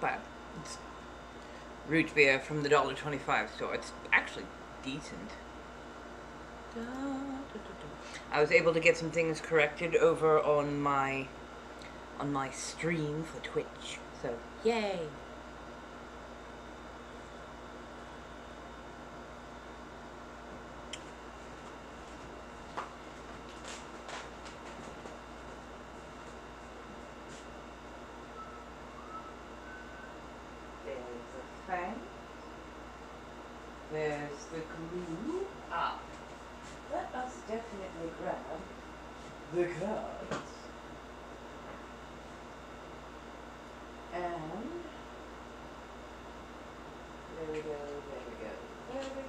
not bad. It's root beer from the $1.25 store. It's actually decent. I was able to get some things corrected over on my stream for Twitch. So, yay! There's the glue. Let us definitely grab the cards. And there we go, there we go, there we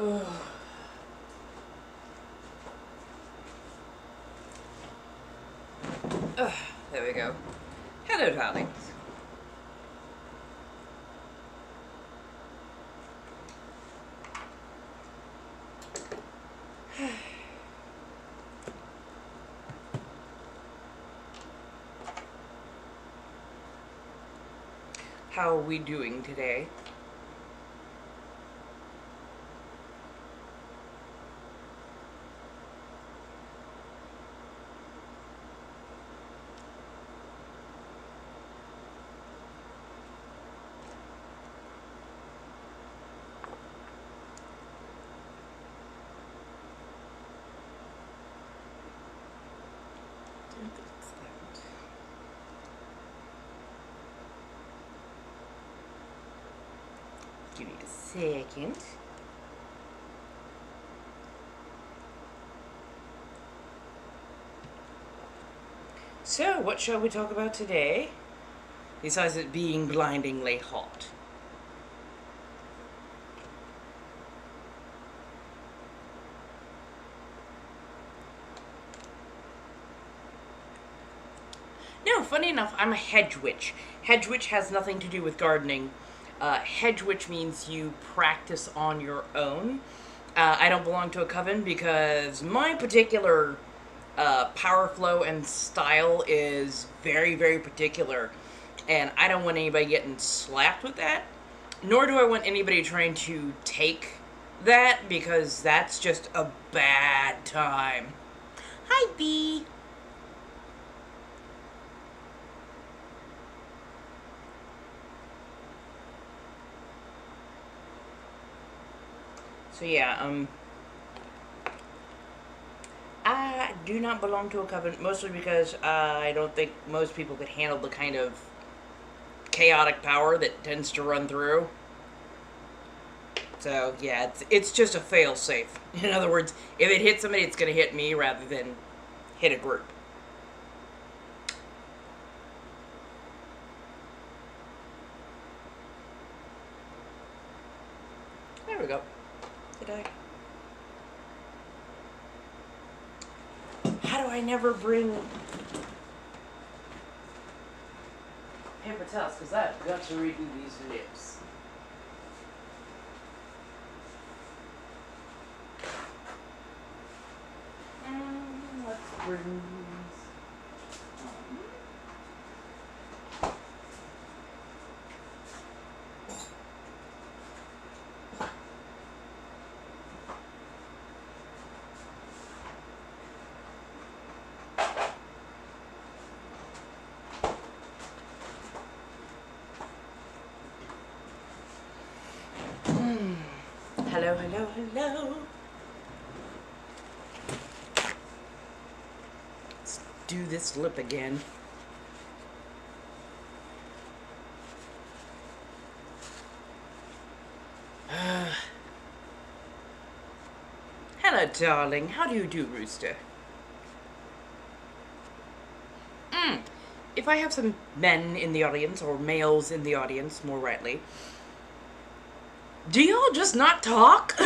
go. Ugh. There we go. Hello, darlings. How are we doing today? Give me a second. So, what shall we talk about today? Besides it being blindingly hot. No, funny enough, I'm a hedge witch. Hedge witch has nothing to do with gardening. Hedge witch means you practice on your own. I don't belong to a coven because my particular power flow and style is very, very particular. And I don't want anybody getting slapped with that. Nor do I want anybody trying to take that because that's just a bad time. Hi, Bee. So yeah, I do not belong to a coven, mostly because I don't think most people could handle the kind of chaotic power that tends to run through. So yeah, it's just a fail-safe. In other words, if it hits somebody, it's going to hit me rather than hit a group. There we go. Did I? How do I never bring paper towels? Because I've got to redo these lips. Let's bring hello, hello, hello. Let's do this lip again. Hello, darling. How do you do, Rooster? If I have some men in the audience, or males in the audience, more rightly, do y'all just not talk?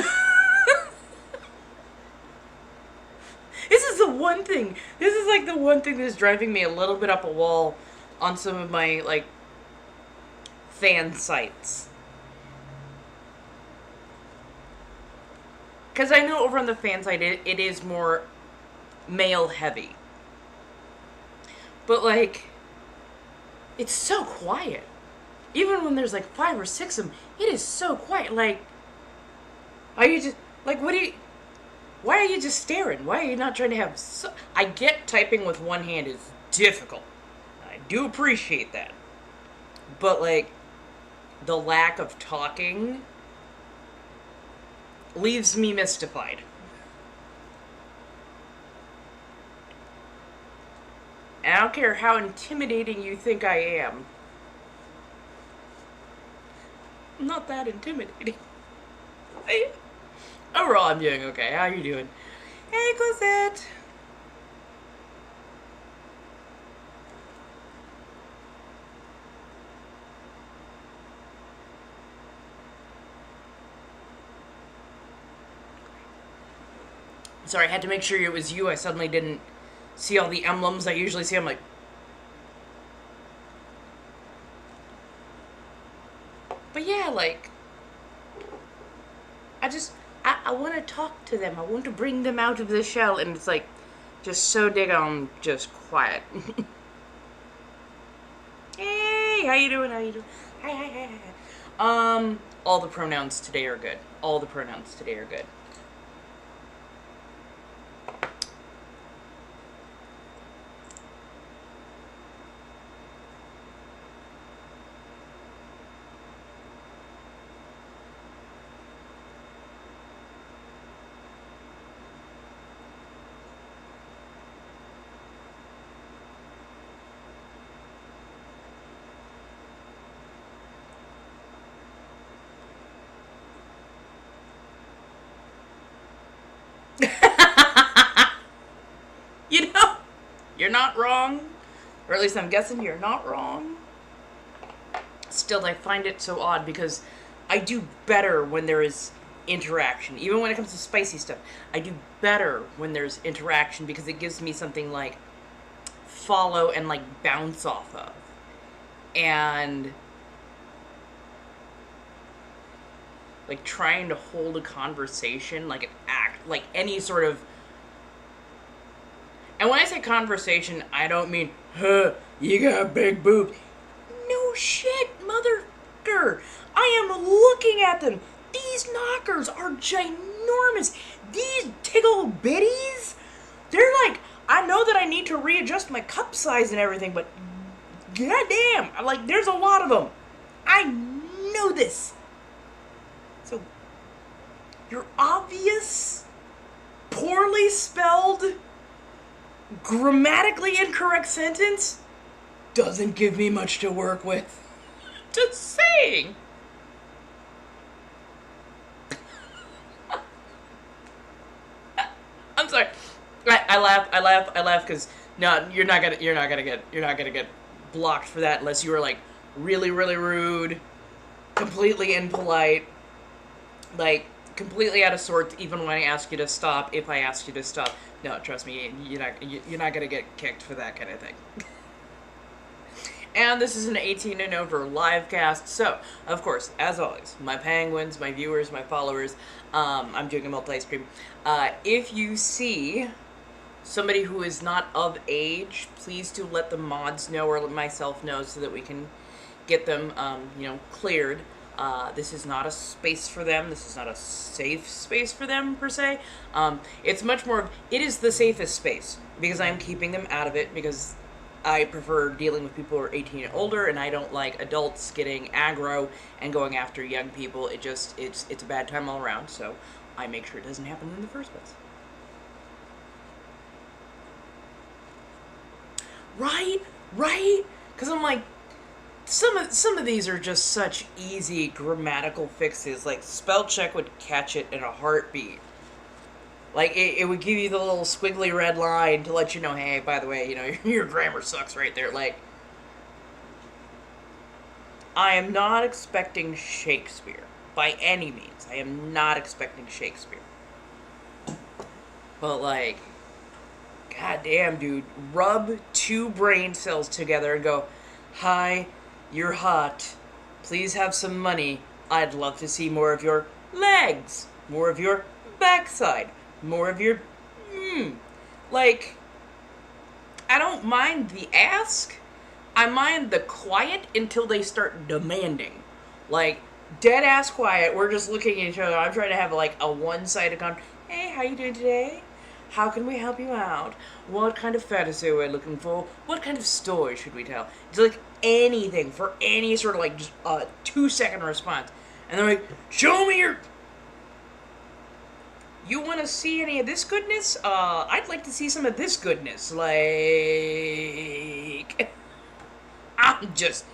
This is the one thing. This is like the one thing that's driving me a little bit up a wall on some of my, like, fan sites. Because I know over on the fan site it is more male heavy. But, like, it's so quiet. Even when there's, like, 5 or 6 of them, it is so quiet. Like, are you just, like, why are you just staring? Why are you not trying to have, I get typing with one hand is difficult. I do appreciate that. But, like, the lack of talking leaves me mystified. And I don't care how intimidating you think I am. I'm not that intimidating. Overall, I'm doing okay. How are you doing? Hey, Cosette. Sorry, I had to make sure it was you. I suddenly didn't see all the emblems I usually see. I'm like... But yeah, like... I want to talk to them. I want to bring them out of the shell. And it's like, just so daggone just quiet. Hey, how you doing? How you doing? Hi. All the pronouns today are good. All the pronouns today are good. You know, you're not wrong. Or at least I'm guessing you're not wrong. Still, I find it so odd because I do better when there is interaction. Even when it comes to spicy stuff, I do better when there's interaction because it gives me something like follow and like bounce off of. And like trying to hold a conversation, like an act, like any sort of... And when I say conversation, I don't mean, huh, you got big boobs. No shit, motherfucker. I am looking at them. These knockers are ginormous. These tickle bitties, they're like, I know that I need to readjust my cup size and everything, but goddamn, like, there's a lot of them. I know this. So, your obvious, poorly spelled, grammatically incorrect sentence doesn't give me much to work with. Just saying. I'm sorry. I laugh because no, you're not gonna get blocked for that unless you were like really rude, completely impolite, like completely out of sorts. Even when I ask you to stop, if I ask you to stop, no, trust me, you're not gonna get kicked for that kind of thing. And this is an 18 and over live cast, so, of course, as always, my penguins, my viewers, my followers, I'm doing a multi stream. If you see somebody who is not of age, please do let the mods know or let myself know so that we can get them, cleared. This is not a space for them. This is not a safe space for them, per se. It's much more of, it is the safest space, because I'm keeping them out of it, because I prefer dealing with people who are 18 and older, and I don't like adults getting aggro and going after young people. It's a bad time all around, so I make sure it doesn't happen in the first place. Right? Because I'm like, some of these are just such easy grammatical fixes. Like, spell check would catch it in a heartbeat. Like, it would give you the little squiggly red line to let you know, hey, by the way, your grammar sucks right there. Like, I am not expecting Shakespeare. By any means. I am not expecting Shakespeare. But, like, goddamn, dude. Rub 2 brain cells together and go, hi, you're hot. Please have some money. I'd love to see more of your legs. More of your backside. More of your, Like, I don't mind the ask. I mind the quiet until they start demanding. Like, dead ass quiet. We're just looking at each other. I'm trying to have like a one-sided Hey, how you doing today? How can we help you out? What kind of fantasy are we looking for? What kind of story should we tell? It's like anything for any sort of like just a 2-second response. And they're like, show me your... You want to see any of this goodness? I'd like to see some of this goodness. Like... I'm just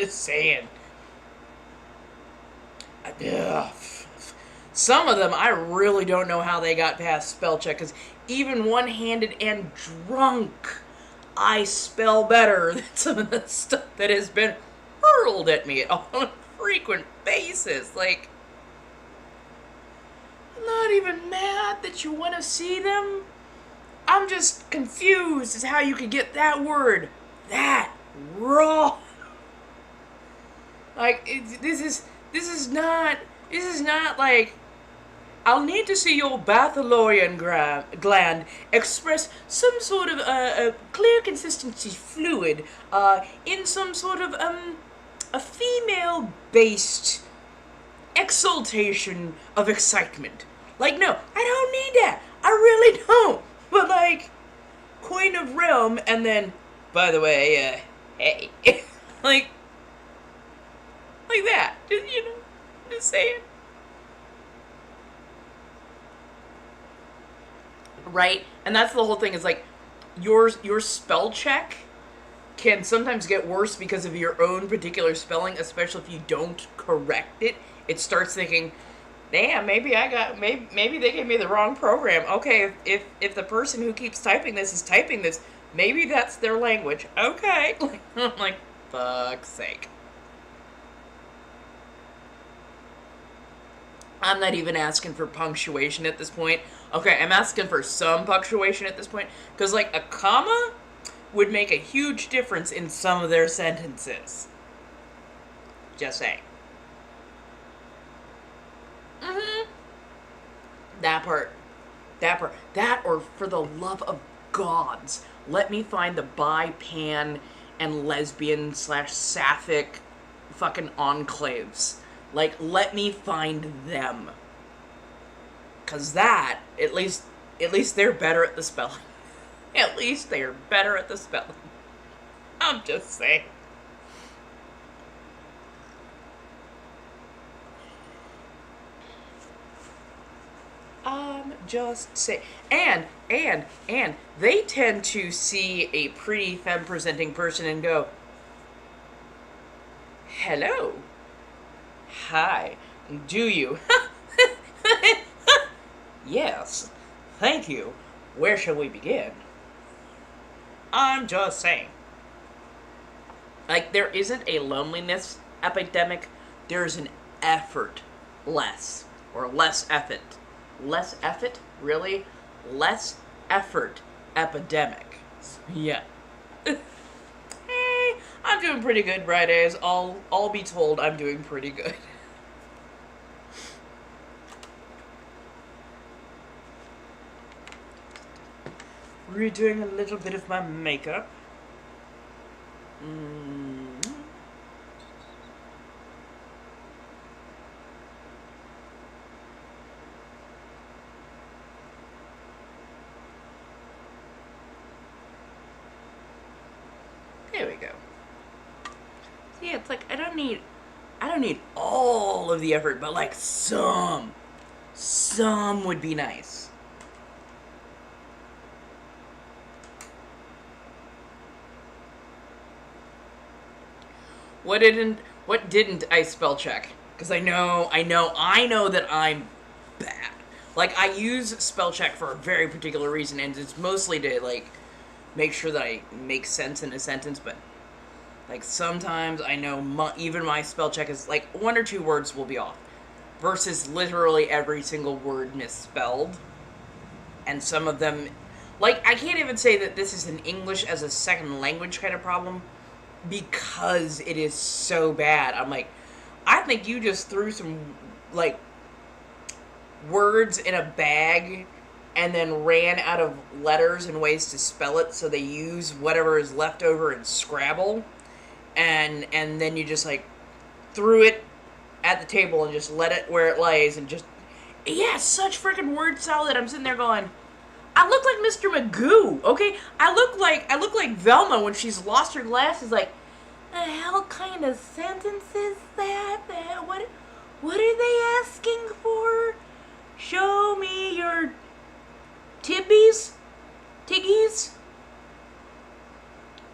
saying. Ugh. Some of them, I really don't know how they got past spell check, because even one-handed and drunk, I spell better than some of the stuff that has been hurled at me on a frequent basis. Like, I'm not even mad that you want to see them. I'm just confused as how you could get that word that wrong. Like, this is not like, I'll need to see your Bathylorean gland express some sort of a clear consistency fluid in some sort of a female-based exaltation of excitement. Like, no, I don't need that. I really don't. But like, Coin of Realm, and then, by the way, hey, like that. Just, just saying. Right? And that's the whole thing, is like, your spell check can sometimes get worse because of your own particular spelling, especially if you don't correct it. It starts thinking, damn, maybe they gave me the wrong program. Okay, if the person who keeps typing this is typing this, maybe that's their language. Okay. I'm like, fuck's sake. I'm not even asking for punctuation at this point. Okay, I'm asking for some punctuation at this point, because like a comma would make a huge difference in some of their sentences. Just saying. That part. That, or for the love of gods, let me find the bi, pan, and lesbian / sapphic fucking enclaves. Like, let me find them. 'Cause that, at least they're better at the spelling. At least they're better at the spelling. I'm just saying. Just say, and they tend to see a pretty femme-presenting person and go, hello, hi, do you? Yes, thank you. Where shall we begin? I'm just saying. Like, there isn't a loneliness epidemic, there's an effort less, or less effort. Less effort? Really? Less effort epidemic. Yeah. Hey, I'm doing pretty good, Fridays. I'll be told I'm doing pretty good. Redoing a little bit of my makeup. There we go. So yeah, it's like I don't need all of the effort, but like some would be nice. What didn't I spell check? Because I know that I'm bad. Like, I use spell check for a very particular reason, and it's mostly to like make sure that I make sense in a sentence, but like sometimes I know even my spell check is like 1 or 2 words will be off versus literally every single word misspelled. And some of them, like, I can't even say that this is an English as a second language kind of problem because it is so bad. I'm like, I think you just threw some like words in a bag and then ran out of letters and ways to spell it, so they use whatever is left over in Scrabble, and then you just like threw it at the table and just let it where it lays, and just, yeah, such freaking word salad. I'm sitting there going, I look like Mr. Magoo, okay? I look like Velma when she's lost her glasses. Like, the hell kind of sentence is that? What are they asking for? Show me your tibbies, tiggies.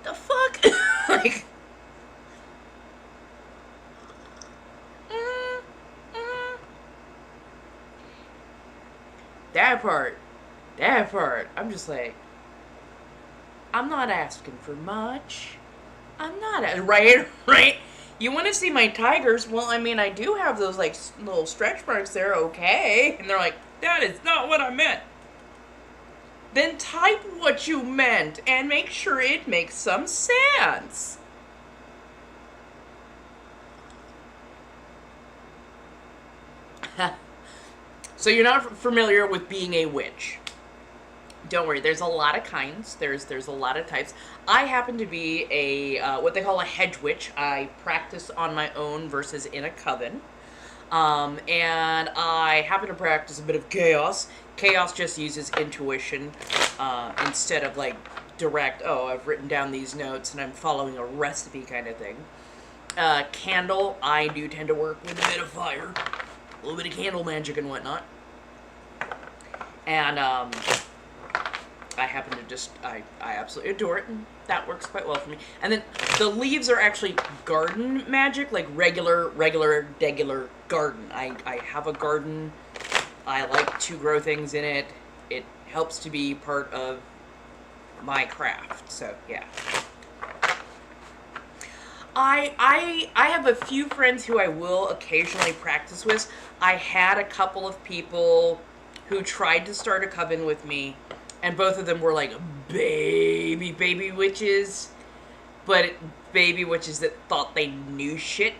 The fuck? Like, that part, I'm just like, I'm not asking for much. I'm not, right? You want to see my tigers? Well, I mean, I do have those, like, little stretch marks there, okay? And they're like, that is not what I meant. Then type what you meant and make sure it makes some sense. So you're not familiar with being a witch. Don't worry, there's a lot of kinds. There's a lot of types. I happen to be a what they call a hedge witch. I practice on my own versus in a coven. And I happen to practice a bit of chaos. Chaos just uses intuition instead of like direct, oh, I've written down these notes and I'm following a recipe kind of thing. Candle, I do tend to work with a bit of fire. A little bit of candle magic and whatnot. And I happen to just, I absolutely adore it, and that works quite well for me. And then the leaves are actually garden magic, like regular garden. I have a garden. I like to grow things in it. It helps to be part of my craft, so yeah. I have a few friends who I will occasionally practice with. I had a couple of people who tried to start a coven with me, and both of them were like baby witches, but baby witches that thought they knew shit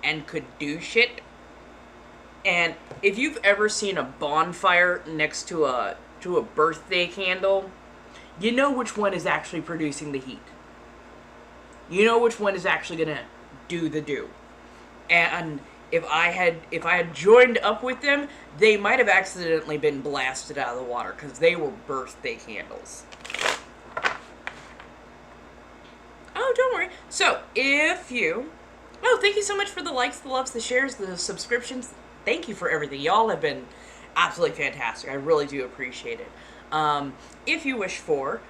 and could do shit. And if you've ever seen a bonfire next to a birthday candle, you know which one is actually producing the heat. You know which one is actually gonna do the do. And if I had joined up with them, they might have accidentally been blasted out of the water because they were birthday candles. Oh, don't worry. So, thank you so much for the likes, the loves, the shares, the subscriptions. Thank you for everything. Y'all have been absolutely fantastic. I really do appreciate it. If you wish for,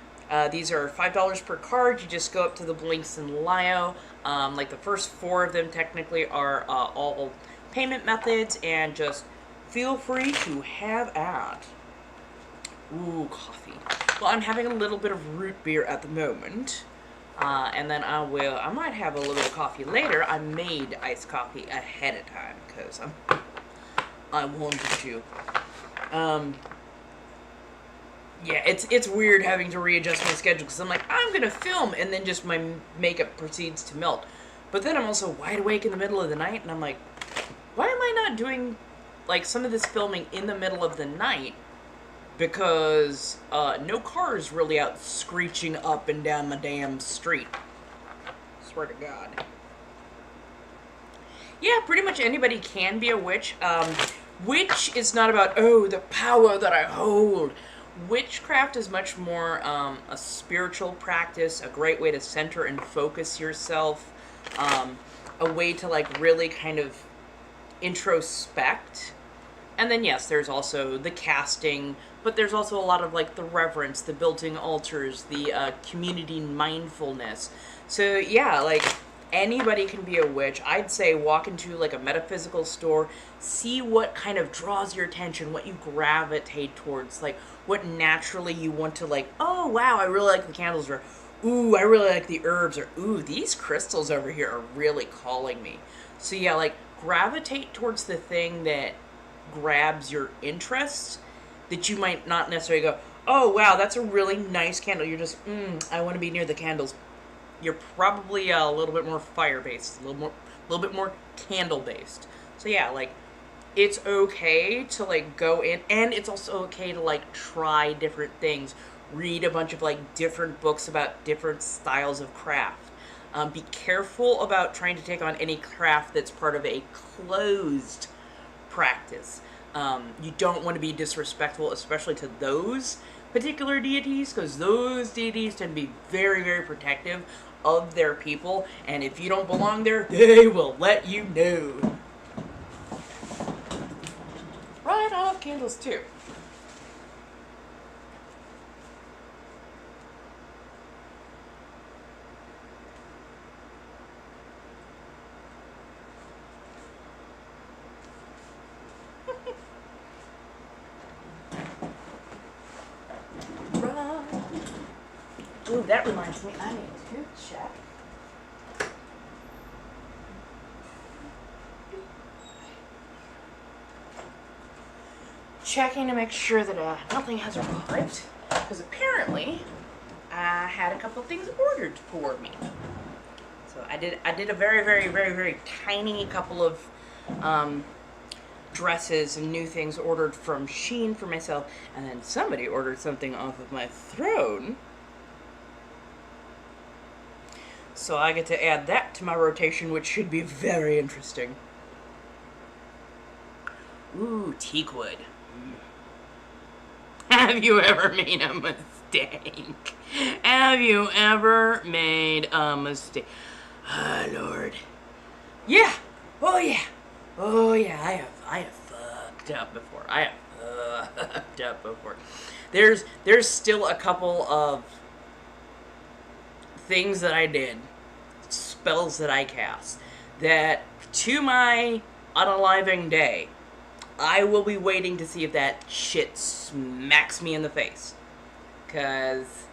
these are $5 per card. You just go up to the links in Lio. Like the first 4 of them technically are all payment methods, and just feel free to have at. Ooh, coffee. Well, I'm having a little bit of root beer at the moment. And then I might have a little bit of coffee later. I made iced coffee ahead of time because I wanted to. Yeah, it's weird having to readjust my schedule because I'm like, I'm going to film, and then just my makeup proceeds to melt. But then I'm also wide awake in the middle of the night, and I'm like, why am I not doing, like, some of this filming in the middle of the night? Because no car is really out screeching up and down my damn street. Swear to God. Yeah, pretty much anybody can be a witch. Witch is not about, oh, the power that I hold. Witchcraft is much more a spiritual practice, a great way to center and focus yourself, a way to like really kind of introspect. And then yes, there's also the casting, but there's also a lot of like the reverence, the building altars, the community mindfulness. So yeah, like anybody can be a witch. I'd say walk into like a metaphysical store, see what kind of draws your attention, what you gravitate towards, like what naturally you want to like, oh wow, I really like the candles, or ooh, I really like the herbs, or ooh, these crystals over here are really calling me. So yeah, like gravitate towards the thing that grabs your interest, that you might not necessarily go, oh wow, that's a really nice candle. You're just, I want to be near the candles. You're probably a little bit more fire-based, a little bit more candle-based. So yeah, like, it's okay to like go in, and it's also okay to like try different things, read a bunch of like different books about different styles of craft. Be careful about trying to take on any craft that's part of a closed practice. You don't want to be disrespectful, especially to those particular deities, because those deities tend to be very, very protective of their people, and if you don't belong there, they will let you know. Right, I have candles too. Right. Ooh, that reminds me, I need to check. Checking to make sure that nothing has arrived, because apparently I had a couple of things ordered for me. So I did a very, very, very, very tiny couple of dresses and new things ordered from Shein for myself, and then somebody ordered something off of my throne. So I get to add that to my rotation, which should be very interesting. Ooh, teakwood. Have you ever made a mistake? Have you ever made a mistake? Oh, Lord. Yeah. Oh, yeah. Oh, yeah. I have fucked up before. I have fucked up before. There's still a couple of things that I did, spells that I cast, that to my unaliving day, I will be waiting to see if that shit smacks me in the face. 'Cause,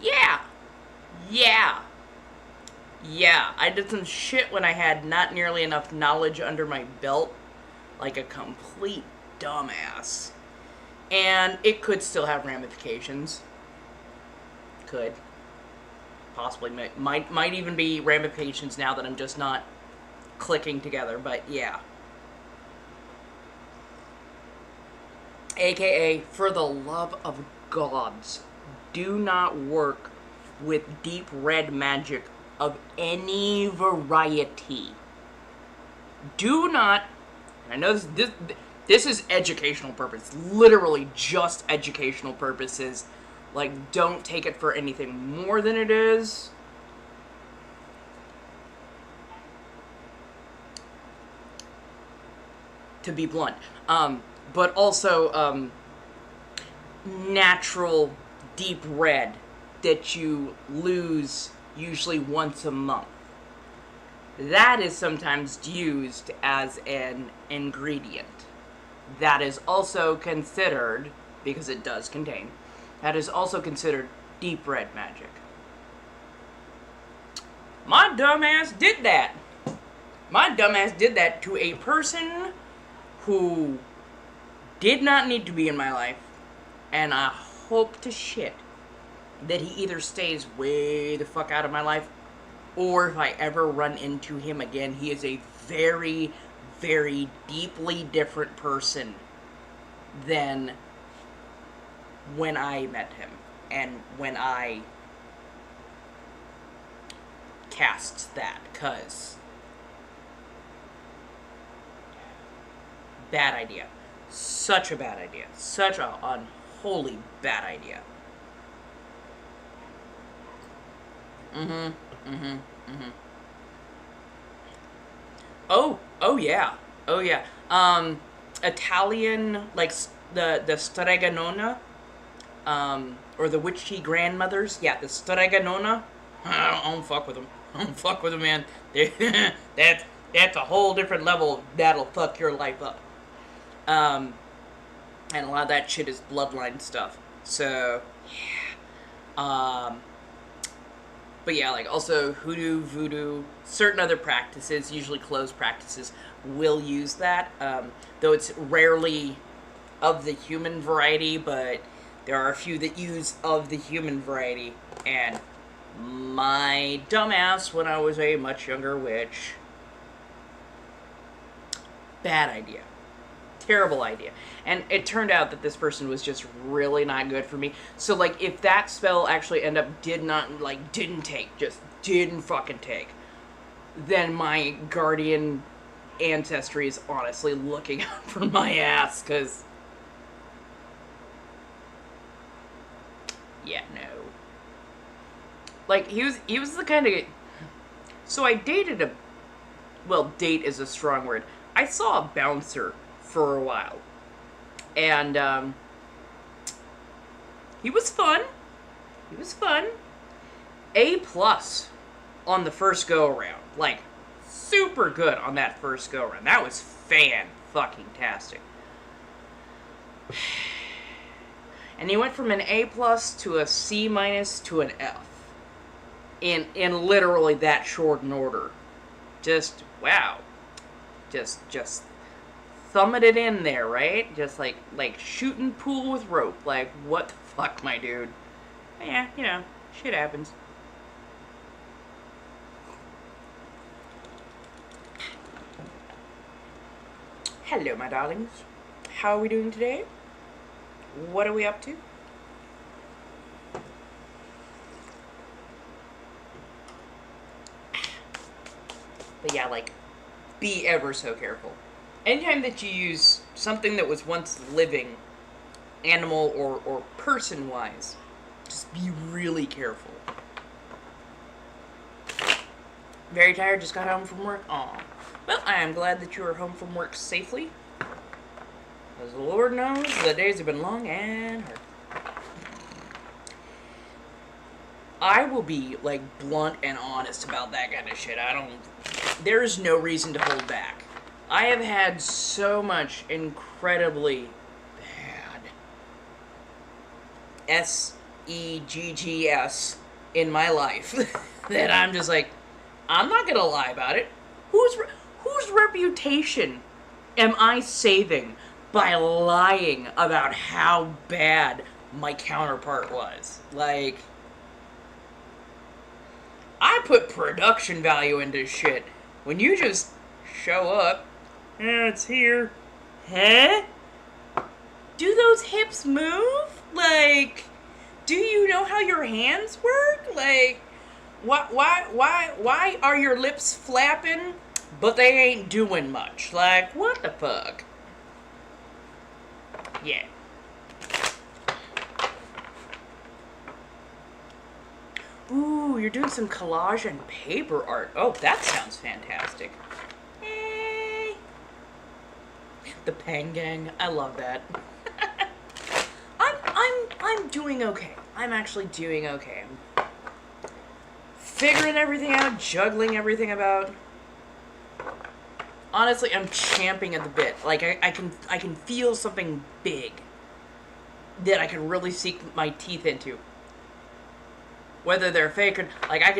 yeah, I did some shit when I had not nearly enough knowledge under my belt, like a complete dumbass. And it could still have ramifications. Could. Possibly, might even be ramifications now that I'm just not clicking together, but yeah. AKA, for the love of gods, do not work with deep red magic of any variety. Do not, I know this is educational purpose, literally just educational purposes. Like, don't take it for anything more than it is. To be blunt. But also, natural deep red that you lose usually once a month. That is sometimes used as an ingredient. That is also considered, because it does contain, that is also considered deep red magic. My dumbass did that. My dumbass did that to a person who did not need to be in my life, and I hope to shit that he either stays way the fuck out of my life, or if I ever run into him again, he is a very, very deeply different person than when I met him and when I cast that, 'cause bad idea. Such a bad idea. Such a unholy bad idea. Oh yeah. Oh yeah. Italian, like the Streganona, or the witchy grandmothers. Yeah, the Streganona. I don't fuck with them. I don't fuck with them, man. That's a whole different level. That'll fuck your life up. And a lot of that shit is bloodline stuff. So, yeah. But yeah, like also hoodoo, voodoo, certain other practices, usually closed practices, will use that. Though it's rarely of the human variety, but there are a few that use of the human variety. And my dumbass, when I was a much younger witch, bad idea. Terrible idea. And it turned out that this person was just really not good for me. So, like, if that spell actually ended up didn't fucking take, then my guardian ancestry is honestly looking out for my ass, because... Yeah, no. Like, he was the kind of... So I dated a... Well, date is a strong word. I saw a bouncer for a while. And, he was fun. He was fun. A+ on the first go-around. Like, super good on that first go-around. That was fan-fucking-tastic. And he went from an A+ to a C- to an F. In literally that short an order. Just, wow. Just thumbing it in there, right? Just like shooting pool with rope. Like, what the fuck, my dude? Yeah, you know, shit happens. Hello, my darlings. How are we doing today? What are we up to? But yeah, like, be ever so careful. Anytime that you use something that was once living, animal or person-wise, just be really careful. Very tired, just got home from work? Aw. Well, I am glad that you are home from work safely. As the Lord knows, the days have been long and hard. I will be, like, blunt and honest about that kind of shit. There is no reason to hold back. I have had so much incredibly bad SEGGS in my life that I'm just like, I'm not gonna lie about it. Whose reputation am I saving by lying about how bad my counterpart was? Like, I put production value into shit. When you just show up, yeah, it's here. Huh? Do those hips move? Like, do you know how your hands work? Like, why are your lips flapping, but they ain't doing much? Like, what the fuck? Yeah. Ooh, you're doing some collage and paper art. Oh, that sounds fantastic. Hey. The Pang Gang. I love that. I'm doing okay. I'm actually doing okay. I'm figuring everything out, juggling everything about. Honestly, I'm champing at the bit. Like, I can feel something big that I can really sink my teeth into. Whether they're fake or, like, I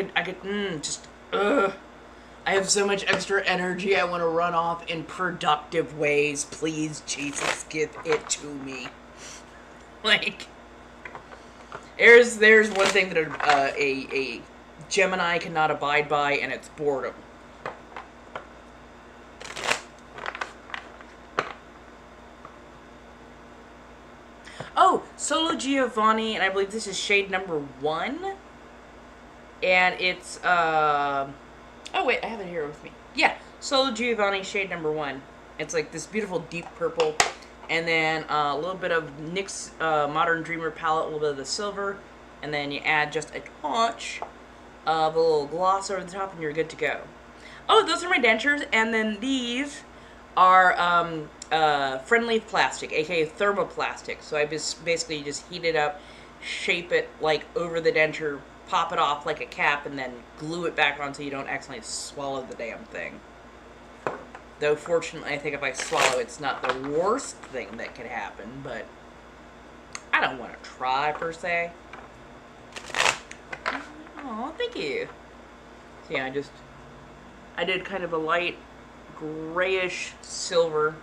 have so much extra energy I want to run off in productive ways. Please, Jesus, give it to me. Like, there's one thing that a Gemini cannot abide by, and it's boredom. Oh, Solo Giovanni, and I believe this is shade number 1. And it's, oh wait, I have it here with me. Yeah, Solo Giovanni, shade number 1. It's like this beautiful deep purple. And then a little bit of NYX Modern Dreamer palette, a little bit of the silver. And then you add just a touch of a little gloss over the top, and you're good to go. Oh, those are my dentures. And then these are friendly plastic, aka thermoplastic. So I just basically just heat it up, shape it like over the denture, pop it off like a cap, and then glue it back on so you don't accidentally swallow the damn thing. Though fortunately, I think if I swallow, it's not the worst thing that could happen, but I don't want to try per se. Oh, thank you. So yeah, I did kind of a light grayish silver.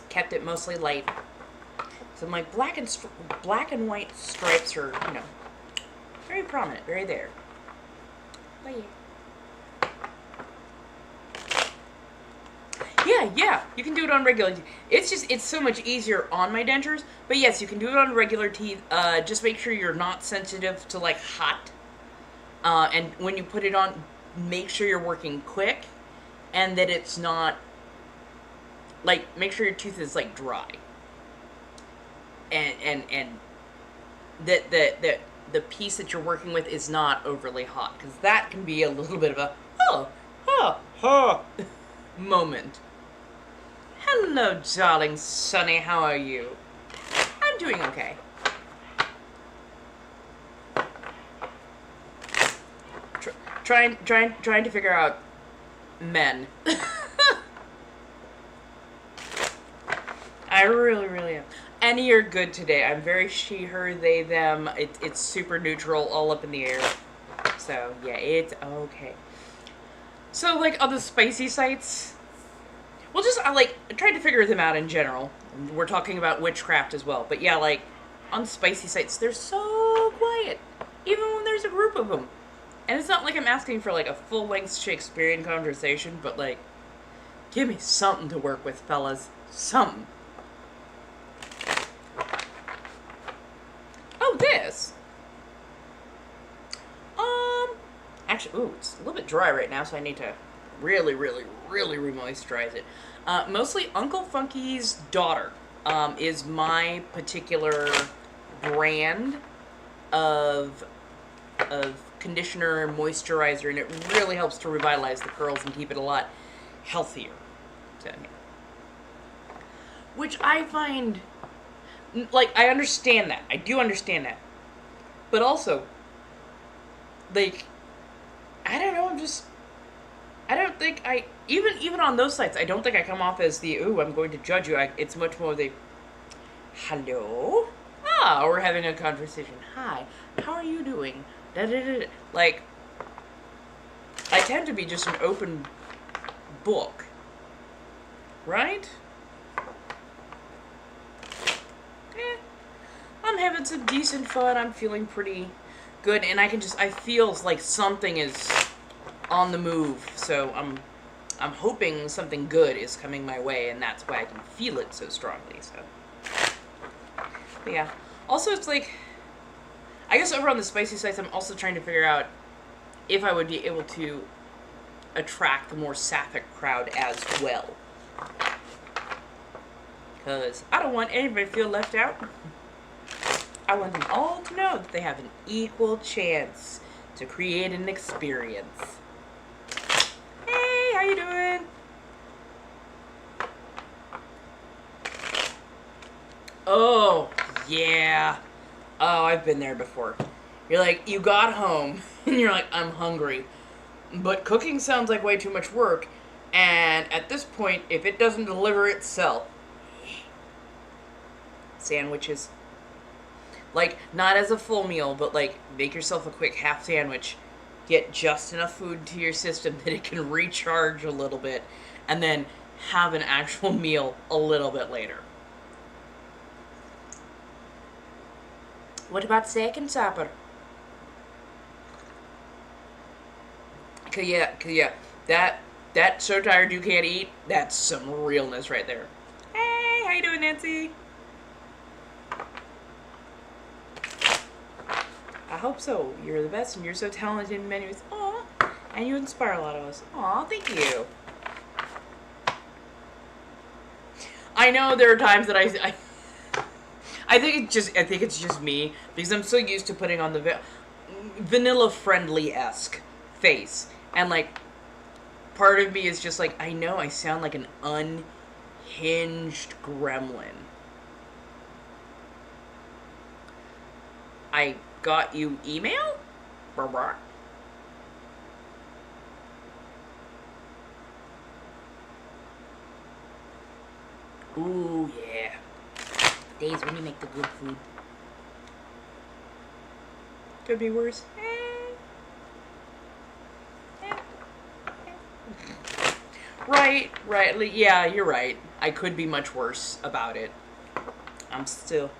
Kept it mostly light. So my black and white stripes are, you know, very prominent, very there. But yeah. Yeah, Yeah, you can do it on regular teeth. It's so much easier on my dentures. But yes, you can do it on regular teeth. Just make sure you're not sensitive to like hot. And when you put it on, make sure you're working quick, and that it's not like, make sure your tooth is like dry. And that the piece that you're working with is not overly hot, because that can be a little bit of a moment. Hello, darling Sonny. How are you? I'm doing okay. Trying to figure out men. I really am. And you're good today. I'm very she, her, they, them. It's super neutral, all up in the air. So yeah, it's okay. So like on the spicy sites, well, just I tried to figure them out in general. We're talking about witchcraft as well, but yeah, like on spicy sites, they're so quiet, even when there's a group of them. And it's not like I'm asking for like a full-length Shakespearean conversation, but like, give me something to work with, fellas. Something. Oh, this. Actually, ooh, it's a little bit dry right now, so I need to really re-moisturize it. Mostly Uncle Funky's Daughter is my particular brand of conditioner and moisturizer, and it really helps to revitalize the curls and keep it a lot healthier. So, yeah. Which I find, like, I understand that. I do understand that. But also, like, I don't know, I don't think even on those sites, I don't think I come off as the, ooh, I'm going to judge you. It's much more the, hello? Ah, we're having a conversation. Hi, how are you doing? Da-da-da-da. Like, I tend to be just an open book. Right? I'm having some decent fun. I'm feeling pretty good, and I feel like something is on the move, so I'm hoping something good is coming my way, and that's why I can feel it so strongly, so. But yeah. Also, it's like, I guess over on the spicy sites, I'm also trying to figure out if I would be able to attract the more sapphic crowd as well. Because I don't want anybody to feel left out. I want them all to know that they have an equal chance to create an experience. Hey, how you doing? Oh, yeah. Oh, I've been there before. You're like, you got home, and you're like, I'm hungry. But cooking sounds like way too much work, and at this point, if it doesn't deliver itself, sandwiches. Like, not as a full meal, but like, make yourself a quick half sandwich. Get just enough food to your system that it can recharge a little bit, and then have an actual meal a little bit later. What about second supper? Cause yeah, that so tired you can't eat, that's some realness right there. Hey, how you doing, Nancy? I hope so. You're the best, and you're so talented in many ways. Aw, and you inspire a lot of us. Aw, thank you. I know there are times that I think it's just me, because I'm so used to putting on the vanilla friendly-esque face, and like, part of me is just like, I know I sound like an unhinged gremlin. I got you email? Brr. Ooh, yeah. Days when you make the good food. Could be worse. Right. Yeah, you're right. I could be much worse about it. I'm still...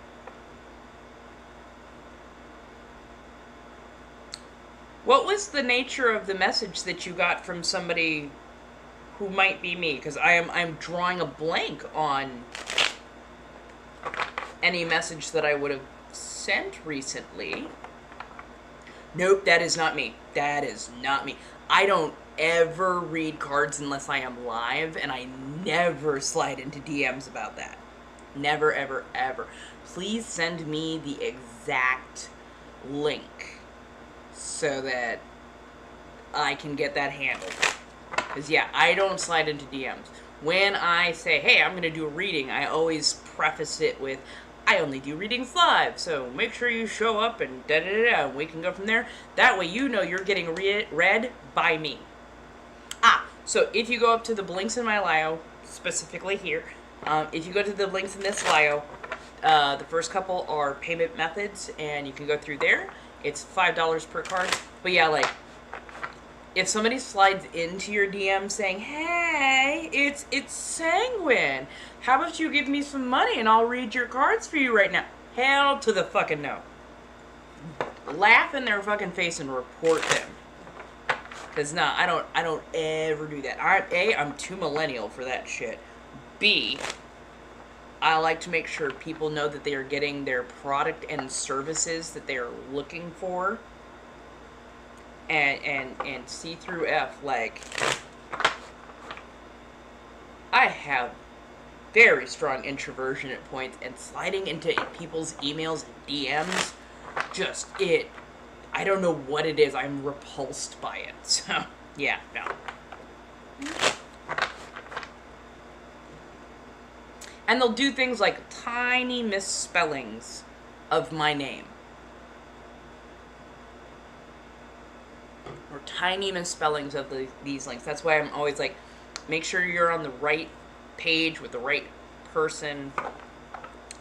What was the nature of the message that you got from somebody who might be me, because I'm drawing a blank on any message that I would have sent recently. Nope, that is not me. That is not me. I don't ever read cards unless I am live, and I never slide into DMs about that. Never, ever, ever. Please send me the exact link so that I can get that handled. Because, yeah, I don't slide into DMs. When I say, hey, I'm going to do a reading, I always preface it with, I only do readings live, so make sure you show up and da-da-da-da, and we can go from there. That way you know you're getting read by me. So if you go up to the links in my bio, specifically here, if you go to the links in this bio, the first couple are payment methods, and you can go through there. It's $5 per card. But yeah, like, if somebody slides into your DM saying, hey, it's Sanguine, how about you give me some money and I'll read your cards for you right now? Hell to the fucking no. Laugh in their fucking face and report them. Because, nah, I don't ever do that. I'm too millennial for that shit. B, I like to make sure people know that they are getting their product and services that they are looking for. And C through F, like, I have very strong introversion at points, and sliding into people's emails and DMs, I don't know what it is, I'm repulsed by it, so, yeah, no. And they'll do things like tiny misspellings of my name. Or tiny misspellings of these links. That's why I'm always like, make sure you're on the right page with the right person.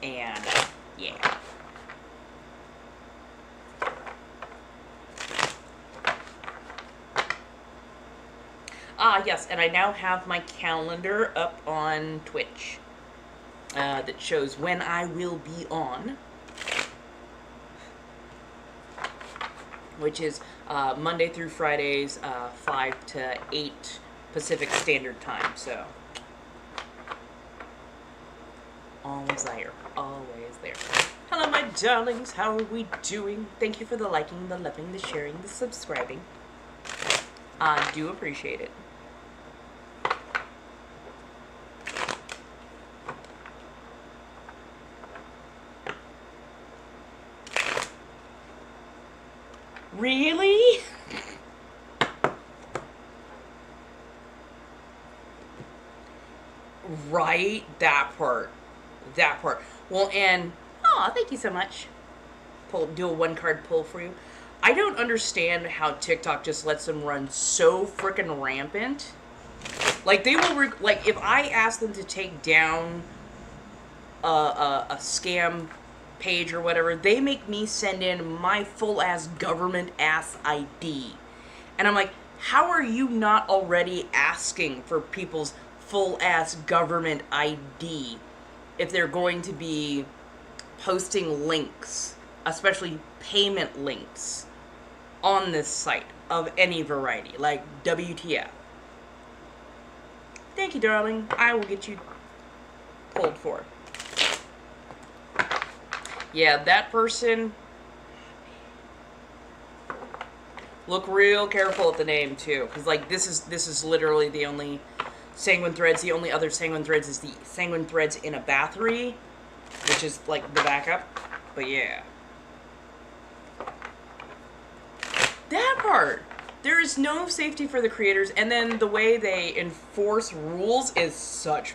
And, yeah. Yes, and I now have my calendar up on Twitch. That shows when I will be on. Which is Monday through Fridays, 5 to 8 Pacific Standard Time, so always there, always there. Hello, my darlings, how are we doing? Thank you for the liking, the loving, the sharing, the subscribing. I do appreciate it. Really? Right? That part. That part. Well, and, thank you so much. Do a one card pull for you. I don't understand how TikTok just lets them run so freaking rampant. Like, they will, like, if I ask them to take down a scam page or whatever, they make me send in my full-ass government-ass ID. And I'm like, how are you not already asking for people's full-ass government ID if they're going to be posting links, especially payment links, on this site of any variety, like WTF. Thank you, darling. I will get you pulled for. Yeah, that person, look real careful at the name, too. Because, like, this is literally the only Sanguine Threads. The only other Sanguine Threads is the Sanguine Threads in a Bathory, which is, like, the backup. But, yeah. That part! There is no safety for the creators, and then the way they enforce rules is such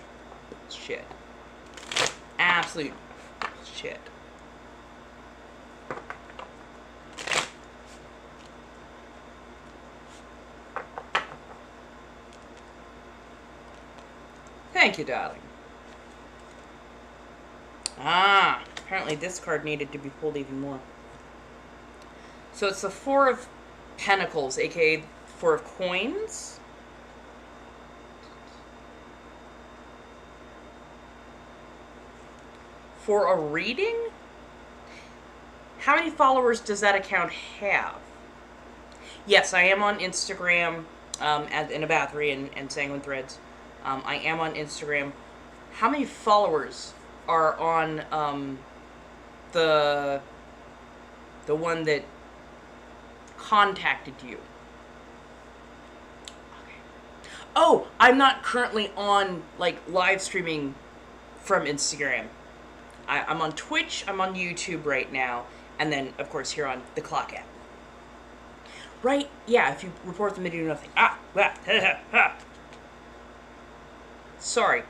shit. Absolute shit. Thank you, darling. Apparently this card needed to be pulled even more. So it's the Four of Pentacles, aka Four of Coins. For a reading? How many followers does that account have? Yes, I am on Instagram. in a Bathory and Sanguine Threads. I am on Instagram. How many followers are on the one that contacted you? Okay. Oh, I'm not currently on like live streaming from Instagram. I'm on Twitch, I'm on YouTube right now, and then of course here on the Clock app. Right? Yeah, if you report them, they do nothing. Sorry.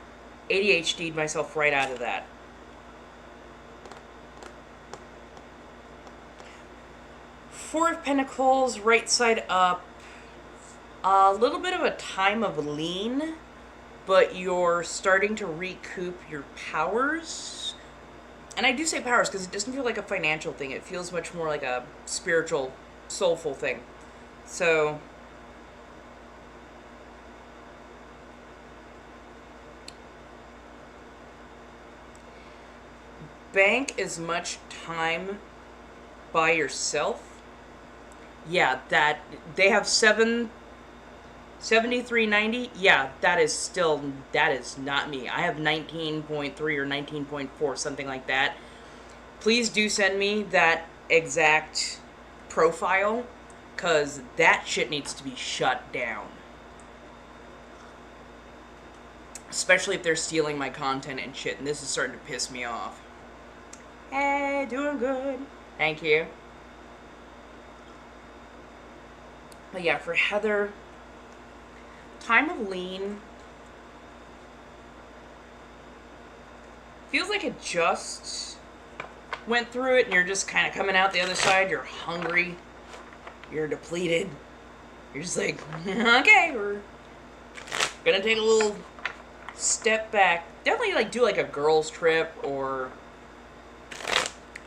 ADHD'd myself right out of that. Four of Pentacles, right side up. A little bit of a time of lean, but you're starting to recoup your powers. And I do say powers because it doesn't feel like a financial thing. It feels much more like a spiritual, soulful thing. So, bank as much time by yourself. Yeah, that they have 7390. Yeah, that is not me. I have 19.3 or 19.4, something like that. Please do send me that exact profile, because that shit needs to be shut down. Especially if they're stealing my content and shit, and this is starting to piss me off. Hey, doing good. Thank you. But yeah, for Heather, time of lean. Feels like it just went through it and you're just kind of coming out the other side. You're hungry. You're depleted. You're just like, okay, we're gonna take a little step back. Definitely like do like a girls trip, or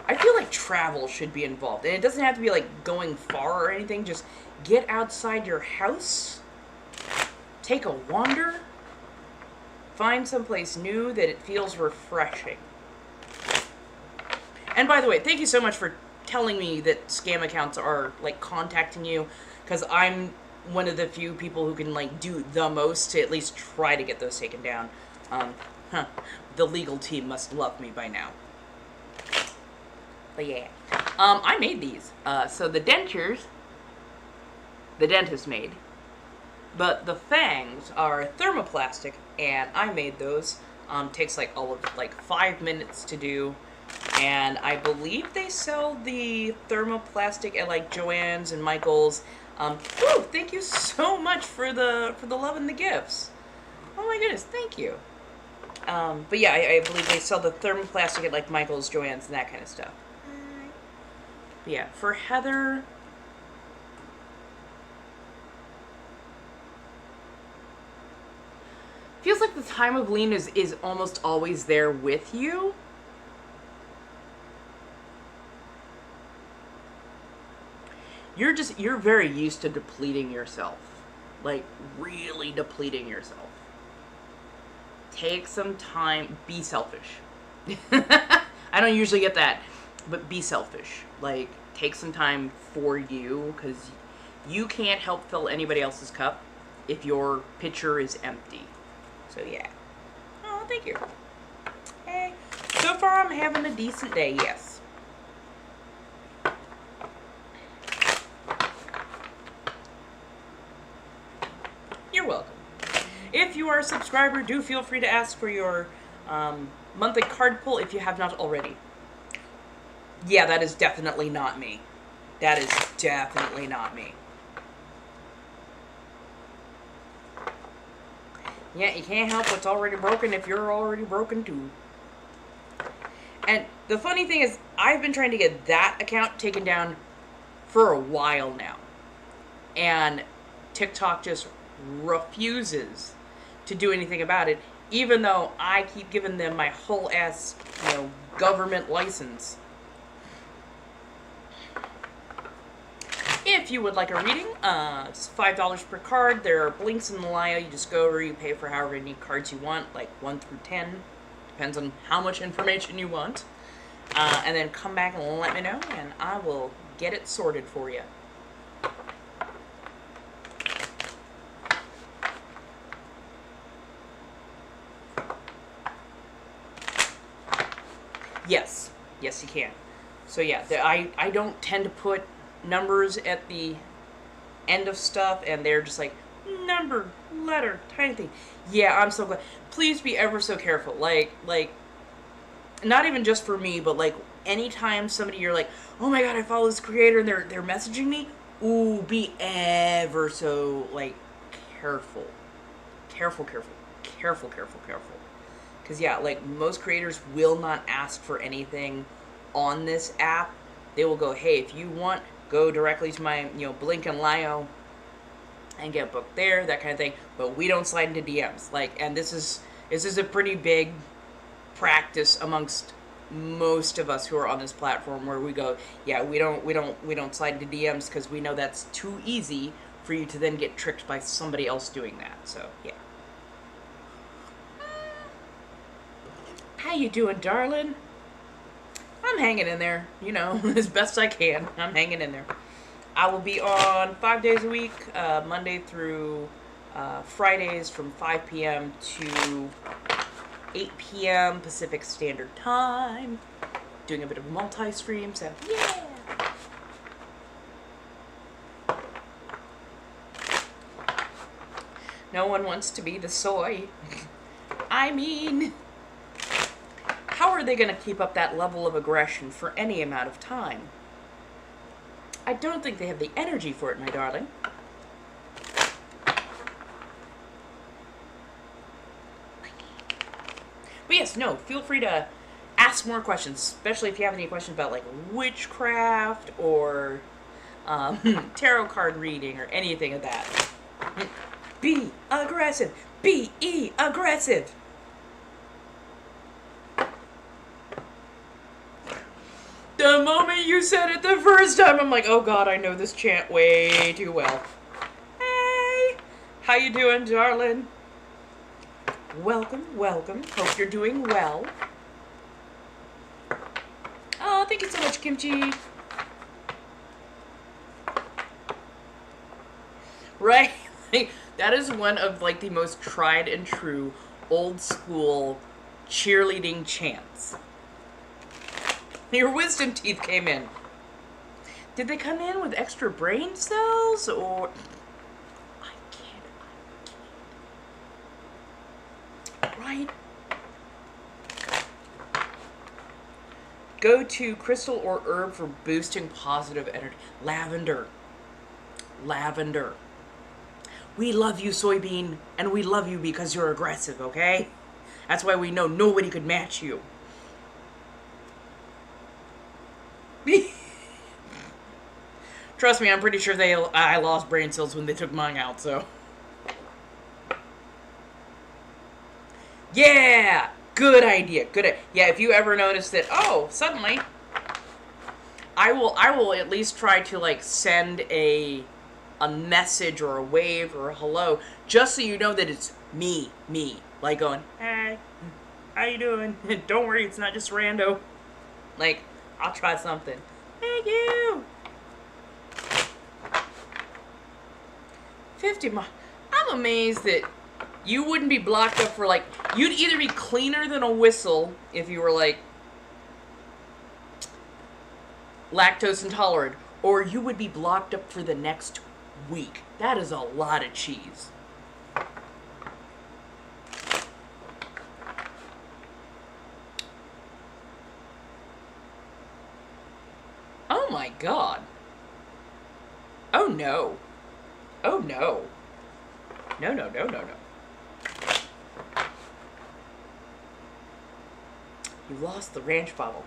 I feel like travel should be involved. And it doesn't have to be like going far or anything. Just get outside your house. Take a wander. Find someplace new that it feels refreshing. And by the way, thank you so much for telling me that scam accounts are like contacting you, because I'm one of the few people who can like do the most to at least try to get those taken down. The legal team must love me by now. But yeah, I made these. So the dentures, the dentist made, but the fangs are thermoplastic, and I made those. Takes like 5 minutes to do. And I believe they sell the thermoplastic at like Joann's and Michael's. Thank you so much for the love and the gifts. Oh my goodness, thank you. But yeah, I believe they sell the thermoplastic at like Michael's, Joann's, and that kind of stuff. But yeah, for Heather, feels like the time of lean is almost always there with you. You're very used to depleting yourself. Like, really depleting yourself. Take some time. Be selfish. I don't usually get that. But be selfish. Like, take some time for you, because you can't help fill anybody else's cup if your pitcher is empty. So, yeah. Oh, thank you. Hey. So far, I'm having a decent day, yes. You're welcome. If you are a subscriber, do feel free to ask for your monthly card pull if you have not already. Yeah, that is definitely not me. That is definitely not me. Yeah, you can't help what's already broken if you're already broken too. And the funny thing is, I've been trying to get that account taken down for a while now. And TikTok just refuses to do anything about it, even though I keep giving them my whole ass, government license. If you would like a reading, it's $5 per card. There are links in the bio. You just go over, you pay for however many cards you want, like 1 through 10. Depends on how much information you want. And then come back and let me know, and I will get it sorted for you. Yes. Yes, you can. So yeah, I don't tend to put numbers at the end of stuff, and they're just like, number, letter, tiny thing. Yeah, I'm so glad. Please be ever so careful. Like, not even just for me, but like, anytime somebody you're like, oh my god, I follow this creator and they're messaging me, ooh, be ever so, like, careful. Careful, careful. Careful, careful, careful. Because, yeah, like, most creators will not ask for anything on this app. They will go, hey, if you want, go directly to my, Blink and Lio and get booked there, that kind of thing. But we don't slide into DMs. Like, and this is a pretty big practice amongst most of us who are on this platform, where we go, yeah, we don't slide into DMs because we know that's too easy for you to then get tricked by somebody else doing that. So, yeah. How you doing, darling? I'm hanging in there, as best I can. I'm hanging in there. I will be on 5 days a week, Monday through Fridays from 5 p.m. to 8 p.m. Pacific Standard Time. Doing a bit of multi-stream, so yeah! No one wants to be the soy. I mean, how are they going to keep up that level of aggression for any amount of time? I don't think they have the energy for it, my darling. But yes, no, feel free to ask more questions, especially if you have any questions about, like, witchcraft or tarot card reading or anything of that. Be aggressive. Be aggressive. The moment you said it the first time, I'm like, oh god, I know this chant way too well. Hey, how you doing, darling? Welcome, welcome. Hope you're doing well. Oh, thank you so much, Kimchi. Right? That is one of, like, the most tried and true old school cheerleading chants. Your wisdom teeth came in. Did they come in with extra brain cells, or... I can't. Right? Go to crystal or herb for boosting positive energy. Lavender. Lavender. We love you, soybean, and we love you because you're aggressive, okay? That's why we know nobody could match you. Trust me, I'm pretty sure I lost brain cells when they took mine out, so. Yeah! Good idea. Yeah, if you ever notice that, oh, suddenly, I will at least try to, like, send a message or a wave or a hello, just so you know that it's me. Like going, hey, how you doing? Don't worry, it's not just rando. Like, I'll try something. Thank you! 50 miles. I'm amazed that you wouldn't be blocked up for, like, you'd either be cleaner than a whistle if you were, like, lactose intolerant, or you would be blocked up for the next week. That is a lot of cheese. Oh my god. Oh no. Oh no. No. You lost the ranch bottle.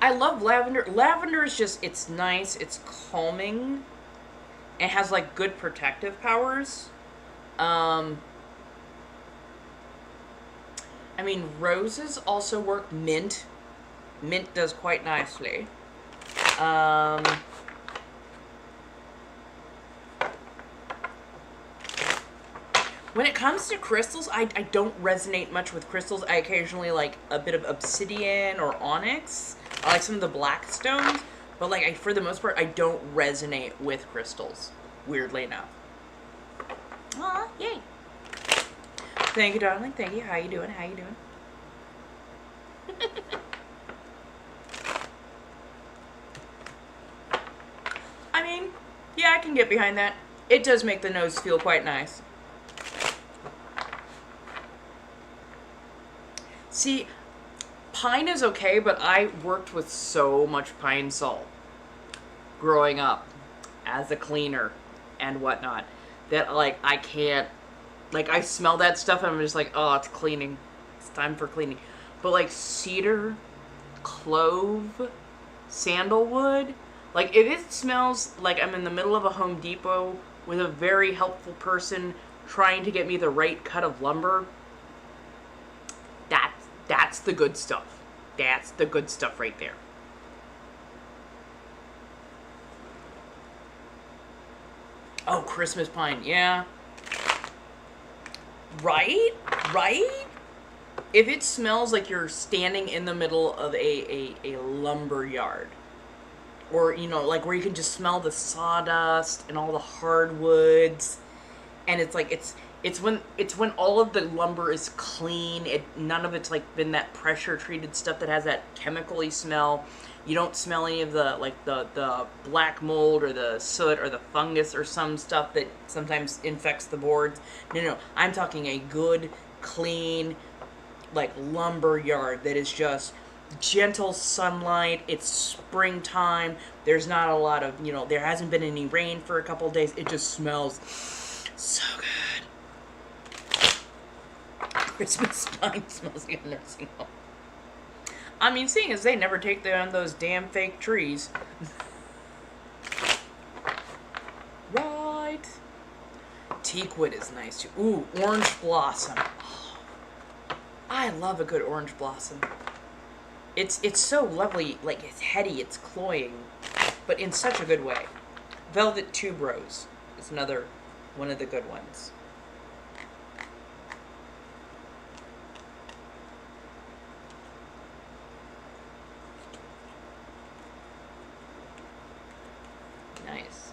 I love lavender. Lavender is just, it's nice, it's calming, it has, like, good protective powers. I mean, roses also work. Mint does quite nicely. When it comes to crystals, I don't resonate much with crystals. I occasionally like a bit of obsidian or onyx. I like some of the black stones, but, like, for the most part, I don't resonate with crystals, weirdly enough. Aw, yay. Thank you, darling. Thank you. How you doing? How you doing? I mean, yeah, I can get behind that. It does make the nose feel quite nice. See, pine is okay, but I worked with so much pine salt growing up as a cleaner and whatnot that, like, I can't, like, I smell that stuff and I'm just like, oh, it's cleaning. It's time for cleaning. But, like, cedar, clove, sandalwood, like, if it smells like I'm in the middle of a Home Depot with a very helpful person trying to get me the right cut of lumber, that's the good stuff. That's the good stuff right there. Oh, Christmas pine, yeah. Right? Right? If it smells like you're standing in the middle of a lumber yard, or, you know, like where you can just smell the sawdust and all the hardwoods, and it's like it's when all of the lumber is clean. None of it's like been that pressure treated stuff that has that chemically smell. You don't smell any of the, like, the black mold or the soot or the fungus or some stuff that sometimes infects the boards. No, I'm talking a good, clean, like, lumber yard that is just gentle sunlight. It's springtime. There's not a lot of, you know, there hasn't been any rain for a couple of days. It just smells so good. Christmas pine smells like a nursing home. I mean, seeing as they never take down those damn fake trees. Right. Teakwood is nice too. Ooh, orange blossom. Oh, I love a good orange blossom. It's so lovely, like, it's heady, it's cloying, but in such a good way. Velvet tuberose is another one of the good ones. Nice.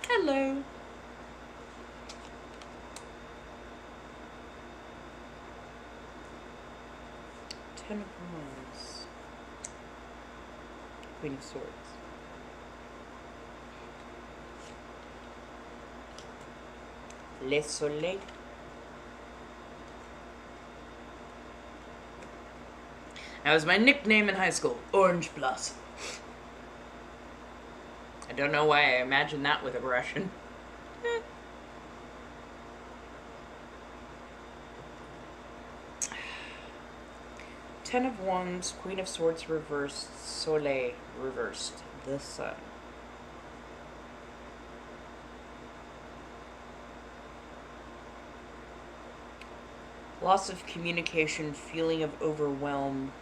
Hello. Ten of Wands. Queen of Swords. Le Soleil. That was my nickname in high school. Orange Blossom. I don't know why I imagined that with aggression. Ten of Wands, Queen of Swords reversed, Soleil reversed, the Sun. Loss of communication, feeling of overwhelm.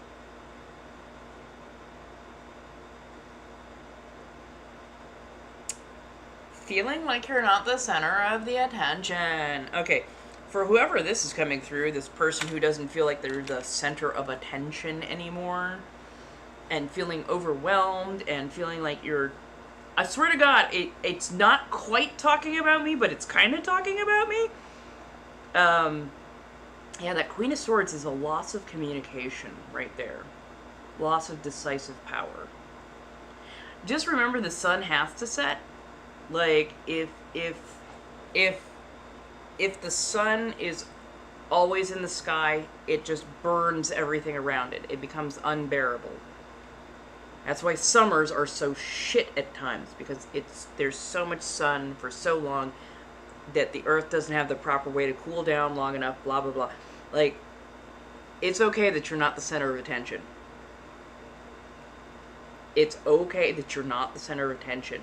Feeling like you're not the center of the attention. Okay, for whoever this is coming through, this person who doesn't feel like they're the center of attention anymore, and feeling overwhelmed, and feeling like you're... I swear to God, it's not quite talking about me, but it's kind of talking about me. Yeah, that Queen of Swords is a loss of communication right there. Loss of decisive power. Just remember the sun has to set. Like, if the sun is always in the sky, it just burns everything around it. It becomes unbearable. That's why summers are so shit at times, because there's so much sun for so long that the earth doesn't have the proper way to cool down long enough, blah, blah, blah. Like, it's okay that you're not the center of attention. It's okay that you're not the center of attention.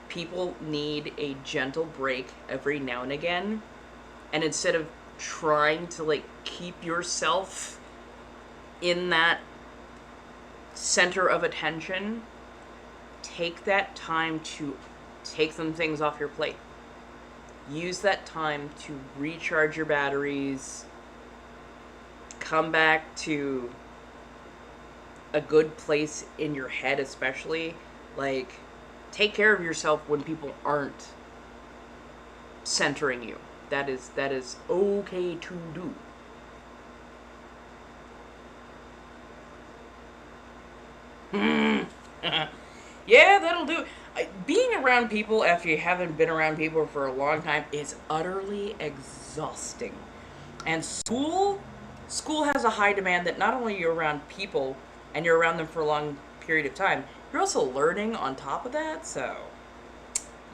People need a gentle break every now and again. And instead of trying to, like, keep yourself in that center of attention, take that time to take some things off your plate. Use that time to recharge your batteries, come back to a good place in your head, especially. Like, take care of yourself when people aren't centering you. That is okay to do. Yeah, that'll do. Being around people after you haven't been around people for a long time is utterly exhausting. And school has a high demand that not only you're around people and you're around them for a long period of time, you're also learning on top of that. So,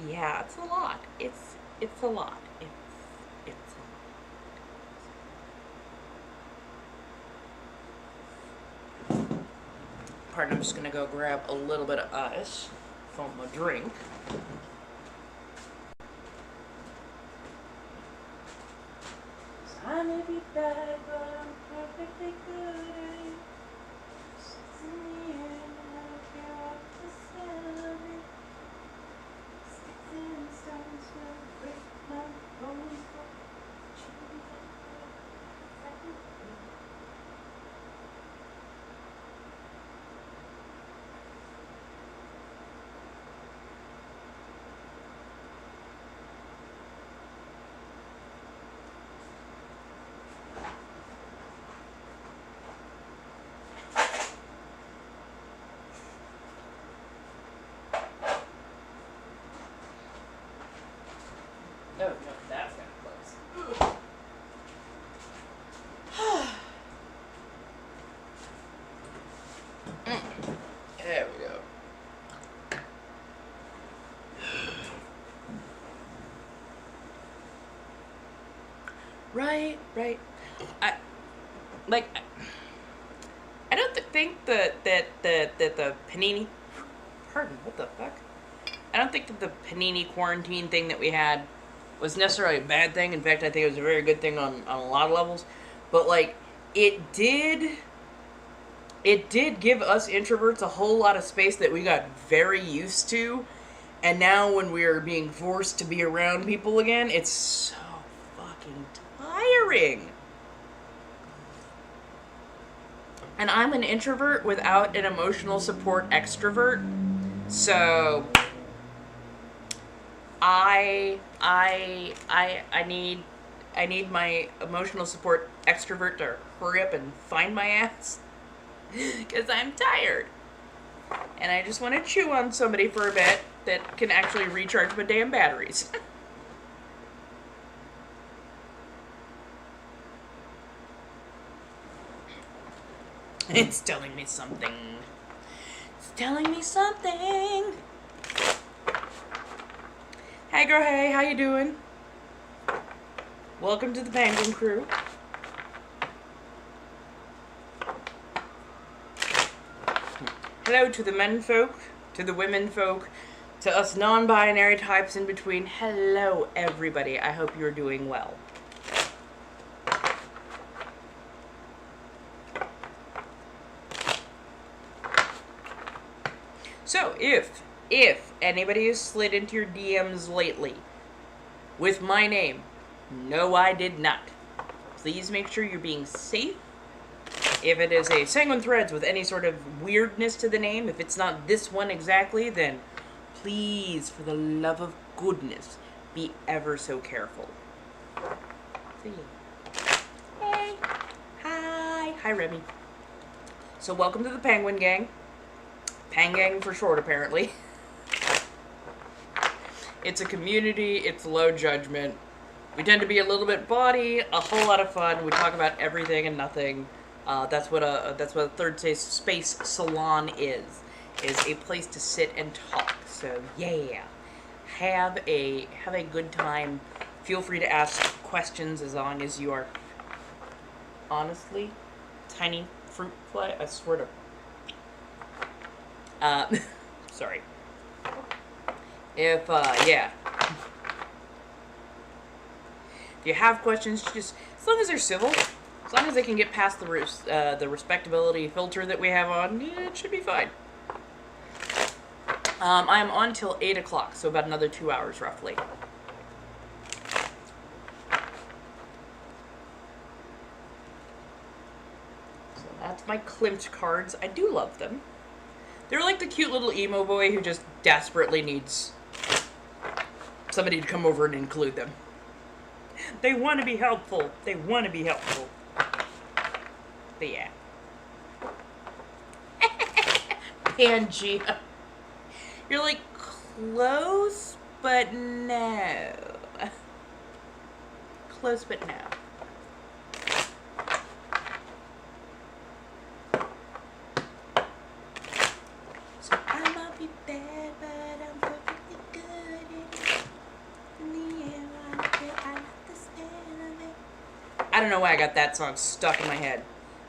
yeah, it's a lot. It's a lot. It's Pardon, I'm just gonna go grab a little bit of ice from my drink. I may be bad, but I'm perfectly good. Sits in the air, and I don't care what the smell of it. Sticks and stones will break my bones, but children Oh, no, that's kind of close. There we go. Right. I like. I don't think that the panini. Pardon. What the fuck? I don't think that the panini quarantine thing that we had was necessarily a bad thing. In fact, I think it was a very good thing on a lot of levels. But like, it did give us introverts a whole lot of space that we got very used to. And now when we're being forced to be around people again, it's so fucking tiring. And I'm an introvert without an emotional support extrovert. So I need my emotional support extrovert to hurry up and find my ass. Because I'm tired. And I just want to chew on somebody for a bit that can actually recharge my damn batteries. It's telling me something. It's telling me something. Hey girl, hey, how you doing? Welcome to the Penguin Crew. Hello to the men folk, to the women folk, to us non-binary types in between. Hello everybody, I hope you're doing well. So, if anybody has slid into your DMs lately with my name, no, I did not. Please make sure you're being safe. If it is a Sanguine Threads with any sort of weirdness to the name, if it's not this one exactly, then please, for the love of goodness, be ever so careful. See you. Hey. Hi. Hi, Remy. So welcome to the Penguin Gang. Pangang for short, apparently. It's a community, it's low judgment. We tend to be a little bit bawdy, a whole lot of fun. We talk about everything and nothing. That's what a third space salon is a place to sit and talk. So yeah, have a good time. Feel free to ask questions as long as you are honestly tiny fruit fly. I swear to. Sorry. If yeah. If you have questions, just as long as they're civil, as long as they can get past the respectability filter that we have on, yeah, it should be fine. I'm on till 8 o'clock, so about another 2 hours roughly. So that's my Klimt cards. I do love them. They're like the cute little emo boy who just desperately needs somebody to come over and include them. They want to be helpful. They want to be helpful. But yeah. Pangea. You're like close, but no. Close, but no. So I might be bad, but I'm perfectly good in the air. I like the smell of it. I don't know why I got that song stuck in my head.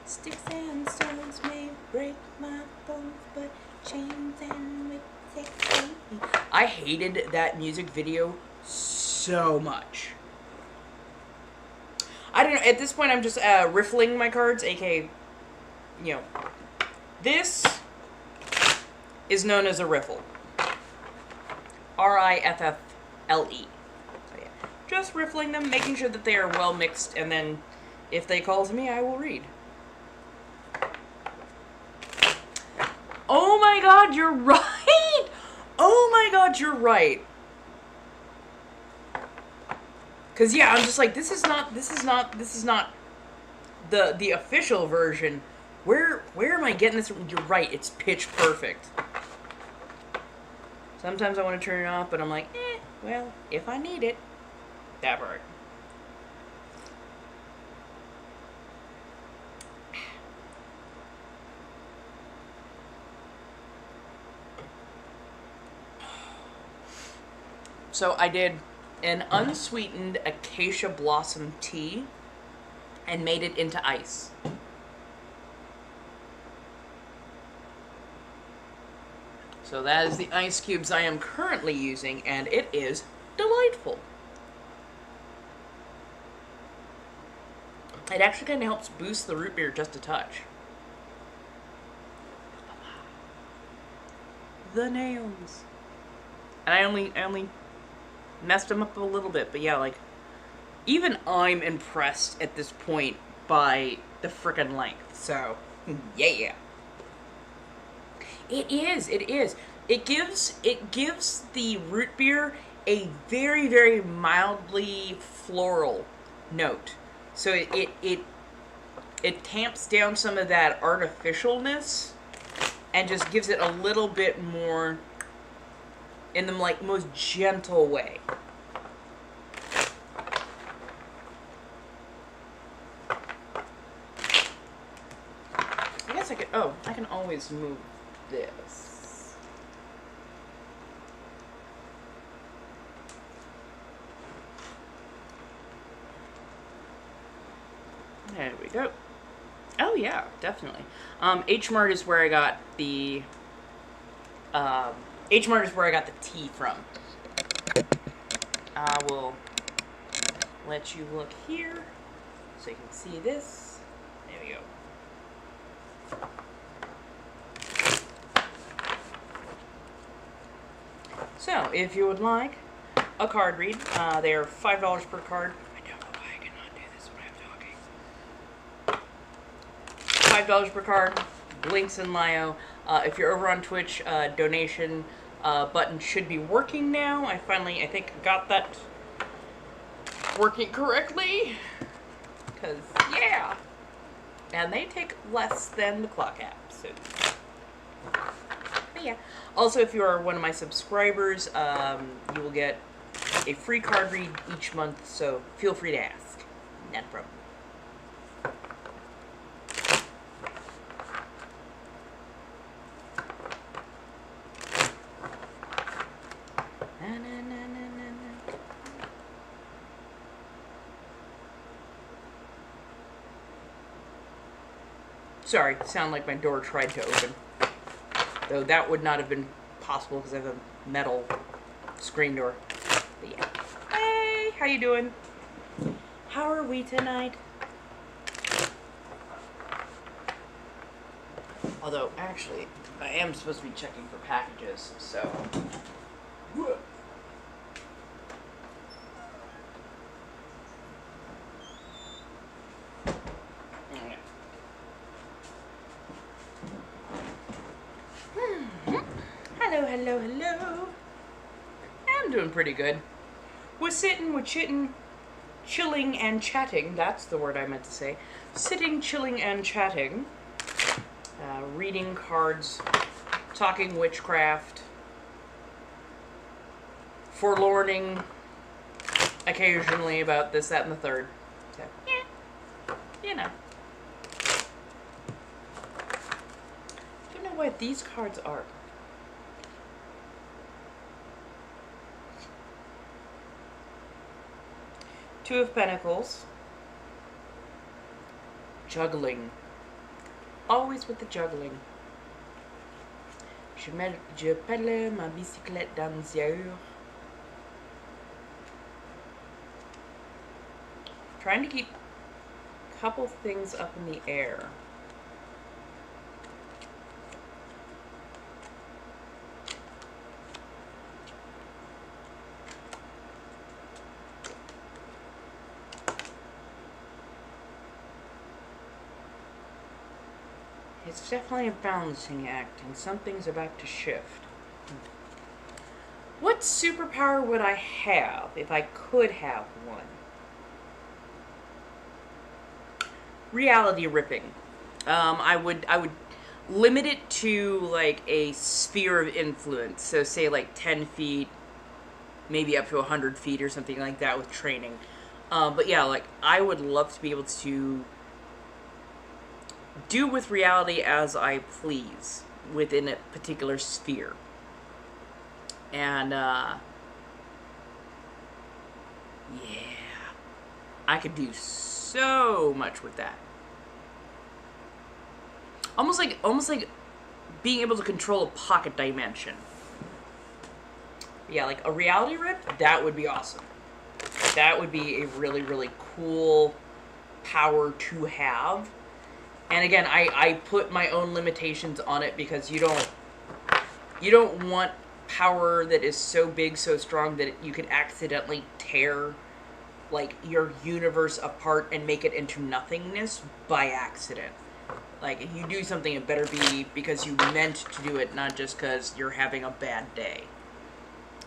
Sticks and stones may break my bones, but chains and whips excite me. I hated that music video so much. I don't know, at this point I'm just riffling my cards, aka, you know, this is known as a riffle. R-I-F-F-L-E. So yeah, just riffling them, making sure that they are well mixed, and then if they call to me, I will read. Oh my god, you're right! Oh my god, you're right. Cause yeah, I'm just like, this is not the official version. Where am I getting this? You're right, it's pitch perfect. Sometimes I want to turn it off, but I'm like, well, if I need it. That part. So I did an unsweetened acacia blossom tea and made it into ice. So that is the ice cubes I am currently using, and it is delightful. It actually kind of helps boost the root beer just a touch. The nails. And I only messed them up a little bit, but yeah, like, even I'm impressed at this point by the frickin' length, so, yeah. It is. It gives the root beer a very, very mildly floral note. So it tamps down some of that artificialness and just gives it a little bit more in the like most gentle way. I guess I could, I can always move this. There we go. Oh yeah, definitely. H Mart is where I got the tea from. I will let you look here so you can see this. There we go. So, if you would like a card read, they are $5 per card. I don't know why I cannot do this when I'm talking. $5 per card, links in Lio. If you're over on Twitch, donation button should be working now. I think, got that working correctly. Because, yeah. And they take less than the clock app, so. But yeah. Also, if you are one of my subscribers, you will get a free card read each month, so feel free to ask. Not a problem. Sorry, sound like my door tried to open. Though that would not have been possible because I have a metal screen door. But yeah. Hey, how you doing? How are we tonight? Although, actually, I am supposed to be checking for packages, so. Hello. I'm doing pretty good. We're sitting, we're chitting, chilling and chatting. That's the word I meant to say. Sitting, chilling, and chatting. Reading cards, talking witchcraft, forlorning occasionally about this, that, and the third. So, yeah, you know. I don't know what these cards are. Two of Pentacles. Juggling. Always with the juggling. Je pedale ma bicyclette dans les airs. Trying to keep a couple things up in the air. It's definitely a balancing act, and something's about to shift. What superpower would I have if I could have one? Reality ripping. I would limit it to like a sphere of influence. So say like 10 feet, maybe up to 100 feet or something like that with training. But yeah, like I would love to be able to do with reality as I please within a particular sphere. And yeah, I could do so much with that. Almost like being able to control a pocket dimension. Yeah, like a reality rip, that would be awesome. That would be a really, really cool power to have. And again, I put my own limitations on it because you don't want power that is so big, so strong that you could accidentally tear like your universe apart and make it into nothingness by accident. Like if you do something, it better be because you meant to do it, not just because you're having a bad day.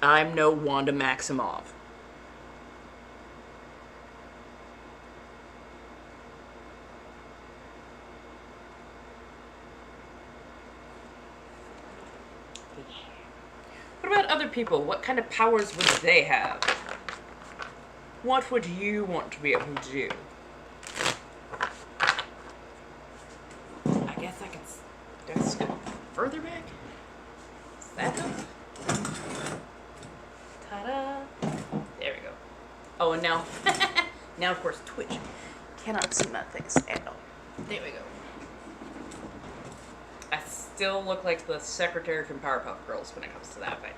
I'm no Wanda Maximoff. What about other people? What kind of powers would they have? What would you want to be able to do? I guess I could just go further back. Does that help? Ta-da! There we go. Oh, and now, now of course Twitch cannot see my face at all. There we go. I still look like the secretary from Powerpuff Girls when it comes to that, but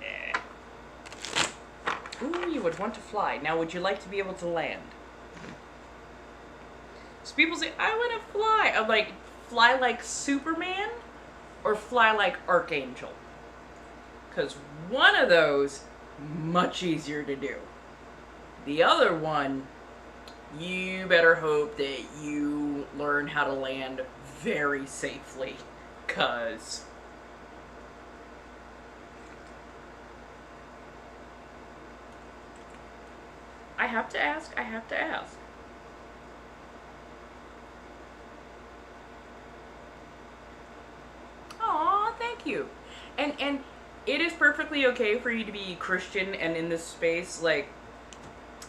Ooh, you would want to fly. Now, would you like to be able to land? So people say, I want to fly. I'm like, fly like Superman or fly like Archangel? Because one of those, much easier to do. The other one, you better hope that you learn how to land very safely. Because I have to ask. Aw, thank you. And it is perfectly okay for you to be Christian and in this space. Like,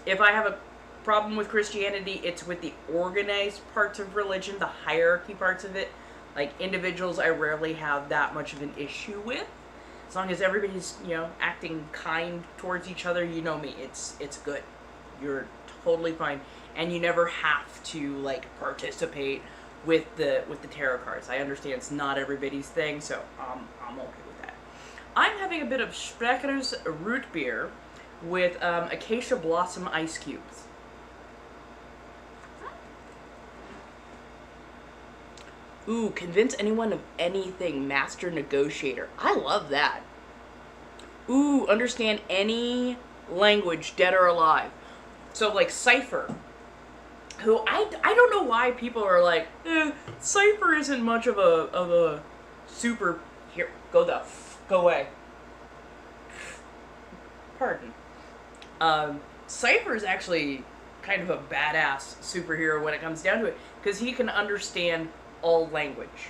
if I have a problem with Christianity, it's with the organized parts of religion, the hierarchy parts of it. Like, individuals I rarely have that much of an issue with. As long as everybody's, acting kind towards each other, you know me, it's good. You're totally fine. And you never have to, like, participate with the tarot cards. I understand it's not everybody's thing, so I'm okay with that. I'm having a bit of Sprecker's root beer with acacia blossom ice cubes. Ooh, convince anyone of anything, master negotiator. I love that. Ooh, understand any language, dead or alive. So, like, Cypher, who I don't know why people are like, Cypher isn't much of a super, here, go away. Pardon. Cypher is actually kind of a badass superhero when it comes down to it, because he can understand all language.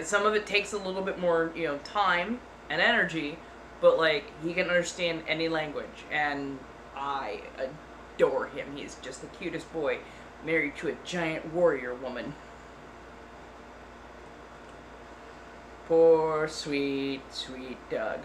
Some of it takes a little bit more, time and energy, but like he can understand any language, and I adore him. He's just the cutest boy, married to a giant warrior woman. Poor sweet, sweet Doug.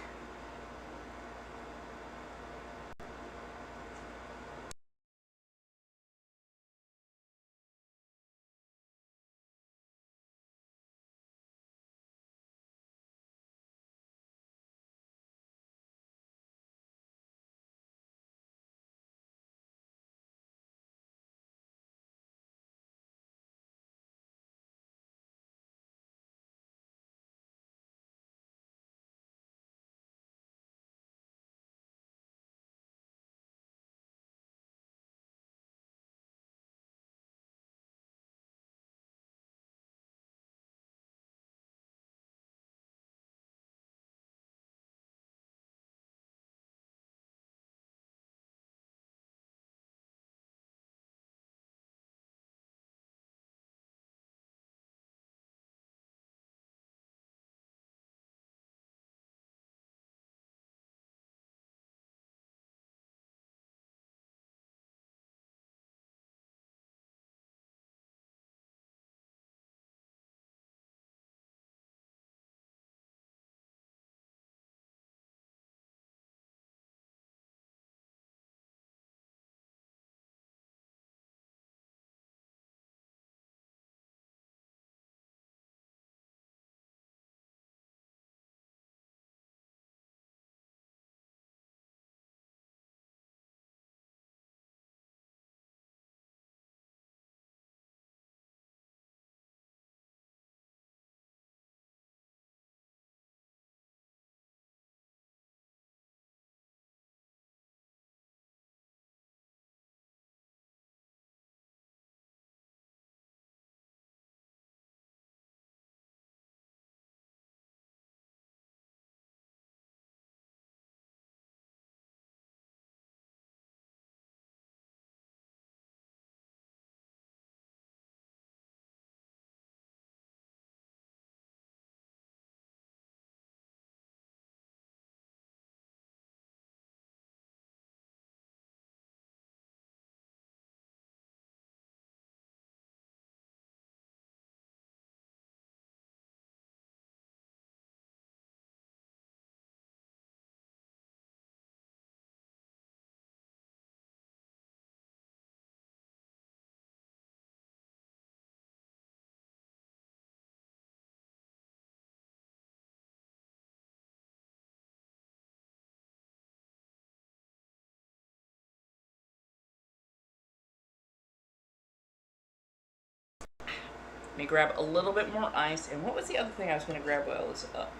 Let me grab a little bit more ice. And what was the other thing I was going to grab while I was up?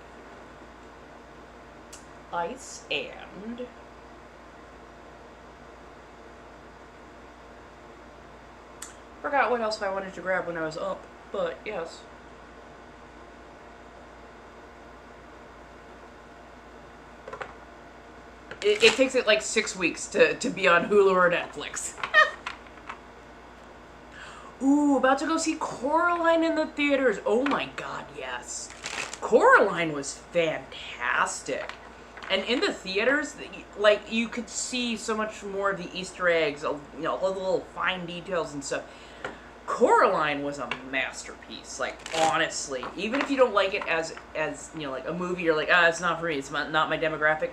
Ice and... forgot what else I wanted to grab when I was up, but yes. It takes it like 6 weeks to be on Hulu or Netflix. Ooh, about to go see Coraline in the theaters. Oh my god, yes. Coraline was fantastic. And in the theaters, like, you could see so much more of the Easter eggs, all the little fine details and stuff. Coraline was a masterpiece, like, honestly. Even if you don't like it as like a movie, you're like, it's not for me, it's not my demographic.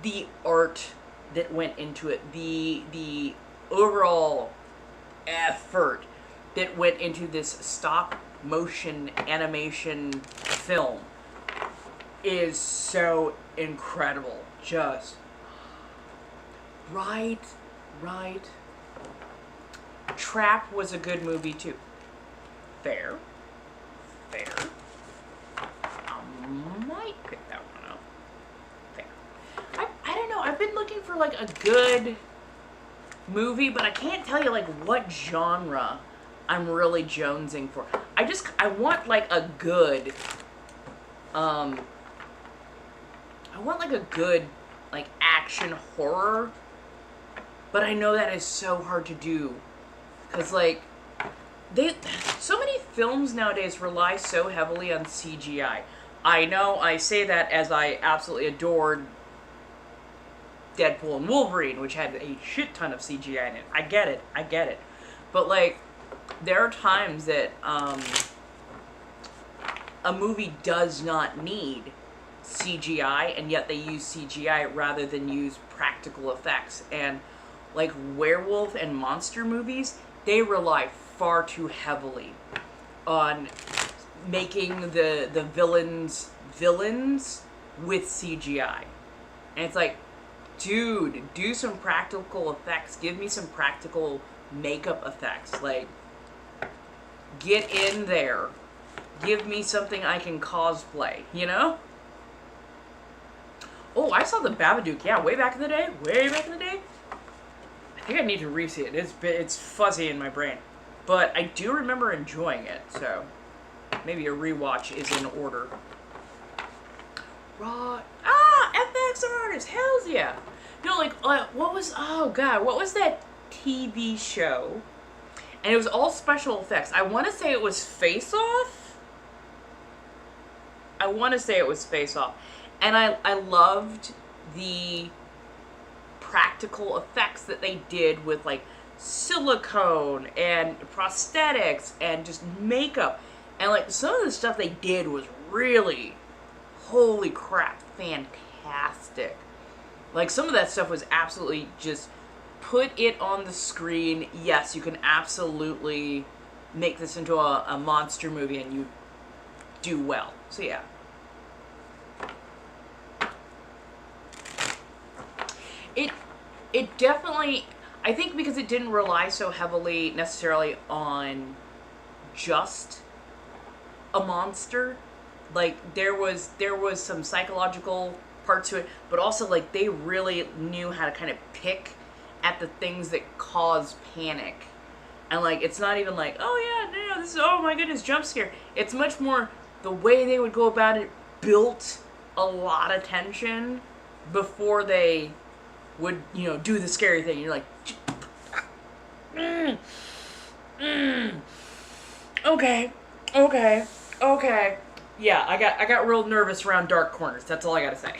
The art that went into it, the overall effort that went into this stop motion animation film is so incredible. Just right. Trap was a good movie too. Fair. I might pick that one up. Fair. I don't know. I've been looking for like a good movie, but I can't tell you like what genre I'm really jonesing for. I want like a good I want like a good like action horror But I know that is so hard to do. Because, like, so many films nowadays rely so heavily on CGI. I know I say that as I absolutely adored Deadpool and Wolverine, which had a shit ton of CGI in it. I get it. But, like, there are times that a movie does not need CGI, and yet they use CGI rather than use practical effects. And, like, werewolf and monster movies, they rely far too heavily on making the villains with CGI. And it's like, dude, do some practical effects. Give me some practical makeup effects. Like, get in there. Give me something I can cosplay, you know? Oh, I saw the Babadook, yeah, way back in the day. I think I need to re-see it. It's fuzzy in my brain. But I do remember enjoying it, so maybe a rewatch is in order. FX artists, hells yeah. No, like, what was that TV show? And it was all special effects. I want to say it was Face Off. And I loved the practical effects that they did with, like, silicone and prosthetics and just makeup. And, like, some of the stuff they did was really, holy crap, fantastic. Like, some of that stuff was absolutely just put it on the screen. Yes, you can absolutely make this into a monster movie and you do well. So, yeah. It definitely, I think because it didn't rely so heavily necessarily on just a monster, like there was some psychological parts to it, but also like they really knew how to kind of pick at the things that cause panic. And like it's not even like, oh yeah, no, this is, oh my goodness, jump scare. It's much more the way they would go about it built a lot of tension before they would, you know, do the scary thing. You're like, okay. Yeah, I got real nervous around dark corners. That's all I gotta say.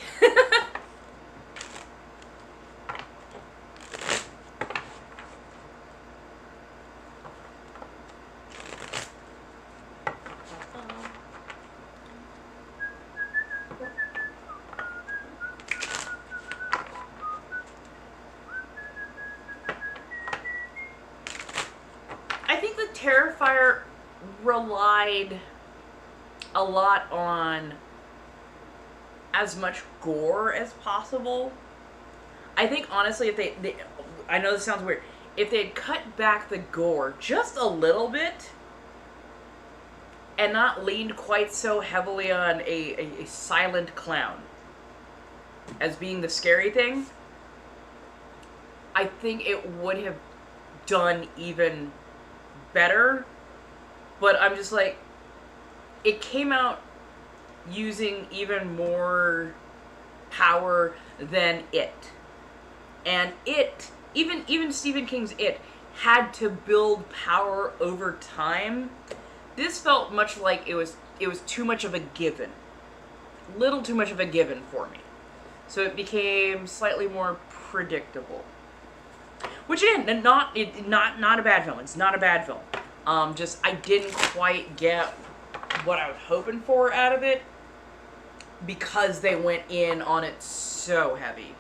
I think the Terrifier relied a lot on as much gore as possible. I think honestly, if they I know this sounds weird, if they'd cut back the gore just a little bit and not leaned quite so heavily on a silent clown as being the scary thing, I think it would have done even better. But I'm just like, it came out using even more power than It. And It, even Stephen King's It, had to build power over time. This felt much like it was too much of a given. Little too much of a given for me. So it became slightly more predictable. Which again, not a bad film. It's not a bad film. Just I didn't quite get what I was hoping for out of it because they went in on it so heavy.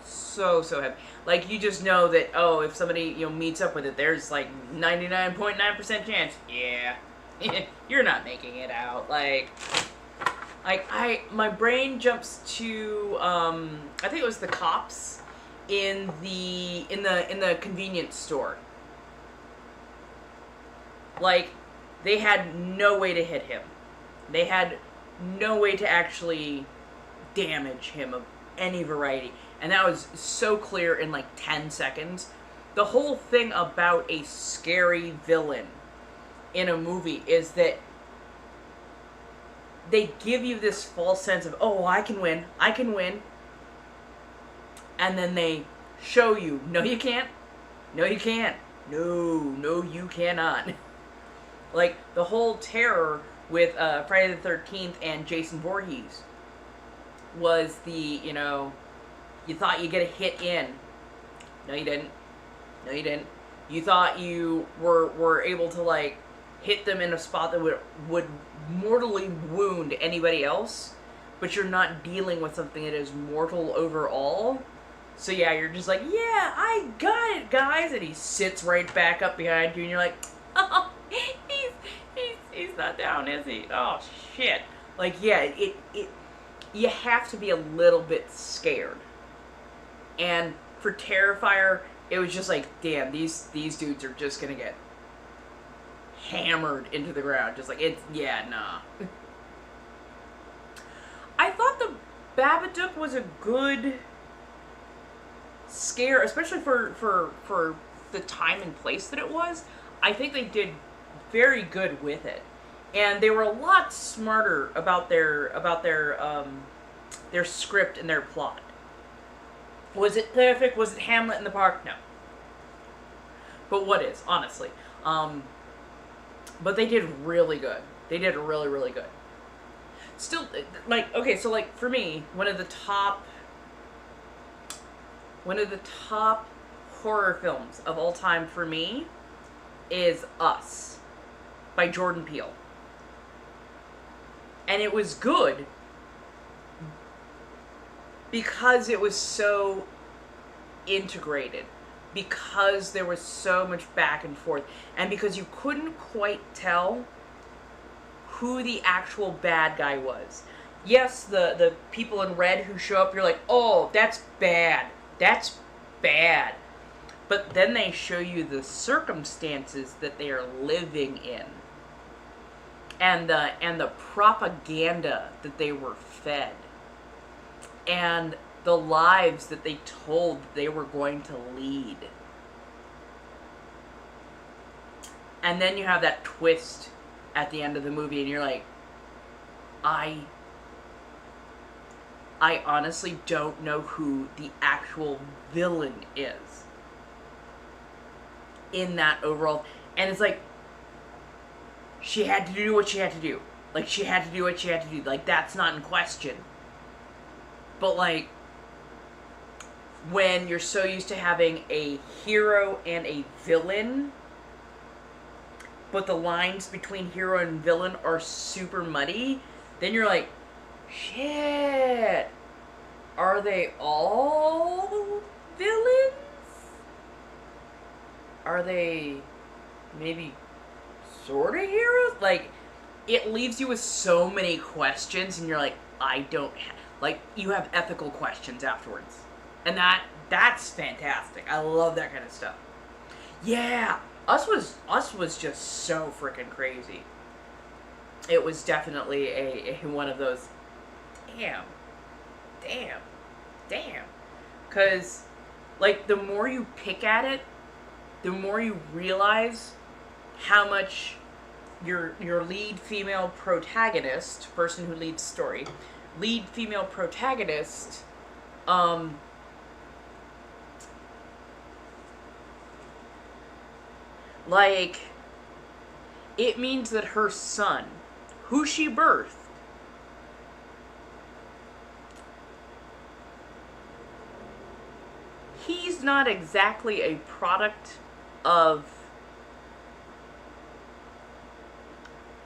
So heavy. Like, you just know that, oh, if somebody, you know, meets up with it, there's like 99.9% chance. Yeah. You're not making it out. Like my brain jumps to I think it was the cops in the convenience store. Like, they had no way to hit him. They had no way to actually damage him of any variety. And that was so clear in like 10 seconds. The whole thing about a scary villain in a movie is that they give you this false sense of, oh, I can win. And then they show you. No, you can't. No, you can't. No, you cannot. Like, the whole terror with Friday the 13th and Jason Voorhees was you thought you'd get a hit in. No, you didn't. No, you didn't. You thought you were able to, like, hit them in a spot that would mortally wound anybody else, but you're not dealing with something that is mortal overall. So yeah, you're just like, yeah, I got it, guys, and he sits right back up behind you, and you're like, oh, he's not down, is he? Oh shit! Like, yeah, you have to be a little bit scared. And for Terrifier, it was just like, damn, these dudes are just gonna get hammered into the ground. Just like, nah. I thought the Babadook was a good scare, especially for the time and place that it was. I think they did very good with it, and they were a lot smarter about their script and their plot. Was it perfect? Was it Hamlet in the Park? No. But what is, honestly? But they did really good. They did really, really good. Still, like, okay, so, like, for me, one of the top horror films of all time for me is Us by Jordan Peele. And it was good because it was so integrated, because there was so much back and forth, and because you couldn't quite tell who the actual bad guy was. Yes, the people in red who show up, you're like, oh, that's bad. That's bad. But then they show you the circumstances that they are living in. And the propaganda that they were fed. And the lives that they told they were going to lead. And then you have that twist at the end of the movie, and you're like, I honestly don't know who the actual villain is in that overall. And it's like, she had to do what she had to do. Like, she had to do what she had to do. Like, that's not in question. But, like, when you're so used to having a hero and a villain, but the lines between hero and villain are super muddy, then you're like, shit, are they all villains? Are they maybe sort of heroes? Like, it leaves you with so many questions, and you're like, like, you have ethical questions afterwards. And that's fantastic. I love that kind of stuff. Yeah, Us was just so freaking crazy. It was definitely a one of those, damn. Because, like, the more you pick at it, the more you realize how much your lead female protagonist, person who leads the story, lead female protagonist, like, it means that her son, who she birthed, he's not exactly a product of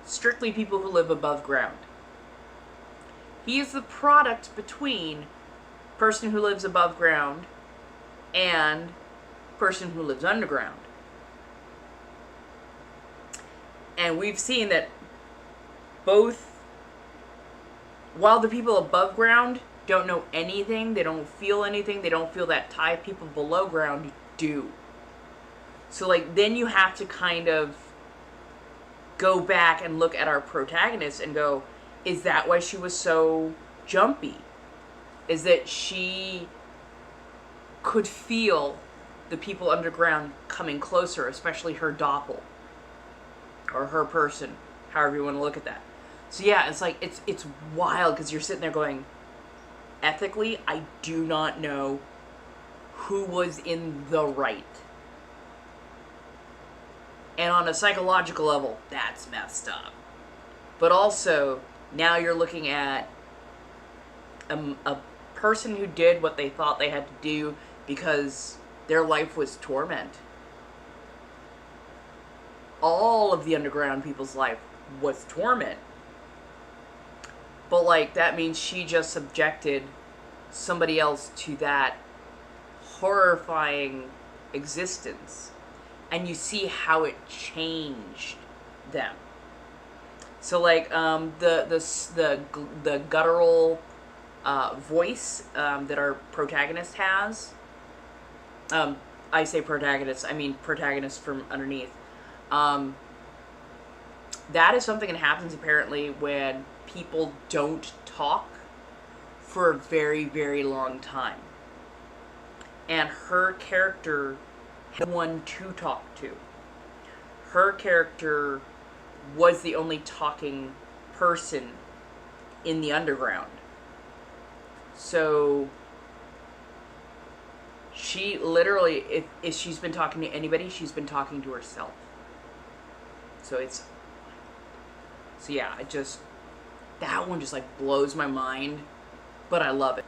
strictly people who live above ground. He is the product between person who lives above ground and person who lives underground. And we've seen that both, while the people above ground don't know anything, they don't feel anything, they don't feel that tie, people below ground do. So, like, then you have to kind of go back and look at our protagonist and go, is that why she was so jumpy? Is that she could feel the people underground coming closer, especially her doppel. Or her person, however you want to look at that. So yeah, it's like, it's wild, because you're sitting there going, ethically, I do not know who was in the right. And on a psychological level, that's messed up. But also, now you're looking at a person who did what they thought they had to do because their life was torment. All of the underground people's life was torment. But, like, that means she just subjected somebody else to that horrifying existence. And you see how it changed them. So, like, the guttural voice that our protagonist has. I say protagonist, I mean protagonist from underneath. That is something that happens apparently when people don't talk for a very, very long time. And her character had one to talk to. Her character was the only talking person in the underground. So she literally, if she's been talking to anybody, she's been talking to herself. So yeah, that one just like blows my mind, but I love it.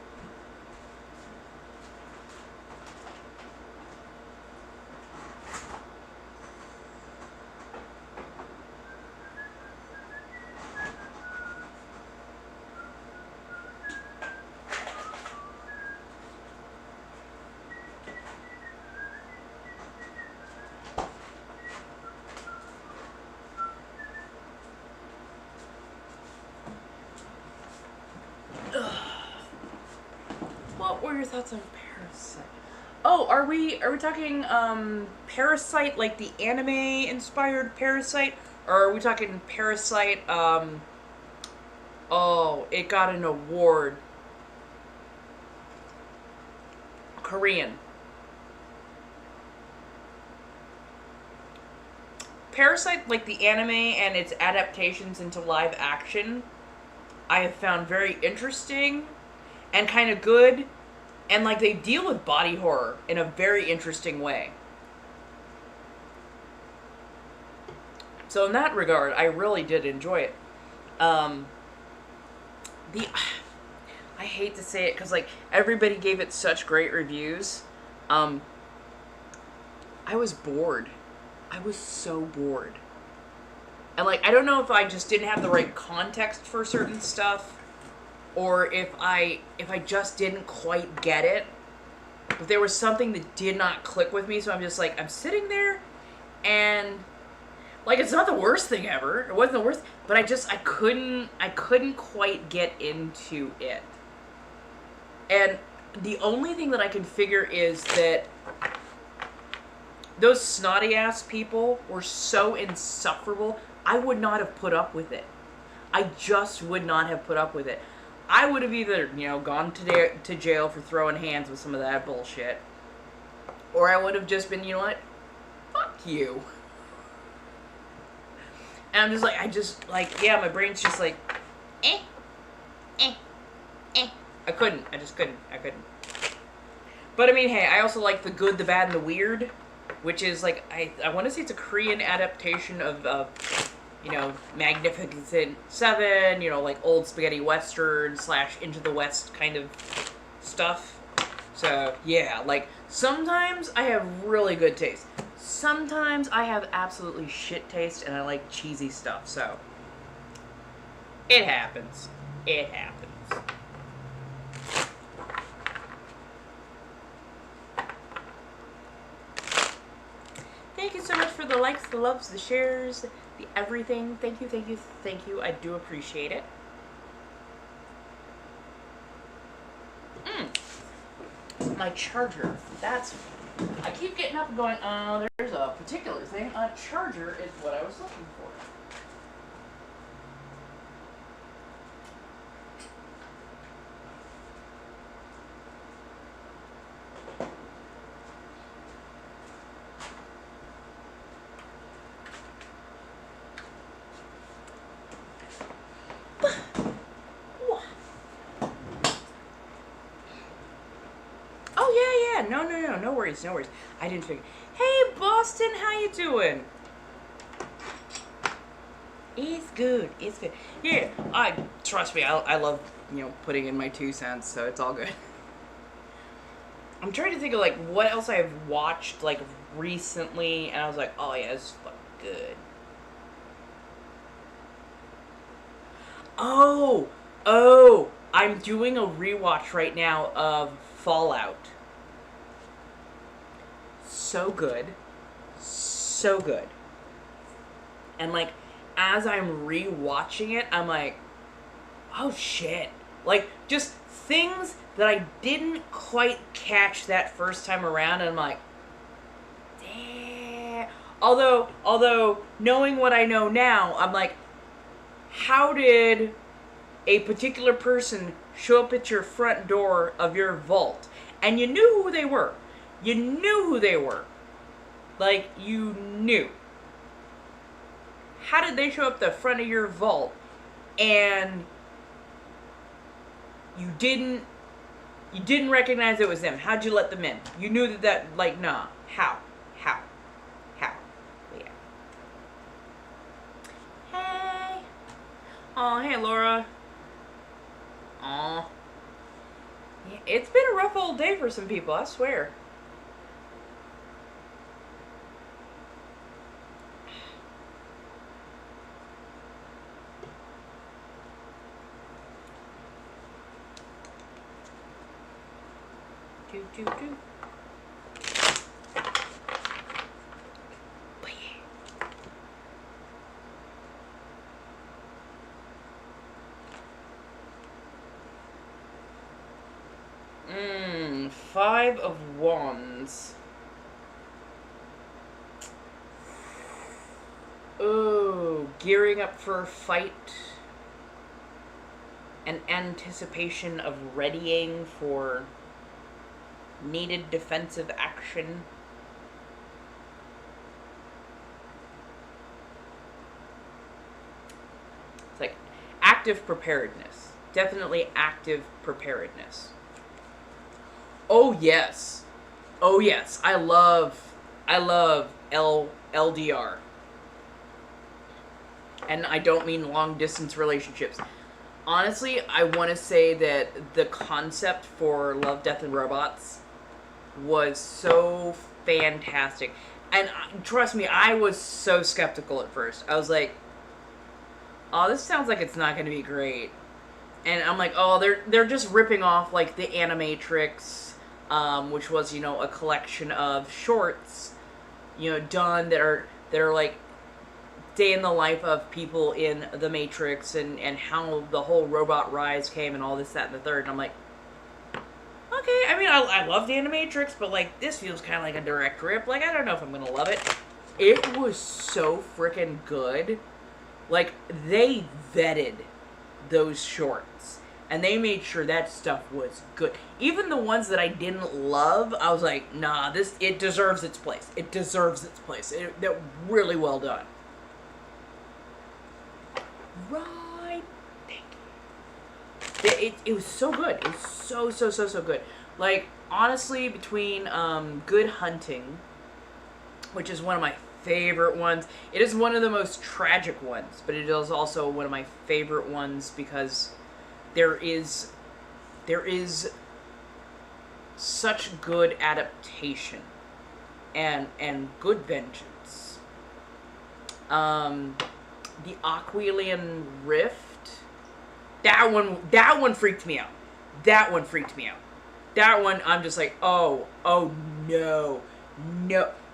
What were your thoughts on Parasite? Oh, are we talking Parasite like the anime inspired Parasite, or are we talking Parasite oh, it got an award. Korean. Parasite like the anime and its adaptations into live action, I have found very interesting and kind of good, and like they deal with body horror in a very interesting way. So in that regard, I really did enjoy it. I hate to say it because like everybody gave it such great reviews. I was bored. I was so bored. And like I don't know if I just didn't have the right context for certain stuff, or if I just didn't quite get it. If there was something that did not click with me, so I'm just like, I'm sitting there, and like it's not the worst thing ever. It wasn't the worst, but I couldn't quite get into it. And the only thing that I can figure is that those snotty ass people were so insufferable. I would not have put up with it. I just would not have put up with it. I would have either, gone to jail for throwing hands with some of that bullshit, or I would have just been, you know what? Fuck you. And I'm just like, yeah, my brain's just like, eh. I just couldn't. But I mean, hey, I also like the good, the bad, and the weird, which is like, I want to say it's a Korean adaptation of Magnificent Seven, like old spaghetti western / Into the West kind of stuff. So yeah, like sometimes I have really good taste. Sometimes I have absolutely shit taste and I like cheesy stuff. So it happens. It happens. Thank you so much for the likes, the loves, the shares, the everything. Thank you. I do appreciate it. My charger. I keep getting up and going, there's a particular thing. A charger is what I was looking for. no worries, no worries. I didn't figure. Hey, Boston, how you doing? It's good. It's good. Yeah, trust me. I love putting in my 2 cents, so it's all good. I'm trying to think of like what else I've watched like recently, and I was like, oh yeah, it's fucking good. Oh, I'm doing a rewatch right now of Fallout. So good. So good. And like, as I'm rewatching it, I'm like, oh shit. Like, just things that I didn't quite catch that first time around, and I'm like, damn. Although, knowing what I know now, I'm like, how did a particular person show up at your front door of your vault? And you knew who they were. You knew who they were. Like, you knew. How did they show up the front of your vault and you didn't recognize it was them? How'd you let them in? You knew that like, nah. How? Yeah. Hey. Oh, hey, Laura. Aw. Yeah, it's been a rough old day for some people, I swear. Do. But yeah. 5 of Wands. Oh, gearing up for a fight. An anticipation of readying for needed defensive action. It's like active preparedness. Definitely active preparedness. Oh yes. I love LDR. And I don't mean long distance relationships. Honestly, I want to say that the concept for Love, Death, and Robots was so fantastic. And trust me, I was so skeptical at first. I was like, oh, this sounds like it's not going to be great. And I'm like, oh, they're just ripping off like the Animatrix, which was, a collection of shorts, done that are like day in the life of people in the Matrix and how the whole robot rise came and all this, that, and the third. And I'm like, okay, I mean, I love the Animatrix, but like, this feels kind of like a direct rip. Like, I don't know if I'm gonna love it. It was so freaking good. Like, they vetted those shorts. And they made sure that stuff was good. Even the ones that I didn't love, I was like, nah, it deserves its place. It deserves its place. They're really well done. Right. Thank you. It was so good. It was so good. Like, honestly, between Good Hunting, which is one of my favorite ones. It is one of the most tragic ones, but it is also one of my favorite ones because there is such good adaptation and good vengeance. The Aquilian Rift, that one freaked me out. That one, I'm just like, oh no.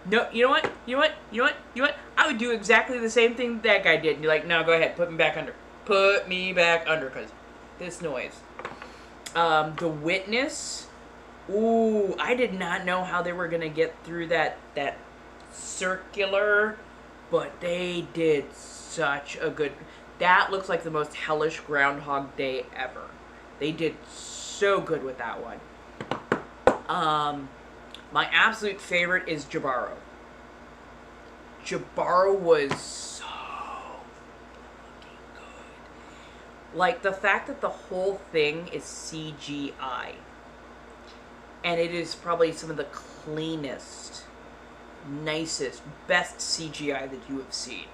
No, you know what? I would do exactly the same thing that guy did. And you're like, no, go ahead, put me back under. Because this noise. The Witness. Ooh, I did not know how they were going to get through that circular, but they did such a good... That looks like the most hellish Groundhog Day ever. They did so good with that one. My absolute favorite is Jabaro. Jabaro was so fucking good. Like, the fact that the whole thing is CGI. and it is probably some of the cleanest, nicest, best CGI that you have seen.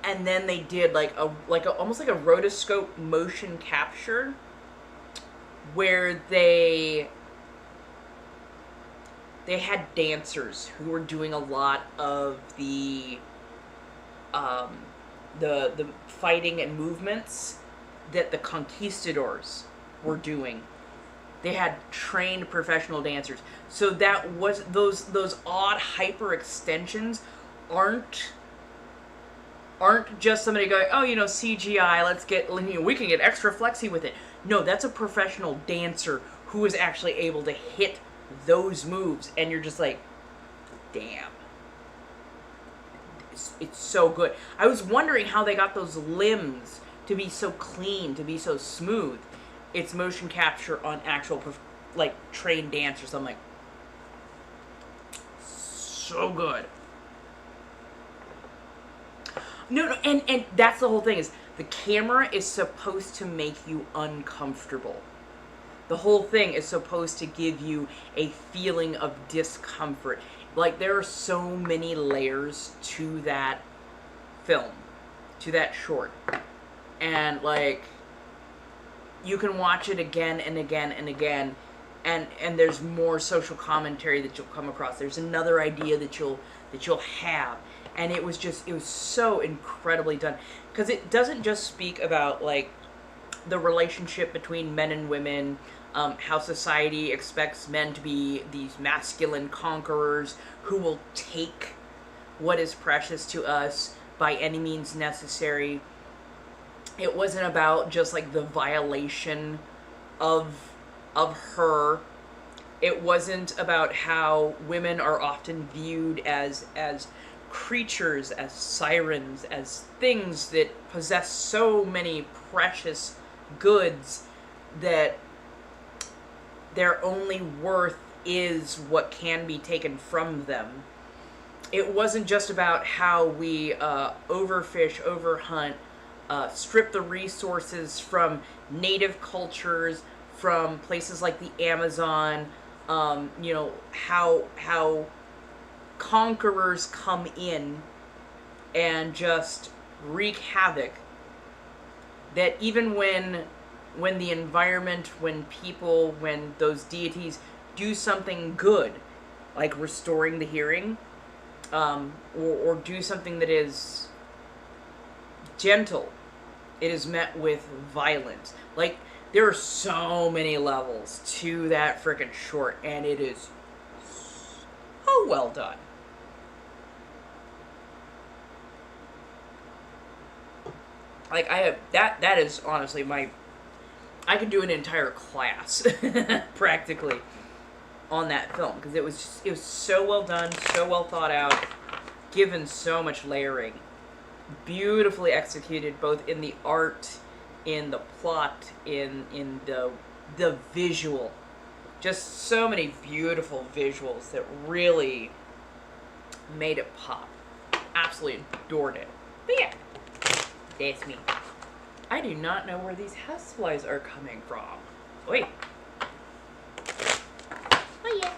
And then they did like a almost like a rotoscope motion capture where they had dancers who were doing a lot of the fighting and movements that the conquistadors were doing. They had trained professional dancers. So that was those odd hyper extensions aren't just somebody going, oh, CGI, let's get, we can get extra flexy with it. No, that's a professional dancer who is actually able to hit those moves, and you're just like, damn. It's so good. I was wondering how they got those limbs to be so clean, to be so smooth. It's motion capture on actual, trained dancers. I'm like, so good. No, and that's the whole thing, is the camera is supposed to make you uncomfortable. The whole thing is supposed to give you a feeling of discomfort. Like, there are so many layers to that film, to that short. And, you can watch it again and again and again, and there's more social commentary that you'll come across. There's another idea that you'll have. And it was so incredibly done. Because it doesn't just speak about, the relationship between men and women, how society expects men to be these masculine conquerors who will take what is precious to us by any means necessary. It wasn't about just, the violation of her. It wasn't about how women are often viewed as creatures, as sirens, as things that possess so many precious goods that their only worth is what can be taken from them. It wasn't just about how we overfish, overhunt, strip the resources from native cultures, from places like the Amazon, how conquerors come in and just wreak havoc. That even when the environment, when people, when those deities do something good, like restoring the hearing, or do something that is gentle, it is met with violence. There are so many levels to that frickin' short, and it is so well done. That is honestly I could do an entire class, practically, on that film, because it was so well done, so well thought out, given so much layering, beautifully executed, both in the art, in the plot, in the visual. Just so many beautiful visuals that really made it pop. Absolutely adored it. But yeah, that's me. I do not know where these houseflies are coming from. Wait. Oh yeah.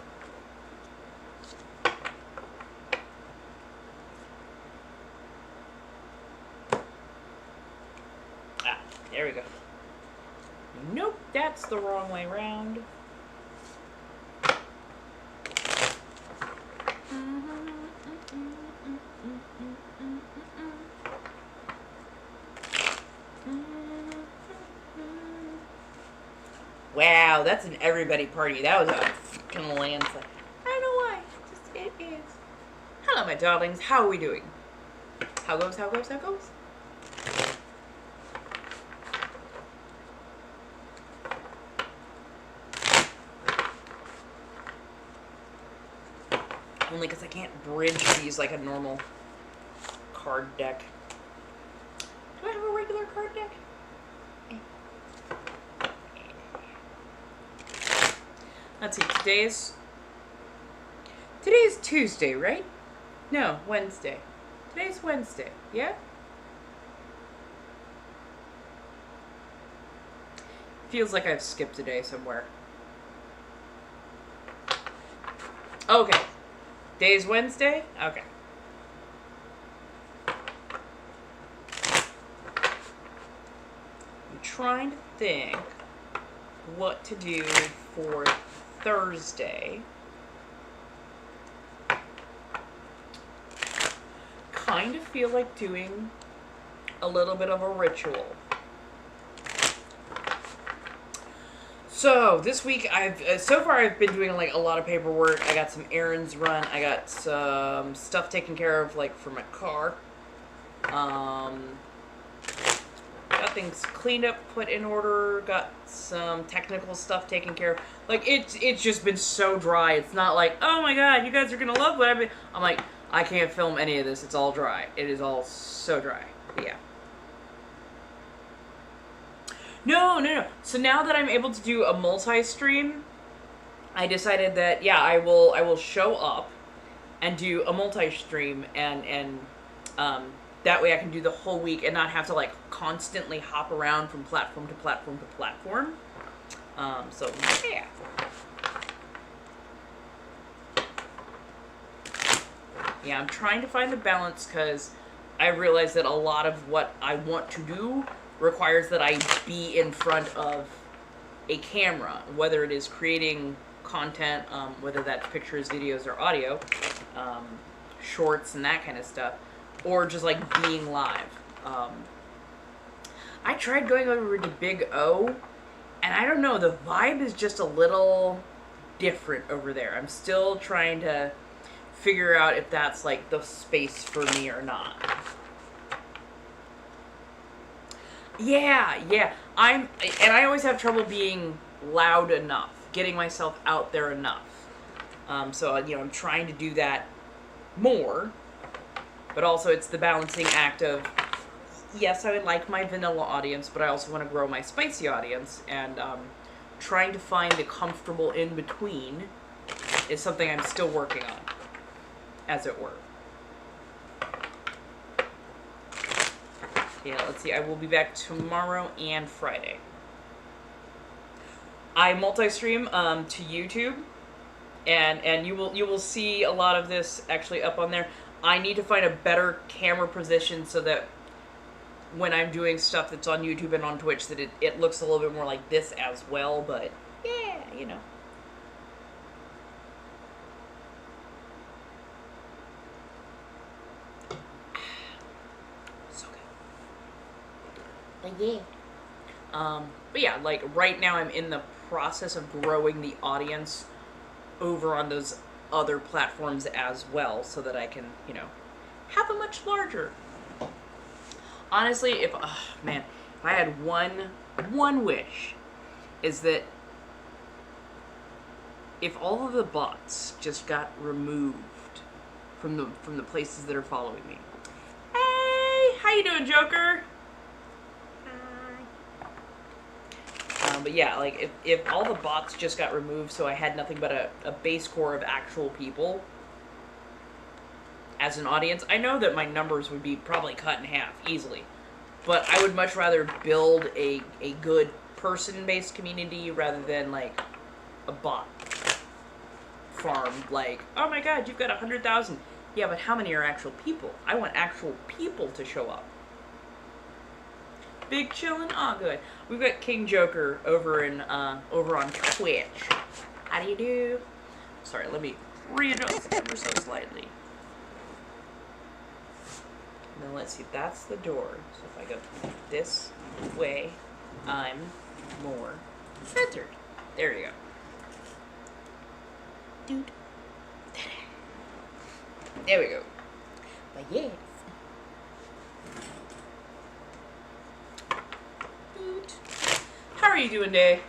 Ah, there we go. Nope, that's the wrong way around. Wow, that's an everybody party. That was a fucking landslide. I don't know why. Just it is. Hello, my darlings. How are we doing? How goes, how goes, how goes? Only because I can't bridge these like a normal card deck. Do I have a regular card deck? Let's see, today's Tuesday, right? No, Wednesday. Today's Wednesday, yeah? Feels like I've skipped a day somewhere. Okay. Day's Wednesday? Okay. I'm trying to think what to do for Thursday. Kind of feel like doing a little bit of a ritual. So this week I've been doing like a lot of paperwork. I got some errands run. I got some stuff taken care of, like for my car. Got things cleaned up, put in order. Got some technical stuff taken care of. Like it's just been so dry. It's not like, oh my god, you guys are gonna love what I've been. I'm like, I can't film any of this. It's all dry. It is all so dry. But yeah. No. So now that I'm able to do a multi-stream, I decided that, yeah, I will show up and do a multi-stream and that way I can do the whole week and not have to like constantly hop around from platform to platform to platform. So yeah. Yeah, I'm trying to find the balance because I realize that a lot of what I want to do requires that I be in front of a camera, whether it is creating content, whether that's pictures, videos, or audio, shorts and that kind of stuff, or just like being live. I tried going over to Big O, and I don't know, the vibe is just a little different over there. I'm still trying to figure out if that's like the space for me or not. Yeah. I always have trouble being loud enough, getting myself out there enough. So, I'm trying to do that more, but also it's the balancing act of, yes, I would like my vanilla audience, but I also want to grow my spicy audience, and trying to find the comfortable in between is something I'm still working on, as it were. Yeah, let's see. I will be back tomorrow and Friday. I multi-stream to YouTube, and you will see a lot of this actually up on there. I need to find a better camera position so that when I'm doing stuff that's on YouTube and on Twitch, that it looks a little bit more like this as well. But yeah, But yeah, like right now I'm in the process of growing the audience over on those other platforms as well, so that I can, have a much larger. Honestly, if I had one wish, is that if all of the bots just got removed from the places that are following me. Hey, how you doing, Joker? But yeah, like, if all the bots just got removed so I had nothing but a base core of actual people as an audience, I know that my numbers would be probably cut in half easily. But I would much rather build a good person-based community rather than, like, a bot farm. Like, oh my god, you've got 100,000. Yeah, but how many are actual people? I want actual people to show up. Big chillin', good. We've got King Joker over on Twitch. How do you do? Sorry, let me readjust ever so slightly. Now let's see, that's the door. So if I go this way, I'm more centered. There you go. Dude. There we go. But yes. How are you doing today?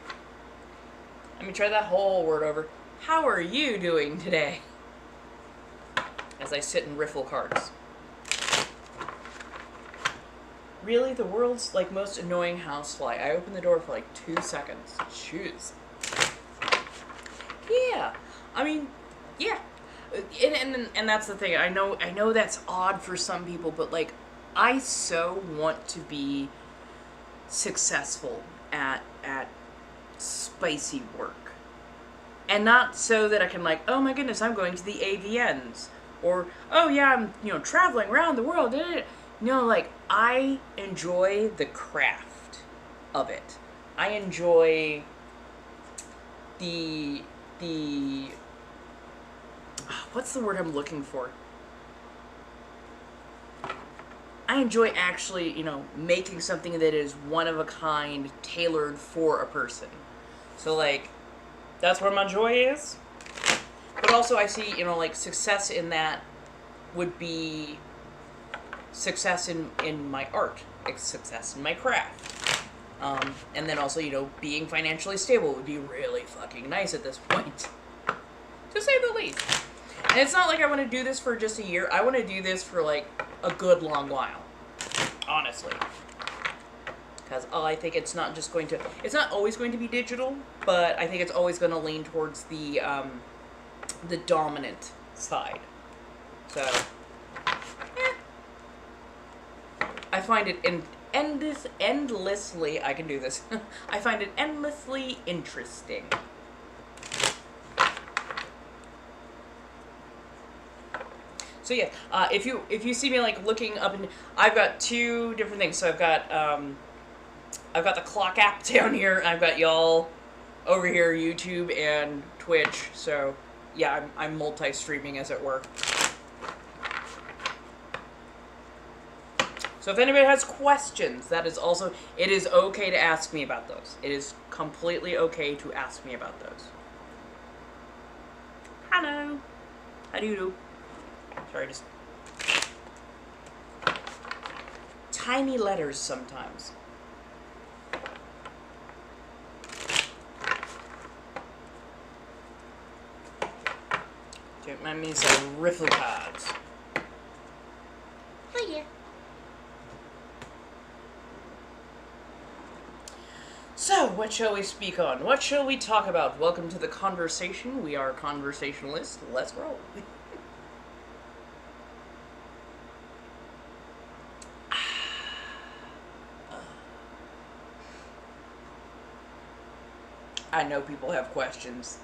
Let me try that whole word over. How are you doing today? As I sit and riffle cards. Really, the world's like most annoying housefly. I opened the door for like 2 seconds. Shoes. Yeah, I mean, yeah, and that's the thing. I know that's odd for some people, but like, I so want to be successful at spicy work, And not so that I can like, oh my goodness, I'm going to the AVNs. Or, oh yeah, I'm, traveling around the world. No, like, I enjoy the craft of it. I enjoy the what's the word I'm looking for? I enjoy actually, making something that is one of a kind, tailored for a person. So, like, that's where my joy is. But also I see, like, success in that would be success in my art, success in my craft. And then also, being financially stable would be really fucking nice at this point. To say the least. And it's not like I want to do this for just a year. I want to do this for, like, a good long while. Honestly. Because I think it's not just going to... It's not always going to be digital, but I think it's always going to lean towards the dominant side. So... I find it endlessly... I can do this. I find it endlessly interesting. So yeah, if you see me like looking up, and I've got two different things. So I've got the clock app down here. I've got y'all over here, YouTube and Twitch. So yeah, I'm multi-streaming, as it were. So if anybody has questions, that is also, it is okay to ask me about those. It is completely okay to ask me about those. Hello. How do you do? Sorry, just tiny letters sometimes. Don't mind me some riffle cards. Oh yeah. So, what shall we speak on? What shall we talk about? Welcome to the conversation. We are conversationalists. Let's roll. I know people have questions.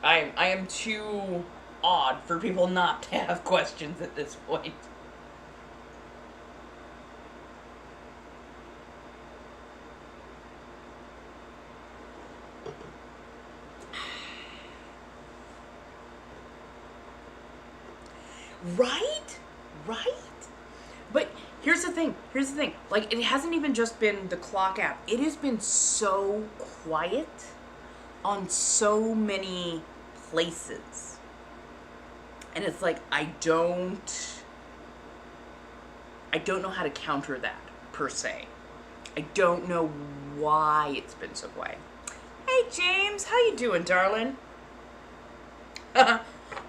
I am too odd for people not to have questions at this point. Right? But here's the thing. Like, it hasn't even just been the clock app. It has been so quiet on so many places. And it's like, I don't know how to counter that, per se. I don't know why it's been so quiet. Hey, James. How you doing, darling?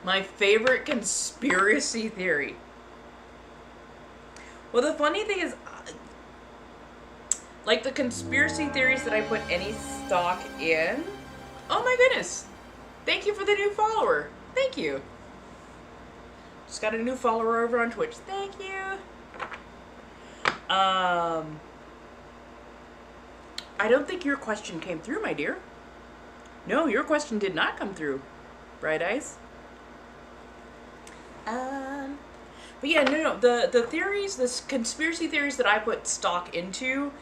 My favorite conspiracy theory. Well, the funny thing is, like, the conspiracy theories that I put any stock in... Oh my goodness! Thank you for the new follower. Thank you. Just got a new follower over on Twitch. Thank you. I don't think your question came through, my dear. No, your question did not come through. Bright Eyes. But yeah, no. The theories, the conspiracy theories that I put stock into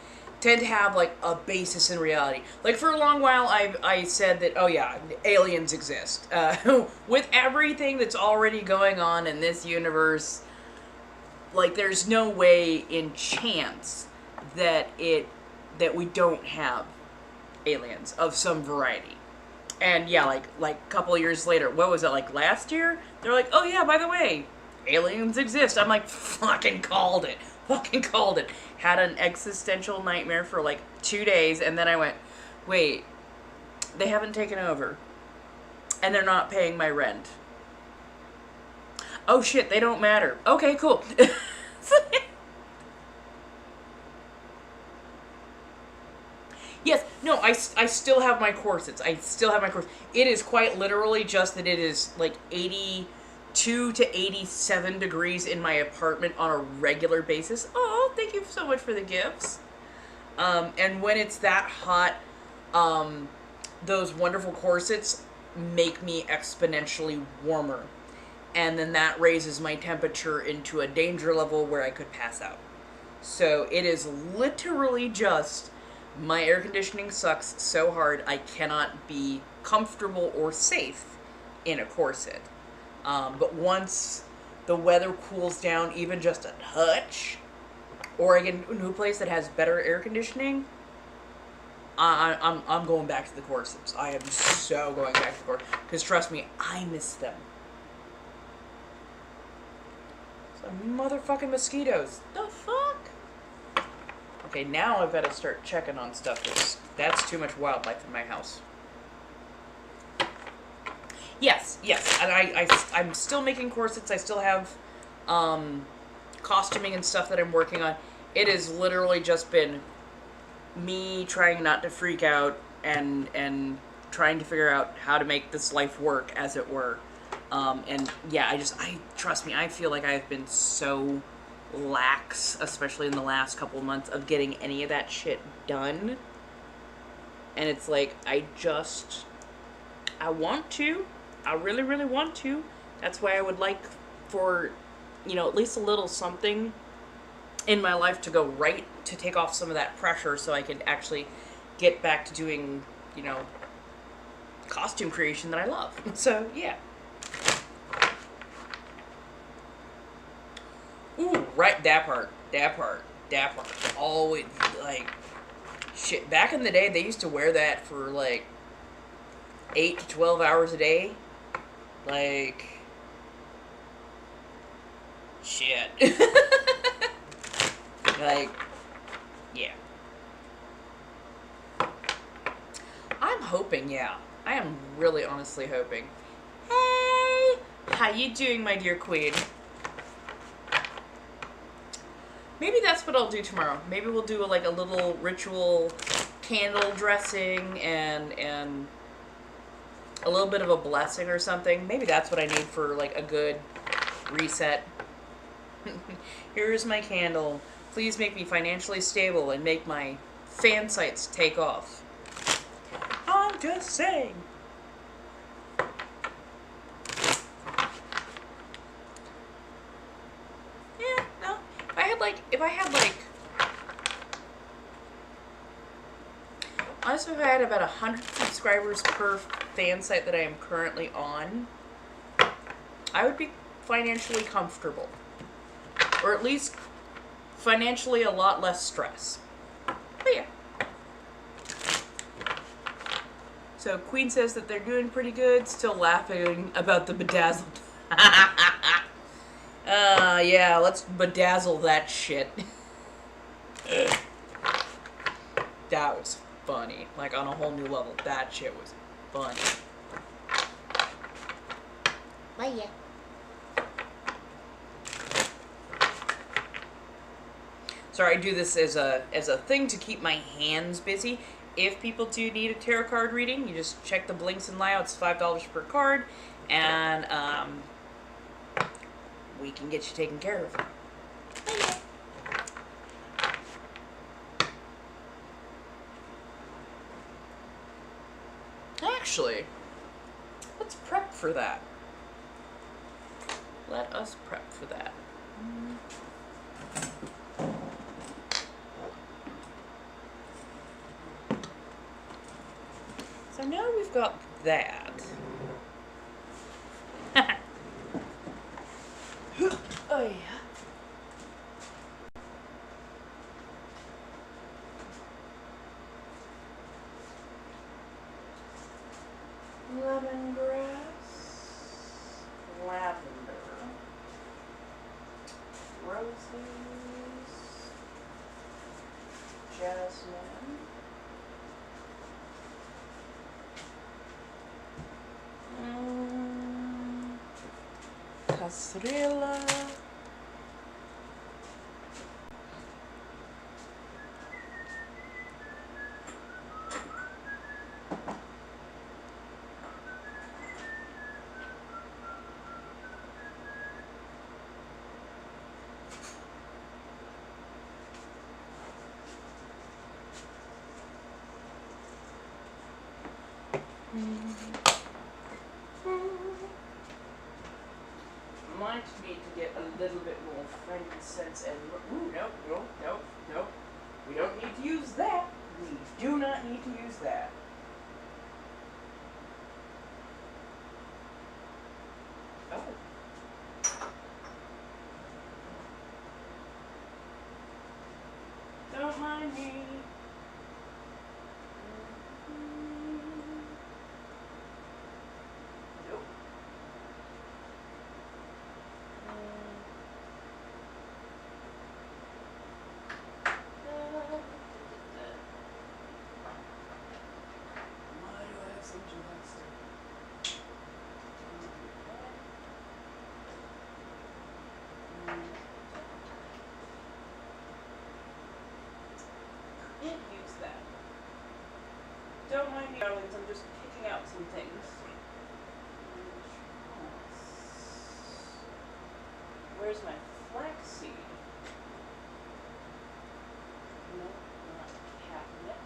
tend to have, like, a basis in reality. Like, for a long while, I said that, oh yeah, aliens exist. With everything that's already going on in this universe, like, there's no way in chance that we don't have aliens of some variety. And yeah, like a couple of years later, what was it, like last year? They're like, oh yeah, by the way, aliens exist. I'm like, fucking called it. Had an existential nightmare for like 2 days, and then I went, wait, they haven't taken over. And they're not paying my rent. Oh shit, they don't matter. Okay, cool. Yes, no, I still have my corsets. It is quite literally just that it is like 82 to 87 degrees in my apartment on a regular basis. Oh, thank you so much for the gifts. And when it's that hot, those wonderful corsets make me exponentially warmer. And then that raises my temperature into a danger level where I could pass out. So it is literally just my air conditioning sucks so hard I cannot be comfortable or safe in a corset. But once the weather cools down even just a touch, or I get a new place that has better air conditioning, I'm going back to the corsets. I am so going back to the corsets. Because trust me, I miss them. Some motherfucking mosquitoes. The fuck? Okay, now I've got to start checking on stuff. That's too much wildlife in my house. Yes, and I'm still making corsets. I still have costuming and stuff that I'm working on. It has literally just been me trying not to freak out and trying to figure out how to make this life work, as it were. And yeah, I trust me, I feel like I've been so lax, especially in the last couple of months, of getting any of that shit done. And it's like, I want to. I really, really want to. That's why I would like for, at least a little something in my life to go right, to take off some of that pressure so I could actually get back to doing, costume creation that I love. So, yeah. Ooh, right, that part. Always, shit. Back in the day, they used to wear that for, 8 to 12 hours a day. Shit. Yeah. I'm hoping, yeah. I am really honestly hoping. Hey! How you doing, my dear queen? Maybe that's what I'll do tomorrow. Maybe we'll do a little ritual candle dressing and a little bit of a blessing or something. Maybe that's what I need for a good reset. Here's my candle. Please make me financially stable and make my fan sites take off. I'm just saying. Yeah, no. Honestly, if I had about 100 subscribers per fan site that I am currently on, I would be financially comfortable. Or at least financially a lot less stress. But yeah. So Queen says that they're doing pretty good, still laughing about the bedazzled. Yeah, let's bedazzle that shit. That was funny. On a whole new level. That shit was funny. But yeah. Sorry, I do this as a thing to keep my hands busy. If people do need a tarot card reading, you just check the blinks and layouts. $5 per card, and we can get you taken care of. Actually, let's prep for that. Let us prep for that. So now we've got that. Oh yeah. Lemongrass, lavender, roses, jasmine, casrilla, Might need to get a little bit more frankincense and... Ooh, nope. We don't need to use that. We do not need to use that. Oh. Don't mind me. Nope. Why do I have some gymnastics? Can't use that. Don't mind me, darlings, I'm just picking out some things. Where's my flaxseed? Nope, not catnip.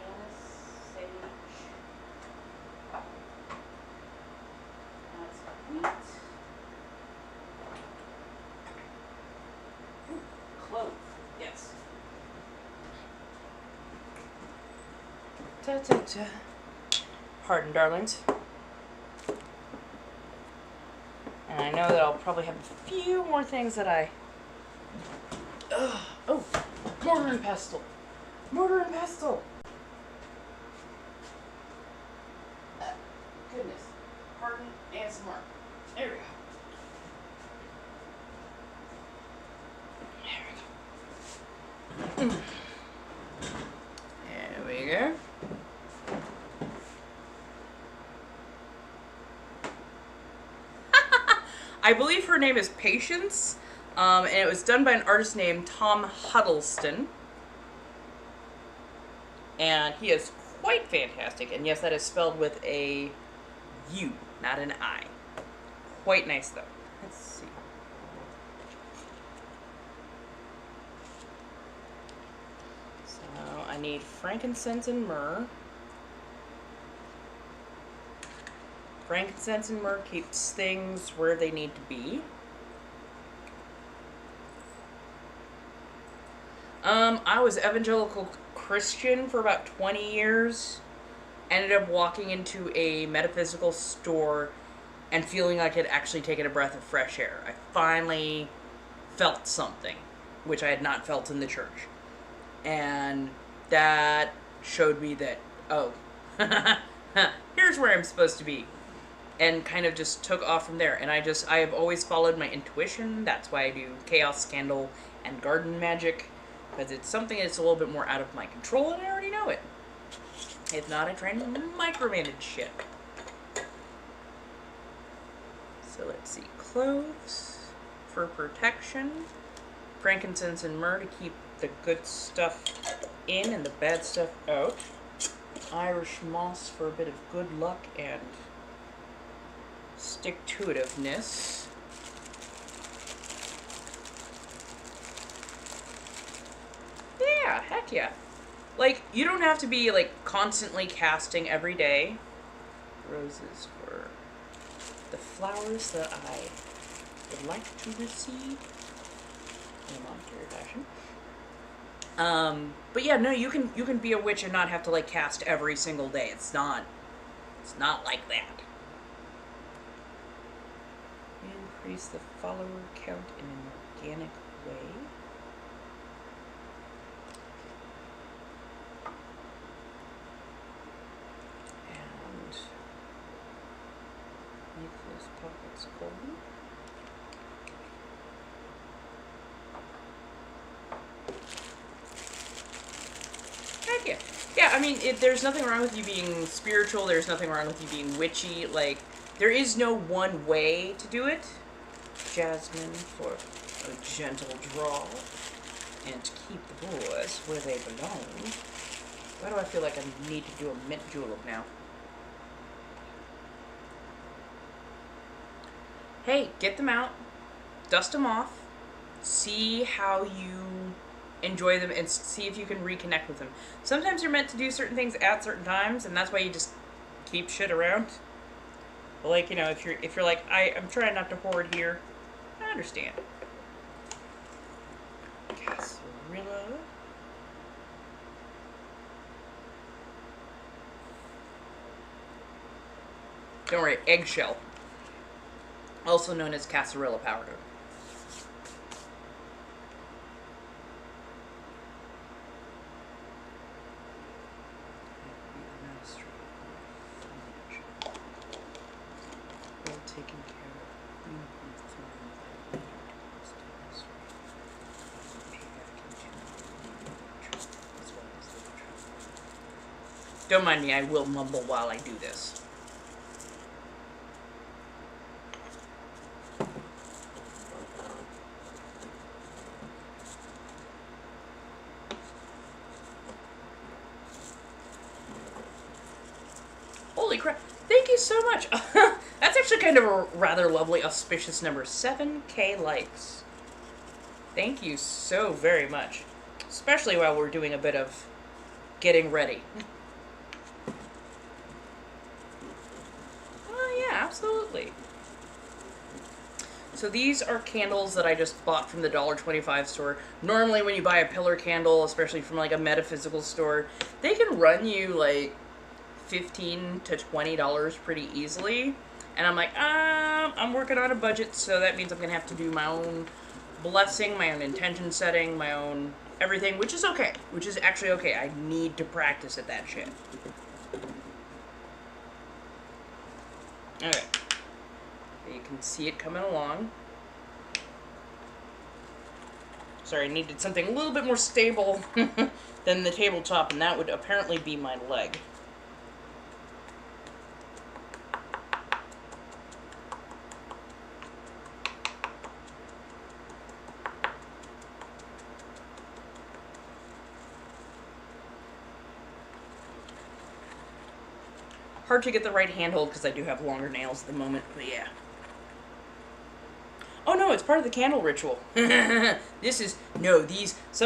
Anise, sage. That's wheat. Ooh, clove, yes. Ta-ta-ta. Pardon, darlings. And I know that I'll probably have a few more things that I... Oh, mortar and pestle. Mortar and pestle. Goodness. Pardon and smart. There we go. There we go. I believe her name is Patience, and it was done by an artist named Tom Huddleston. And he is quite fantastic. And yes, that is spelled with a U, not an I. Quite nice, though. Let's see. So I need frankincense and myrrh. Frankincense and myrrh keeps things where they need to be. I was evangelical Christian for about 20 years. Ended up walking into a metaphysical store and feeling like I'd actually taken a breath of fresh air. I finally felt something, which I had not felt in the church. And that showed me that, oh, here's where I'm supposed to be. And kind of just took off from there. And I have always followed my intuition. That's why I do chaos, scandal, and garden magic. Because it's something that's a little bit more out of my control, and I already know it. If not, I try and micromanage shit. So let's see. Cloves for protection. Frankincense and myrrh to keep the good stuff in and the bad stuff out. Irish moss for a bit of good luck and stick-to-itiveness. Yeah, heck yeah. Like, you don't have to be, like, constantly casting every day. Roses for the flowers that I would like to receive in a monetary fashion. But yeah, no, you can be a witch and not have to, like, cast every single day. It's not like that. Increase the follower count in an organic way. And make those pockets golden. Heck yeah. Yeah, I mean, there's nothing wrong with you being spiritual. There's nothing wrong with you being witchy. Like, there is no one way to do it. Jasmine for a gentle draw. And to keep the boys where they belong. Why do I feel like I need to do a mint julep now? Hey, get them out. Dust them off. See how you enjoy them and see if you can reconnect with them. Sometimes you're meant to do certain things at certain times, and that's why you just keep shit around. But like, you know, if you're like, I'm trying not to hoard here, I understand. Casserilla. Don't worry, eggshell. Also known as casserilla powder. Taken care of. Don't mind me, I will mumble while I do this. Holy crap. Thank you so much. That's actually kind of a rather lovely, auspicious number. 7K likes. Thank you so very much. Especially while we're doing a bit of getting ready. Oh, yeah, absolutely. So these are candles that I just bought from the $1.25 store. Normally when you buy a pillar candle, especially from like a metaphysical store, they can run you like $15 to $20 pretty easily. And I'm like, I'm working on a budget, so that means I'm going to have to do my own blessing, my own intention setting, my own everything, which is okay. Which is actually okay. I need to practice at that shit. Okay. You can see it coming along. Sorry, I needed something a little bit more stable than the tabletop, and that would apparently be my leg. Hard to get the right handhold because I do have longer nails at the moment, but yeah. Oh no, it's part of the candle ritual. Some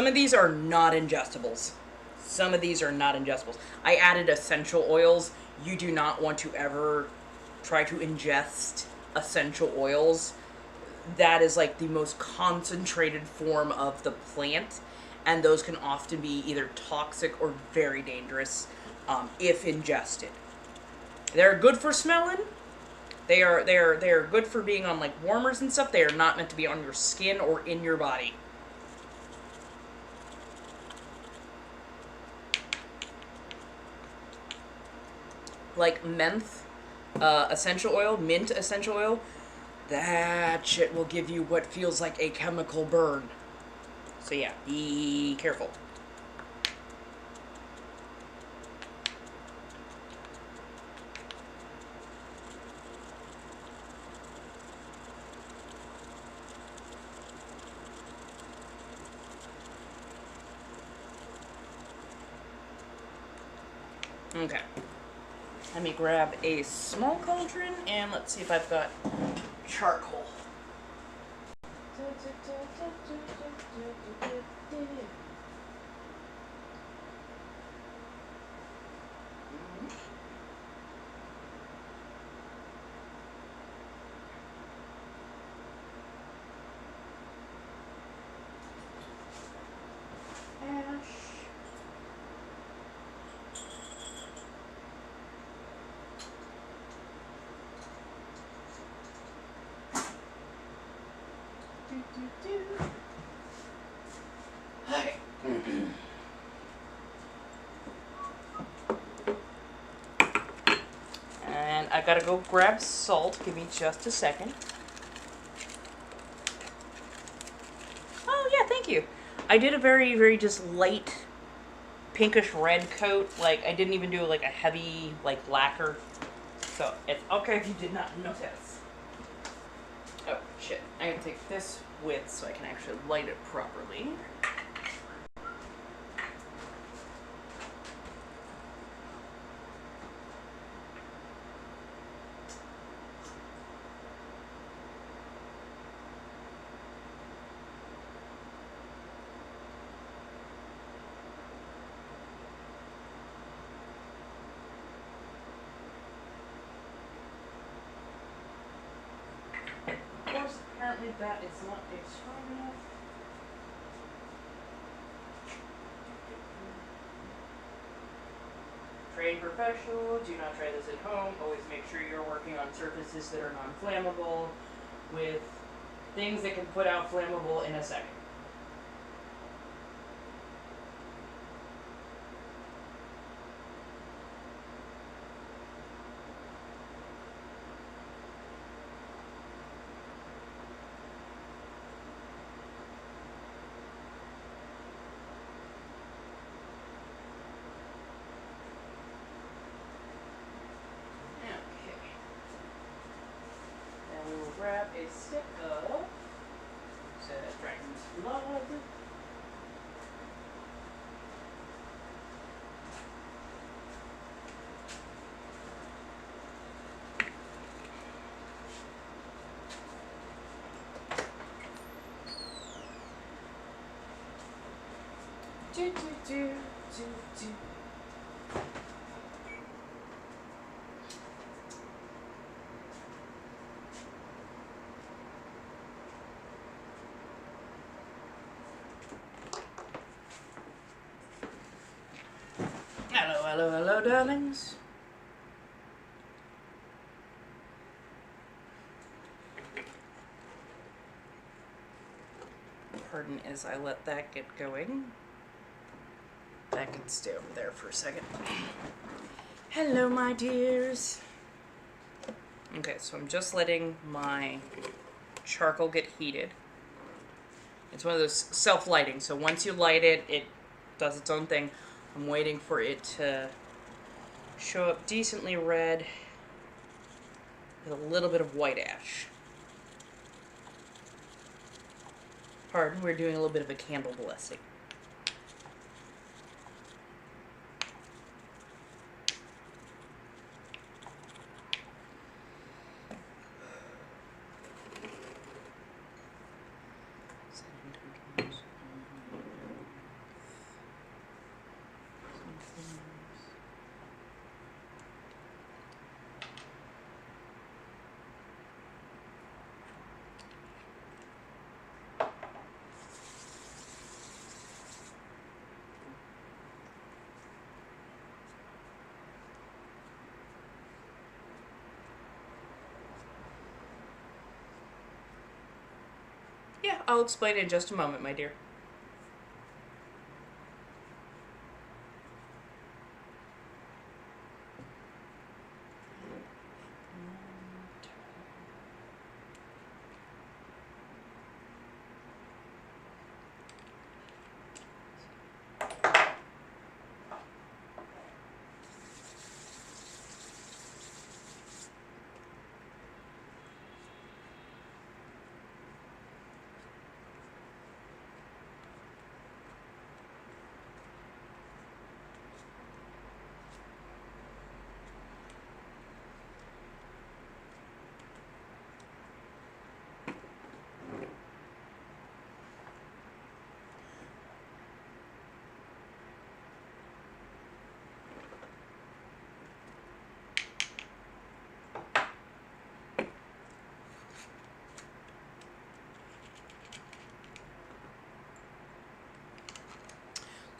of these are not ingestibles. Some of these are not ingestibles. I added essential oils. You do not want to ever try to ingest essential oils. That is like the most concentrated form of the plant, and those can often be either toxic or very dangerous if ingested. They're good for smelling. They are good for being on like warmers and stuff. They are not meant to be on your skin or in your body. Like menthe essential oil, mint essential oil, that shit will give you what feels like a chemical burn. So yeah, be careful. Okay. Let me grab a small cauldron and let's see if I've got charcoal. Hi. And I gotta go grab salt. Give me just a second. Oh yeah, thank you. I did a very, very just light pinkish red coat. Like I didn't even do like a heavy like lacquer. So it's okay if you did not notice. Oh shit, I gotta take this with so I can actually light it properly. that is not a strong enough. Trained professional, do not try this at home. Always make sure you're working on surfaces that are non-flammable with things that can put out flammable in a second. Grab a stick of Dragon's Blood. Do, do, do, do, do. Hello, hello, hello, darlings. Pardon as I let that get going. That can stay over there for a second. Hello, my dears. Okay, so I'm just letting my charcoal get heated. It's one of those self-lighting, so once you light it, it does its own thing. I'm waiting for it to show up decently red with a little bit of white ash. Pardon, we're doing a little bit of a candle blessing. Yeah, I'll explain in just a moment, my dear.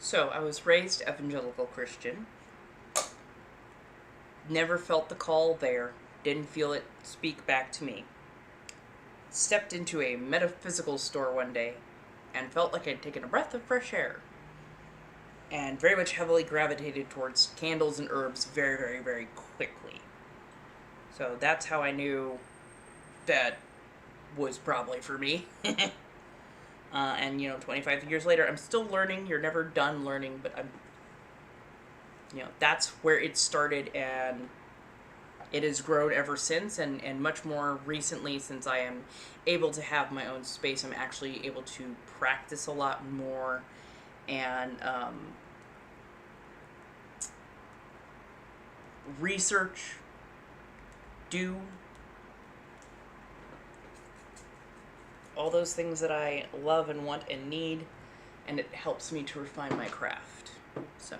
So, I was raised evangelical Christian. Never felt the call there. Didn't feel it speak back to me. Stepped into a metaphysical store one day and felt like I'd taken a breath of fresh air. And very much heavily gravitated towards candles and herbs very, very, very quickly. So that's how I knew that was probably for me. And, 25 years later, I'm still learning. You're never done learning, but that's where it started, and it has grown ever since, and much more recently, since I am able to have my own space, I'm actually able to practice a lot more, and research, do all those things that I love and want and need, and it helps me to refine my craft. So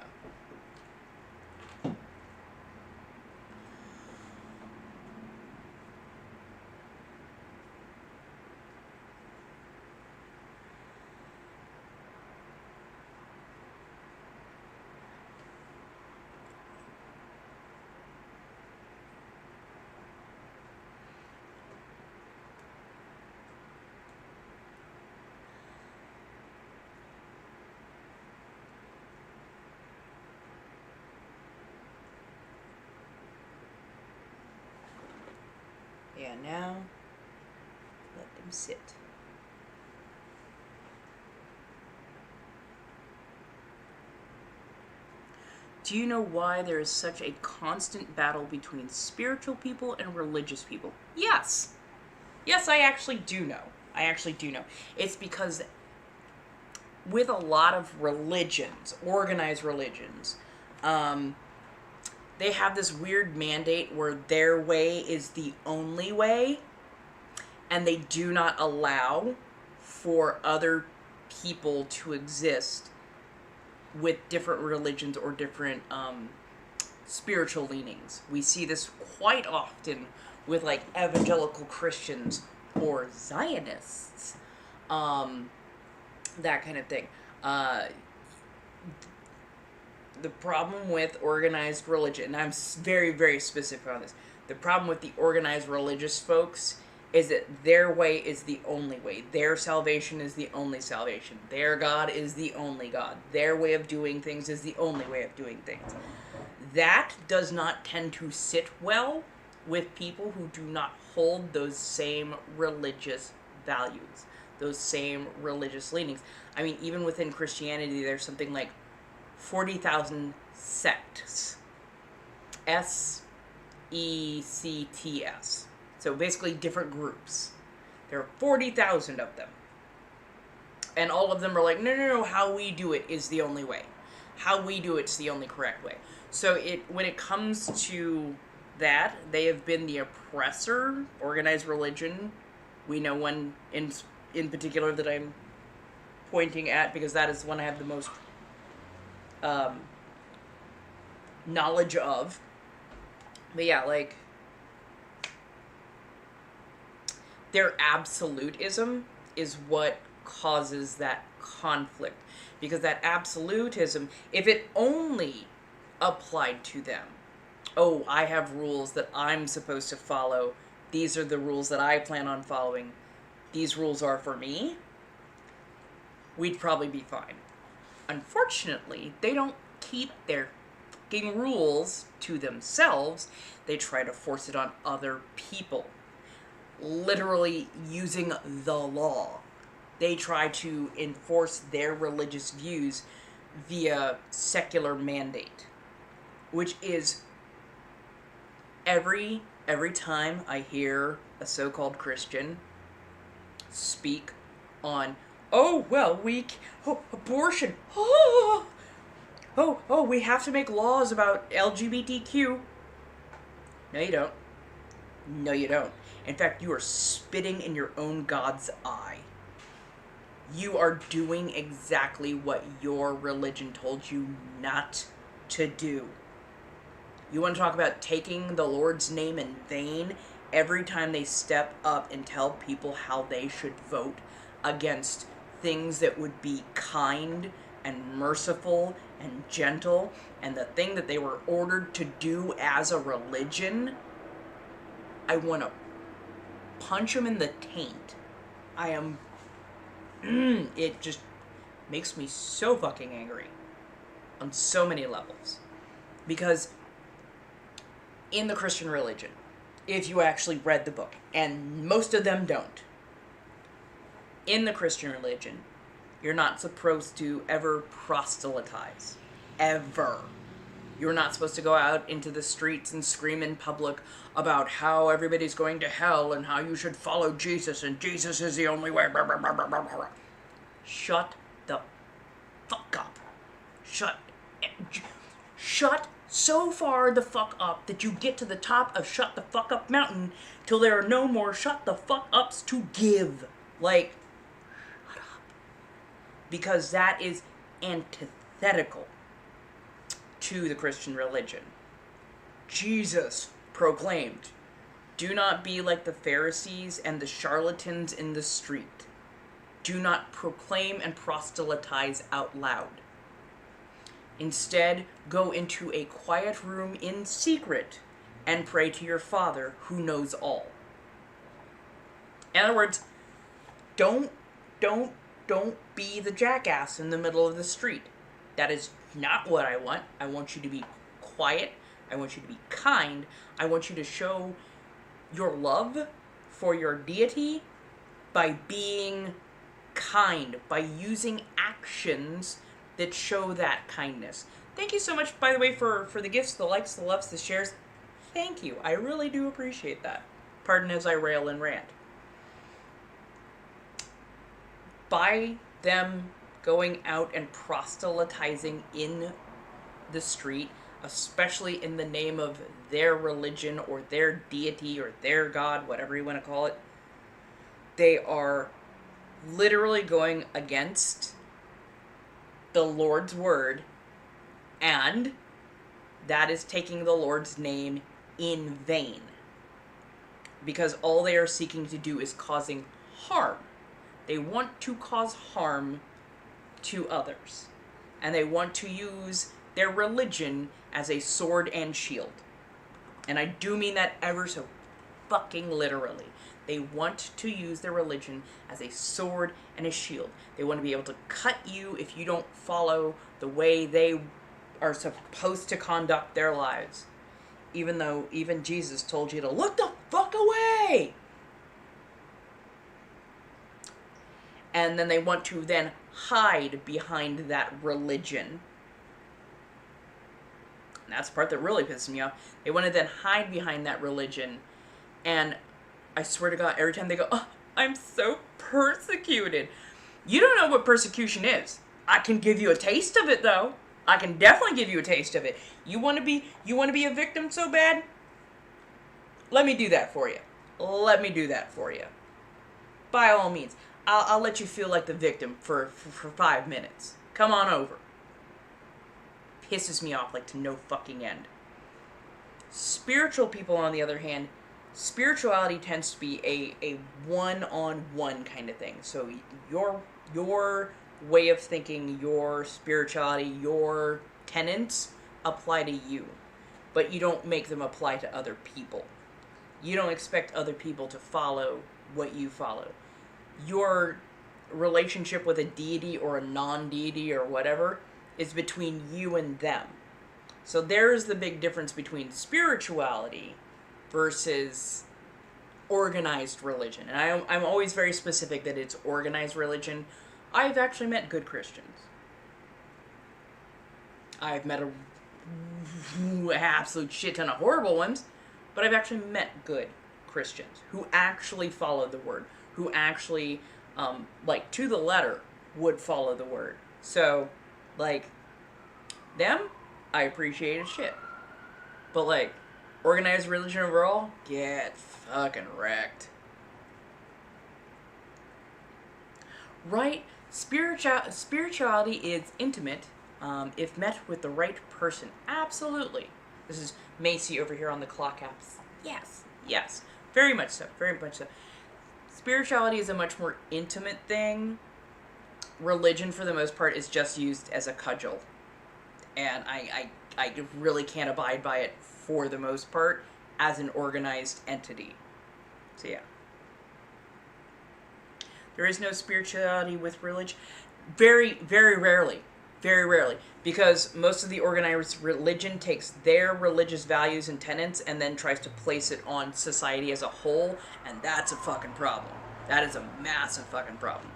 Yeah, now let them sit. Do you know why there is such a constant battle between spiritual people and religious people? Yes. Yes, I actually do know. I actually do know. It's because with a lot of religions, organized religions, they have this weird mandate where their way is the only way, and they do not allow for other people to exist with different religions or different spiritual leanings. We see this quite often with like evangelical Christians or Zionists, that kind of thing. The problem with organized religion, and I'm very, very specific on this, the problem with the organized religious folks is that their way is the only way. Their salvation is the only salvation. Their God is the only God. Their way of doing things is the only way of doing things. That does not tend to sit well with people who do not hold those same religious values, those same religious leanings. I mean, even within Christianity, there's something like 40,000 sects. S-E-C-T-S. So basically different groups. There are 40,000 of them. And all of them are like, no, how we do it is the only way. How we do it's the only correct way. So when it comes to that, they have been the oppressor. Organized religion, we know one in particular that I'm pointing at because that is the one I have the most knowledge of. But yeah, like, their absolutism is what causes that conflict. Because that absolutism, if it only applied to them, oh, I have rules that I'm supposed to follow, these are the rules that I plan on following, these rules are for me, we'd probably be fine. Unfortunately, they don't keep their fucking rules to themselves. They try to force it on other people. Literally using the law. They try to enforce their religious views via secular mandate. Which is every time I hear a so-called Christian speak on, oh, well, abortion, oh, we have to make laws about LGBTQ. No, you don't. No, you don't. In fact, you are spitting in your own God's eye. You are doing exactly what your religion told you not to do. You want to talk about taking the Lord's name in vain? Every time they step up and tell people how they should vote against things that would be kind and merciful and gentle, and the thing that they were ordered to do as a religion, I want to punch them in the taint. It just makes me so fucking angry on so many levels. Because in the Christian religion, if you actually read the book, and most of them don't, in the Christian religion, you're not supposed to ever proselytize. Ever. You're not supposed to go out into the streets and scream in public about how everybody's going to hell and how you should follow Jesus and Jesus is the only way. Shut the fuck up. Shut so far the fuck up that you get to the top of Shut the Fuck Up Mountain till there are no more shut the fuck ups to give. Like, shut up. Because that is antithetical to the Christian religion. Jesus proclaimed, do not be like the Pharisees and the charlatans in the street. Do not proclaim and proselytize out loud. Instead, go into a quiet room in secret and pray to your Father who knows all. In other words, don't be the jackass in the middle of the street. That is not what I want. I want you to be quiet. I want you to be kind. I want you to show your love for your deity by being kind, by using actions that show that kindness. Thank you so much, by the way, for the gifts, the likes, the loves, the shares. Thank you. I really do appreciate that. Pardon as I rail and rant. By them going out and proselytizing in the street, especially in the name of their religion or their deity or their God, whatever you want to call it, they are literally going against the Lord's word, and that is taking the Lord's name in vain. Because all they are seeking to do is causing harm. They want to cause harm to others. And they want to use their religion as a sword and shield. And I do mean that ever so fucking literally. They want to use their religion as a sword and a shield. They want to be able to cut you if you don't follow the way they are supposed to conduct their lives. Even though even Jesus told you to look the fuck away. And then they want to then hide behind that religion. And that's the part that really pisses me off. They want to then hide behind that religion. And I swear to God, every time they go, oh, I'm so persecuted. You don't know what persecution is. I can give you a taste of it, though. I can definitely give you a taste of it. You want to be a victim so bad? Let me do that for you. Let me do that for you. By all means. I'll let you feel like the victim for 5 minutes. Come on over. Pisses me off like to no fucking end. Spiritual people, on the other hand, spirituality tends to be a one-on-one kind of thing. So your way of thinking, your spirituality, your tenets apply to you. But you don't make them apply to other people. You don't expect other people to follow what you follow. Your relationship with a deity or a non-deity or whatever is between you and them. So there's the big difference between spirituality versus organized religion. And I'm always very specific that it's organized religion. I've actually met good Christians. I've met a absolute shit ton of horrible ones, but I've actually met good Christians who actually follow the word, who actually, like, to the letter, would follow the word. So, like, them, I appreciate as shit. But, like, organized religion overall, get fucking wrecked. Right? Spirituality is intimate, if met with the right person. Absolutely. This is Macy over here on the clock apps. Yes. Very much so. Spirituality is a much more intimate thing. Religion, for the most part, is just used as a cudgel. And I really can't abide by it, for the most part, as an organized entity. So yeah. There is no spirituality with religion. Very, very rarely. Very rarely. Because most of the organized religion takes their religious values and tenets and then tries to place it on society as a whole, and that's a fucking problem. That is a massive fucking problem.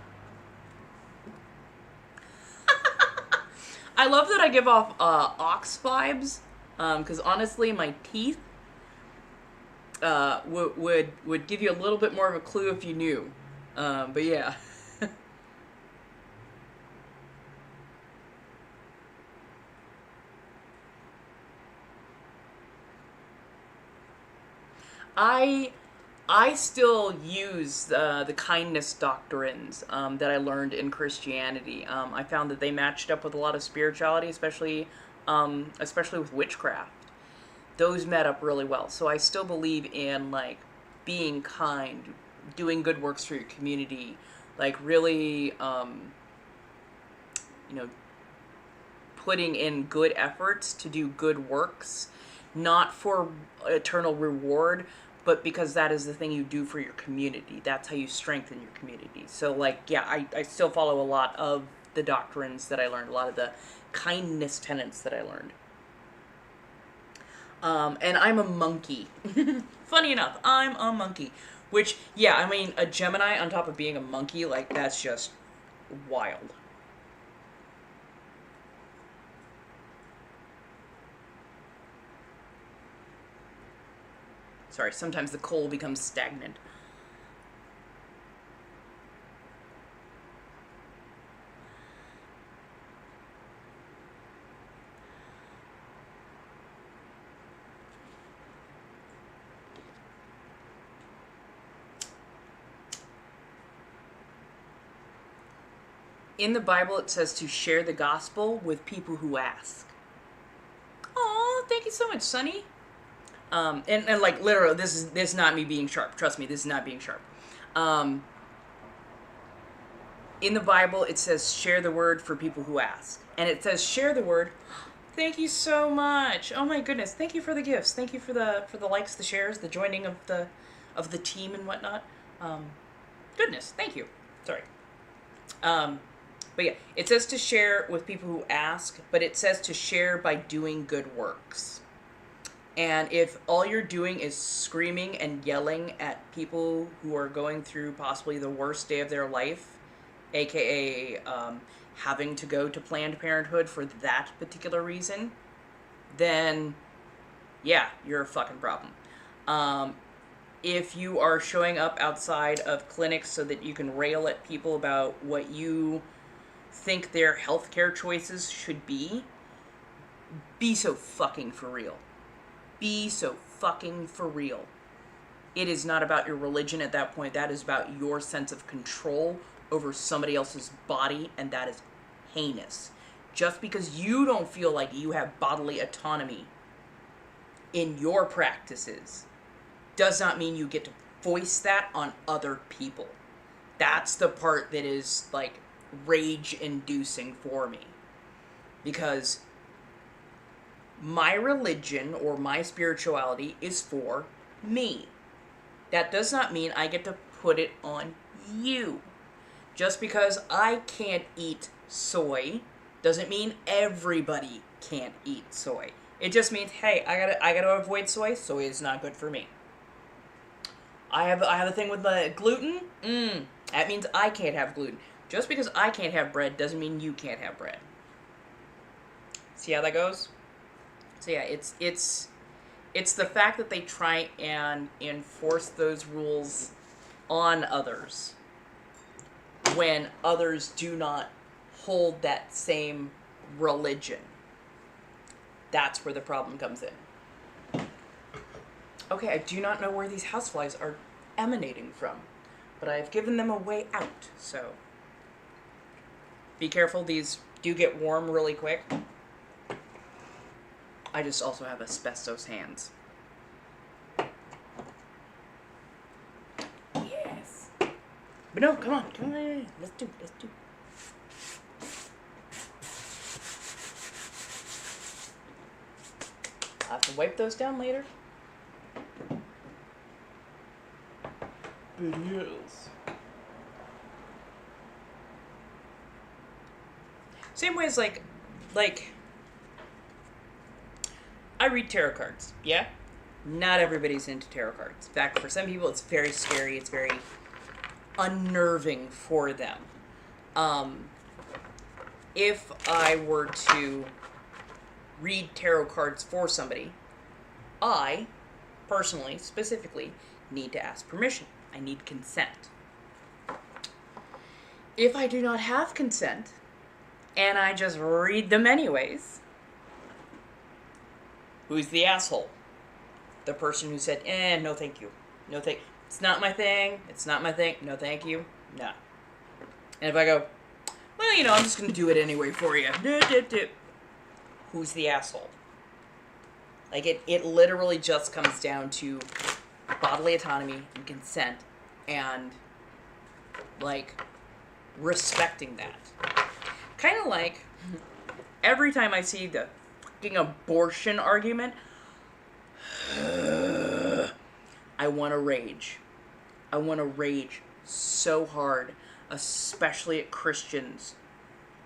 I love that I give off ox vibes, because honestly, my teeth would give you a little bit more of a clue if you knew. But yeah. I still use the kindness doctrines that I learned in Christianity. I found that they matched up with a lot of spirituality, especially with witchcraft. Those met up really well. So I still believe in, like, being kind, doing good works for your community, like really, putting in good efforts to do good works, not for eternal reward, but because that is the thing you do for your community. That's how you strengthen your community. So, like, yeah, I still follow a lot of the doctrines that I learned, a lot of the kindness tenets that I learned. And I'm a monkey. Funny enough, I'm a monkey. Which, yeah, I mean, a Gemini on top of being a monkey, like, that's just wild. Sorry, sometimes the coal becomes stagnant. In the Bible, it says to share the gospel with people who ask. Oh, thank you so much, Sonny. And like literally, this is not me being sharp. Trust me, this is not being sharp. In the Bible, it says share the word for people who ask, and it says share the word. Thank you so much. Oh my goodness, thank you for the gifts. Thank you for the likes, the shares, the joining of the team and whatnot. Goodness, thank you. Sorry. But yeah, it says to share with people who ask, but it says to share by doing good works. And if all you're doing is screaming and yelling at people who are going through possibly the worst day of their life, aka having to go to Planned Parenthood for that particular reason, then yeah, you're a fucking problem. If you are showing up outside of clinics so that you can rail at people about what you think their healthcare choices should be so fucking for real. Be so fucking for real. It is not about your religion at that point. That is about your sense of control over somebody else's body, and that is heinous. Just because you don't feel like you have bodily autonomy in your practices does not mean you get to voice that on other people. That's the part that is, like, rage-inducing for me. Because my religion or my spirituality is for me. That does not mean I get to put it on you. Just because I can't eat soy doesn't mean everybody can't eat soy. It just means, hey, I gotta avoid soy. Soy is not good for me. I have a thing with the gluten. That means I can't have gluten. Just because I can't have bread doesn't mean you can't have bread. See how that goes? So yeah, it's the fact that they try and enforce those rules on others when others do not hold that same religion. That's where the problem comes in. Okay, I do not know where these houseflies are emanating from, but I've given them a way out, so be careful. These do get warm really quick. I just also have asbestos hands. Yes. But no, come on. Let's do. I have to wipe those down later. But yes. Same way as like I read tarot cards, yeah? Not everybody's into tarot cards. In fact, for some people, it's very scary. It's very unnerving for them. If I were to read tarot cards for somebody, I, personally, specifically, need to ask permission. I need consent. If I do not have consent, and I just read them anyways, who's the asshole? The person who said, no thank you. No thank you. It's not my thing. It's not my thing. No thank you. No. And if I go, well, you know, I'm just going to do it anyway for you. Who's the asshole? Like, it literally just comes down to bodily autonomy and consent and, like, respecting that. Kind of like, every time I see the fucking abortion argument, I want to rage. I want to rage so hard, especially at Christians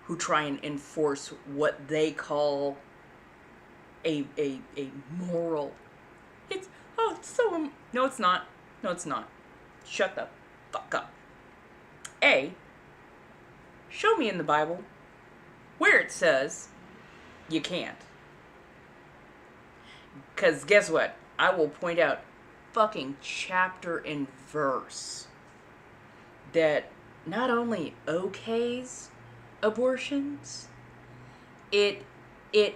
who try and enforce what they call a moral. It's so, no it's not. No it's not. Shut the fuck up. A, show me in the Bible where it says you can't. Because guess what? I will point out fucking chapter and verse that not only okays abortions, it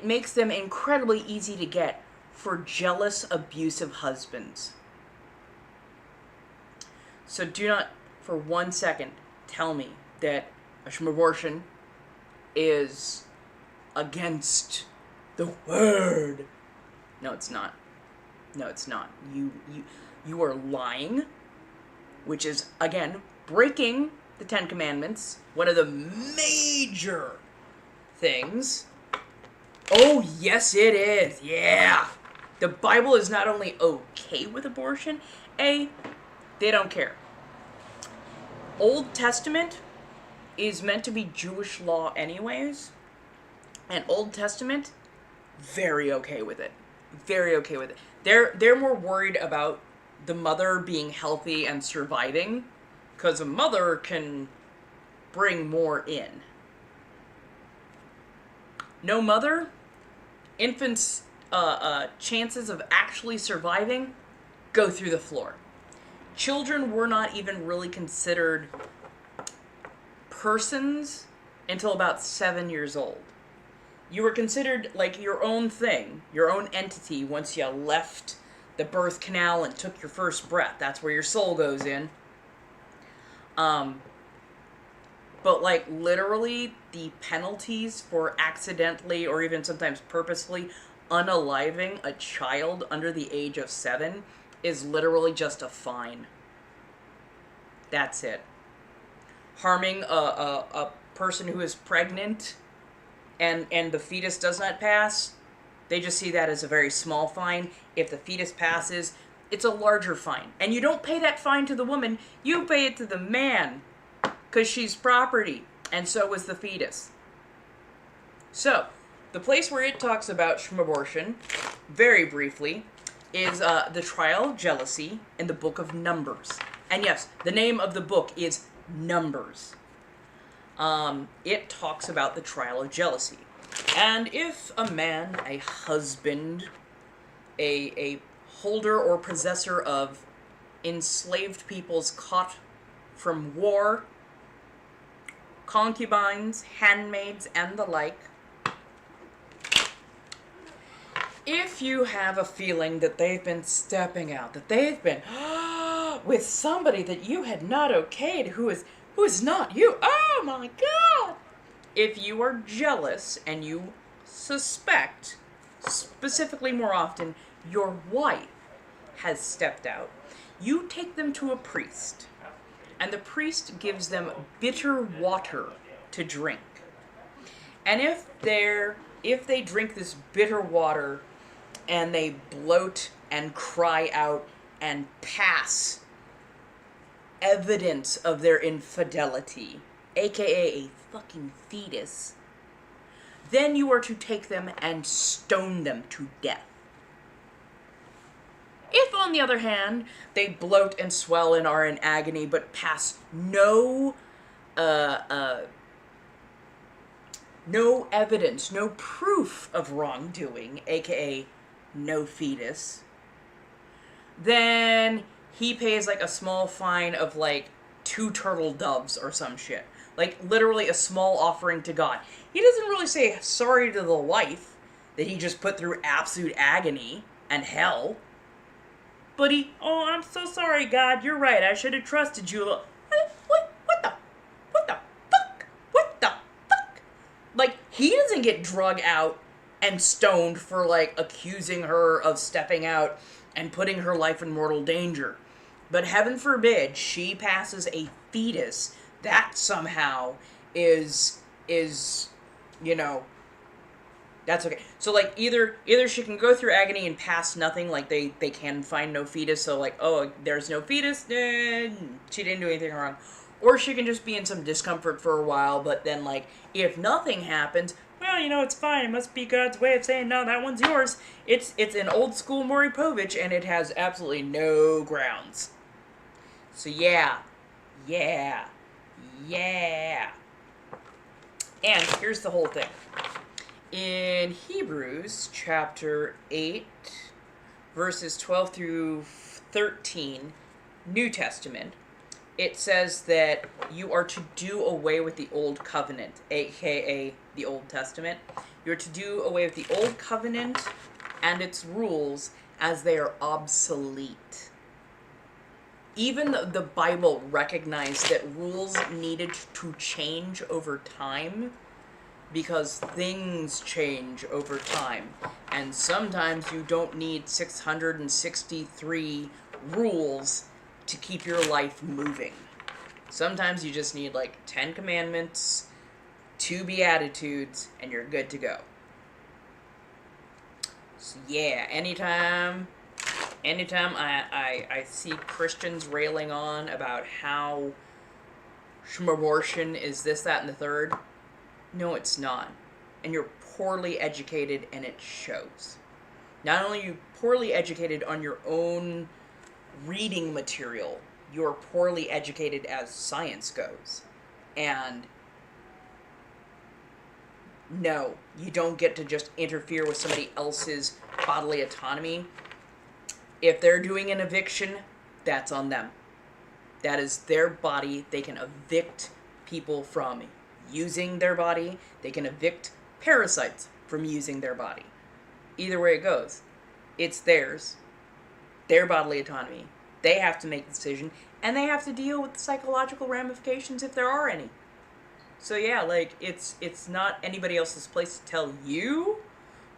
makes them incredibly easy to get for jealous, abusive husbands. So do not for 1 second tell me that abortion is against the word. No, it's not. No, it's not. You are lying, which is, again, breaking the Ten Commandments. One of the major things. Oh, yes, it is. Yeah. The Bible is not only okay with abortion, they don't care. Old Testament is meant to be Jewish law anyways, and Old Testament, very okay with it. Very okay with it. They're more worried about the mother being healthy and surviving, because a mother can bring more in. No mother, infants' chances of actually surviving go through the floor. Children were not even really considered persons until about 7 years old. You were considered like your own thing, your own entity once you left the birth canal and took your first breath. That's where your soul goes in. But like literally the penalties for accidentally or even sometimes purposefully unaliving a child under the age of 7 is literally just a fine. That's it. Harming a person who is pregnant and the fetus does not pass, they just see that as a very small fine. If the fetus passes, it's a larger fine. And you don't pay that fine to the woman, you pay it to the man, because she's property, and so is the fetus. So, the place where it talks about abortion, very briefly, is the trial of jealousy in the book of Numbers. And yes, the name of the book is Numbers. It talks about the trial of jealousy. And if a man, a husband, a holder or possessor of enslaved peoples caught from war, concubines, handmaids, and the like, if you have a feeling that they've been stepping out, that they've been with somebody that you had not okayed, who is not you, oh my God! If you are jealous and you suspect, specifically more often, your wife has stepped out, you take them to a priest, and the priest gives them bitter water to drink. And if they drink this bitter water and they bloat and cry out and pass evidence of their infidelity, aka a fucking fetus, then you are to take them and stone them to death. If, on the other hand, they bloat and swell and are in agony but pass no evidence, no proof of wrongdoing, aka no fetus, then he pays like a small fine of like 2 turtle doves or some shit. Like literally a small offering to God. He doesn't really say sorry to the wife that he just put through absolute agony and hell. But oh, I'm so sorry, God, you're right, I should have trusted you. What the fuck? Like, he doesn't get drug out and stoned for, like, accusing her of stepping out and putting her life in mortal danger. But heaven forbid she passes a fetus. That somehow is, you know, that's okay. So, like, either she can go through agony and pass nothing, like, they can find no fetus, so, like, oh, there's no fetus, she didn't do anything wrong. Or she can just be in some discomfort for a while, but then, like, if nothing happens, well, oh, it's fine. It must be God's way of saying, no, that one's yours. It's an old school Maury Povich, and it has absolutely no grounds. So yeah. And here's the whole thing. In Hebrews chapter 8, verses 12 through 13, New Testament, it says that you are to do away with the old covenant, aka the Old Testament. You're to do away with the old covenant and its rules as they are obsolete. Even the Bible recognized that rules needed to change over time because things change over time. And sometimes you don't need 663 rules to keep your life moving. Sometimes you just need like 10 commandments, 2 beatitudes, and you're good to go. So yeah, anytime I see Christians railing on about how abortion is this, that, and the third, no, it's not. And you're poorly educated, and it shows. Not only are you poorly educated on your own reading material, you're poorly educated as science goes. And no, you don't get to just interfere with somebody else's bodily autonomy. If they're doing an eviction, that's on them. That is their body. They can evict people from using their body. They can evict parasites from using their body. Either way it goes, it's theirs. Their bodily autonomy. They have to make the decision, and they have to deal with the psychological ramifications if there are any. So yeah, like, it's not anybody else's place to tell you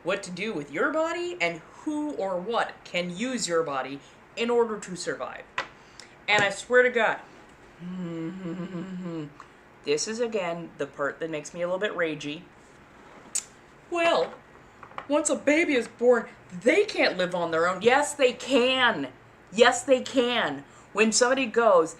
what to do with your body and who or what can use your body in order to survive. And I swear to God, this is again the part that makes me a little bit ragey. Well, once a baby is born, they can't live on their own. Yes, they can. Yes, they can. When somebody goes,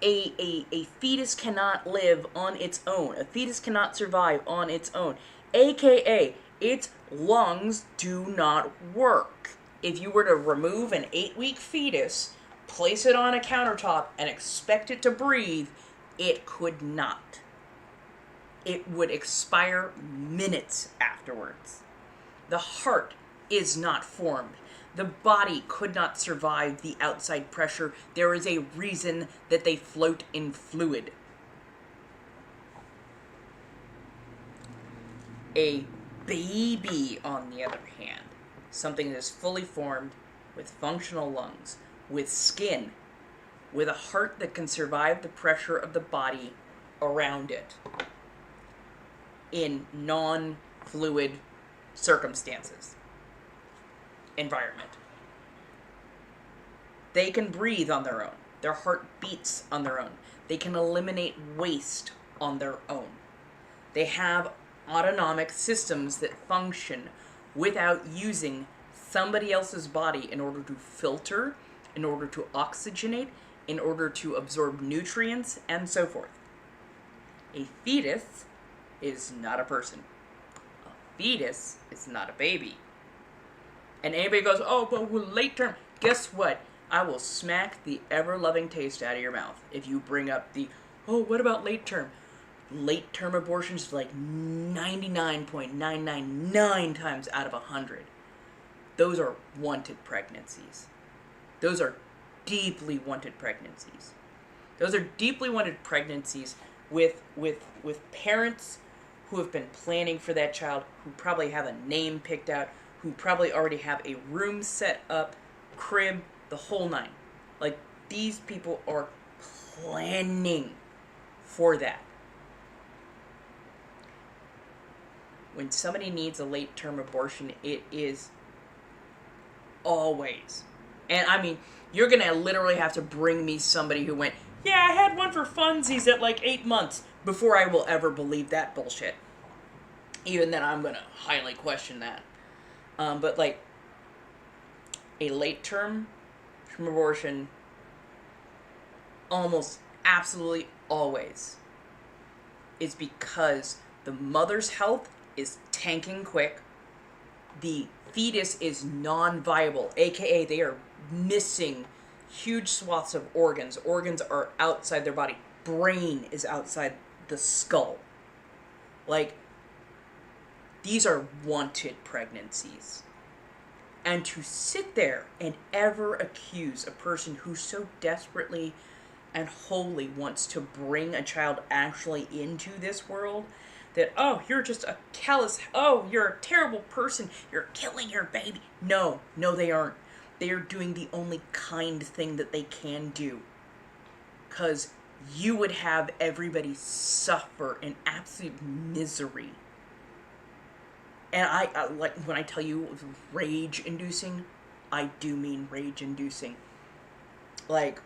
a fetus cannot live on its own. A fetus cannot survive on its own. AKA, its lungs do not work. If you were to remove an 8-week fetus, place it on a countertop, and expect it to breathe, it could not. It would expire minutes afterwards. The heart is not formed. The body could not survive the outside pressure. There is a reason that they float in fluid. A baby, on the other hand, something that is fully formed, with functional lungs, with skin, with a heart that can survive the pressure of the body around it in non-fluid circumstances, environment. They can breathe on their own. Their heart beats on their own. They can eliminate waste on their own. They have autonomic systems that function without using somebody else's body in order to filter, in order to oxygenate, in order to absorb nutrients, and so forth. A fetus is not a person. A fetus is not a baby. And anybody goes, oh, but we're late term. Guess what? I will smack the ever-loving taste out of your mouth if you bring up the, oh, what about late term? Late term abortions, like 99.999 times out of 100. Those are wanted pregnancies. Those are deeply wanted pregnancies. Those are deeply wanted pregnancies with parents who have been planning for that child, who probably have a name picked out, who probably already have a room set up, crib, the whole nine. Like, these people are planning for that. When somebody needs a late-term abortion, it is always. And I mean, you're going to literally have to bring me somebody who went, yeah, I had one for funsies at like 8 months, before I will ever believe that bullshit. Even then, I'm going to highly question that. But like, a late-term abortion, almost absolutely always, is because the mother's health is tanking quick. The fetus is non-viable, aka they are missing huge swaths of organs. Organs are outside their body. Brain is outside the skull. Like, these are wanted pregnancies. And to sit there and ever accuse a person who so desperately and wholly wants to bring a child actually into this world, that, oh, you're just a callous, oh, you're a terrible person, you're killing your baby. No, they aren't. They are doing the only kind thing that they can do. Because you would have everybody suffer in absolute misery. And I like, when I tell you rage-inducing, I do mean rage-inducing. Like,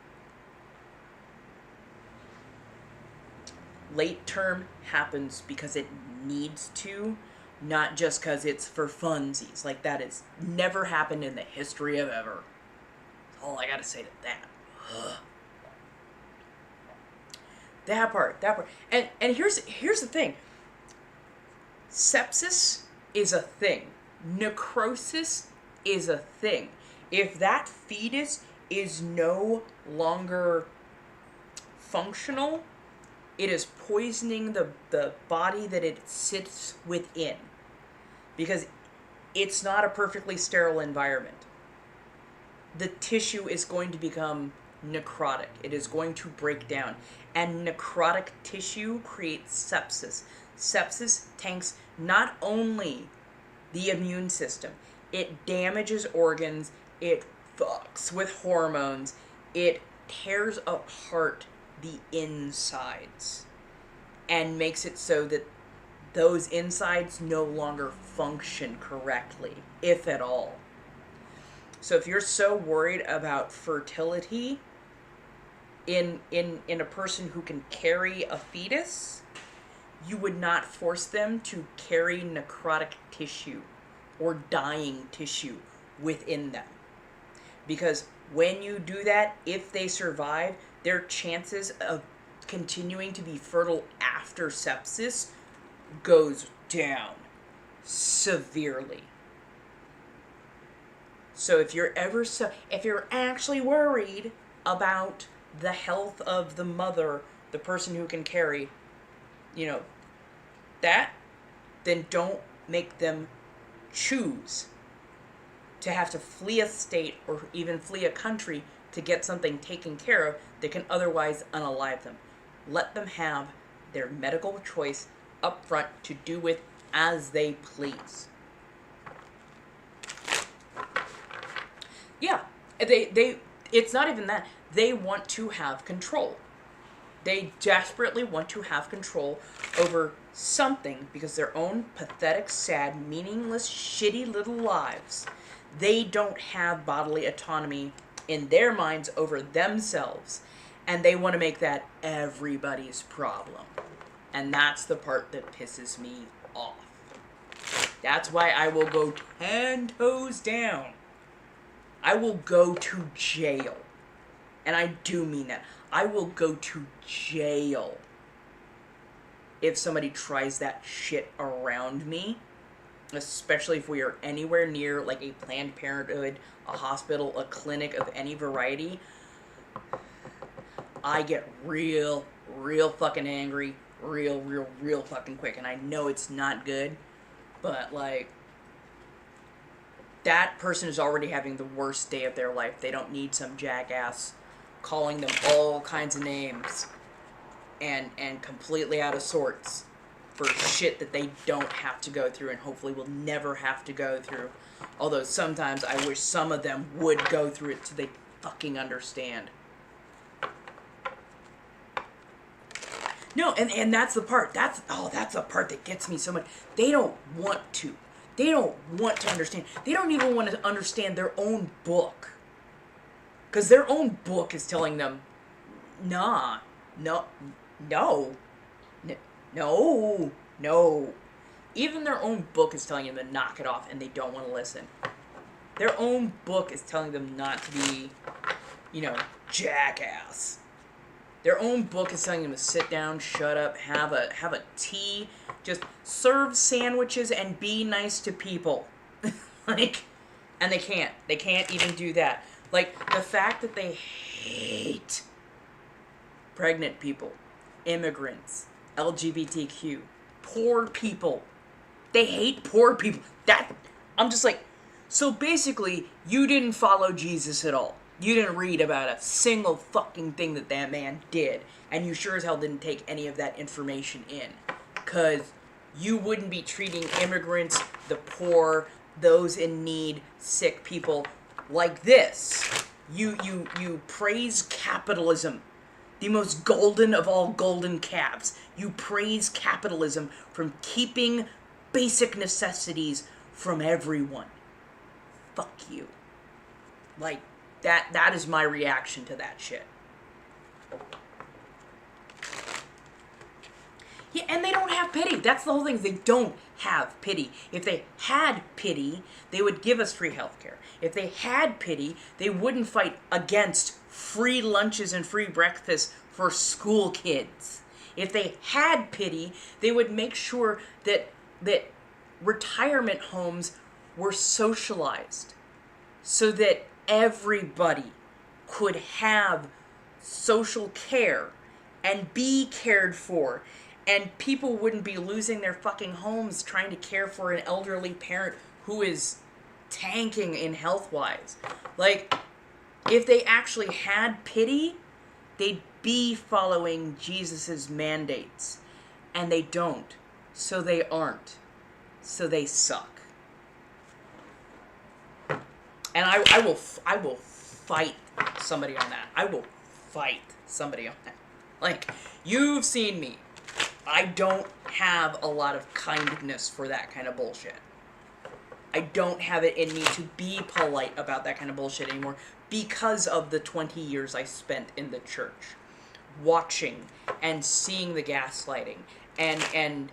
late term happens because it needs to, not just because it's for funsies. Like, that has never happened in the history of ever. That's all I gotta say to that. Ugh. That part. And here's the thing. Sepsis is a thing. Necrosis is a thing. If that fetus is no longer functional, it is poisoning the body that it sits within. Because it's not a perfectly sterile environment. The tissue is going to become necrotic. It is going to break down. And necrotic tissue creates sepsis. Sepsis tanks not only the immune system, it damages organs, it fucks with hormones, it tears apart the insides and makes it so that those insides no longer function correctly, if at all. So if you're so worried about fertility in a person who can carry a fetus, you would not force them to carry necrotic tissue or dying tissue within them. Because when you do that, if they survive, their chances of continuing to be fertile after sepsis goes down severely. So if you're actually worried about the health of the mother, the person who can carry, that, then don't make them choose to have to flee a state or even flee a country to get something taken care of that can otherwise unalive them. Let them have their medical choice up front to do with as they please. Yeah, it's not even that. They want to have control. They desperately want to have control over something because their own pathetic, sad, meaningless, shitty little lives. They don't have bodily autonomy in their minds over themselves. And they want to make that everybody's problem. And that's the part that pisses me off. That's why I will go 10 toes down. I will go to jail. And I do mean that. I will go to jail if somebody tries that shit around me. Especially if we are anywhere near like a Planned Parenthood, a hospital, a clinic of any variety. I get real fucking angry, real fucking quick. And I know it's not good, but like, that person is already having the worst day of their life. They don't need some jackass calling them all kinds of names and completely out of sorts for shit that they don't have to go through and hopefully will never have to go through. Although sometimes I wish some of them would go through it so they fucking understand. No, and that's the part. That's the part that gets me so much. They don't want to. They don't want to understand. They don't even want to understand their own book. Because their own book is telling them, no. Even their own book is telling them to knock it off and they don't want to listen. Their own book is telling them not to be, jackass. Their own book is telling them to sit down, shut up, have a tea, just serve sandwiches and be nice to people. Like, and they can't. They can't even do that. Like, the fact that they hate pregnant people, immigrants, LGBTQ, poor people. They hate poor people. I'm just like, so basically, you didn't follow Jesus at all. You didn't read about a single fucking thing that man did. And you sure as hell didn't take any of that information in. Because you wouldn't be treating immigrants, the poor, those in need, sick people like this. You praise capitalism. The most golden of all golden calves. You praise capitalism from keeping basic necessities from everyone. Fuck you. Like, that is my reaction to that shit. Yeah, and they don't have pity. That's the whole thing. They don't have pity. If they had pity, they would give us free healthcare. If they had pity, they wouldn't fight against free lunches and free breakfasts for school kids. If they had pity, they would make sure that retirement homes were socialized so that everybody could have social care and be cared for, and people wouldn't be losing their fucking homes trying to care for an elderly parent who is tanking in health-wise. Like, if they actually had pity, they'd be following Jesus's mandates, and they don't, so they aren't, so they suck. And I will fight somebody on that. I will fight somebody on that. Like, you've seen me. I don't have a lot of kindness for that kind of bullshit. I don't have it in me to be polite about that kind of bullshit anymore because of the 20 years I spent in the church. Watching and seeing the gaslighting and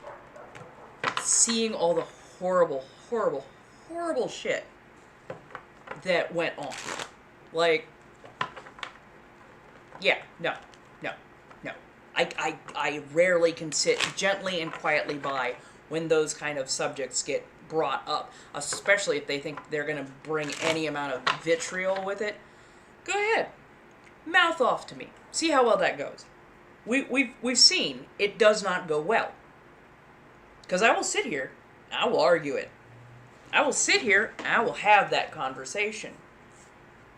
seeing all the horrible, horrible, horrible shit that went on. Like, yeah, no. I rarely can sit gently and quietly by when those kind of subjects get brought up, especially if they think they're going to bring any amount of vitriol with it. Go ahead. Mouth off to me. See how well that goes. We've seen it does not go well. Because I will sit here, I will argue it. I will sit here, and I will have that conversation.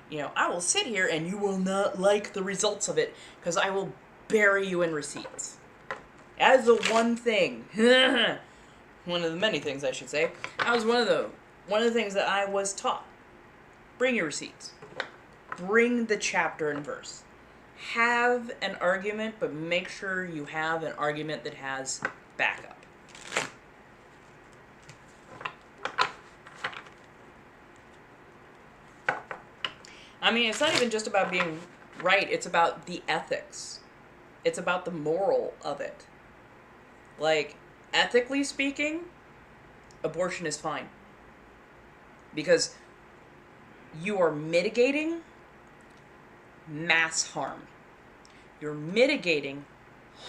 You know, I will sit here, and you will not like the results of it, because I will bury you in receipts. That is the one thing. One of the many things, I should say. That was one of the things that I was taught. Bring your receipts. Bring the chapter and verse. Have an argument, but make sure you have an argument that has backup. I mean, it's not even just about being right. It's about the ethics. It's about the moral of it. Like, ethically speaking, abortion is fine. Because you are mitigating mass harm. You're mitigating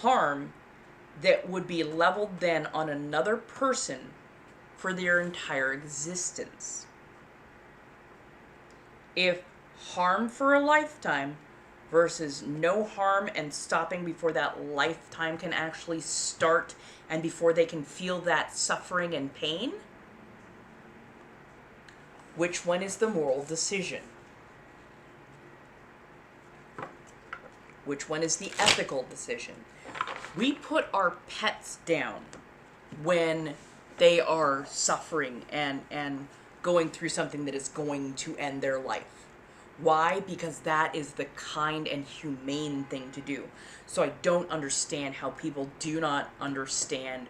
harm that would be leveled then on another person for their entire existence. If harm for a lifetime versus no harm and stopping before that lifetime can actually start and before they can feel that suffering and pain, which one is the moral decision? Which one is the ethical decision? We put our pets down when they are suffering and going through something that is going to end their life. Why? Because that is the kind and humane thing to do. So I don't understand how people do not understand,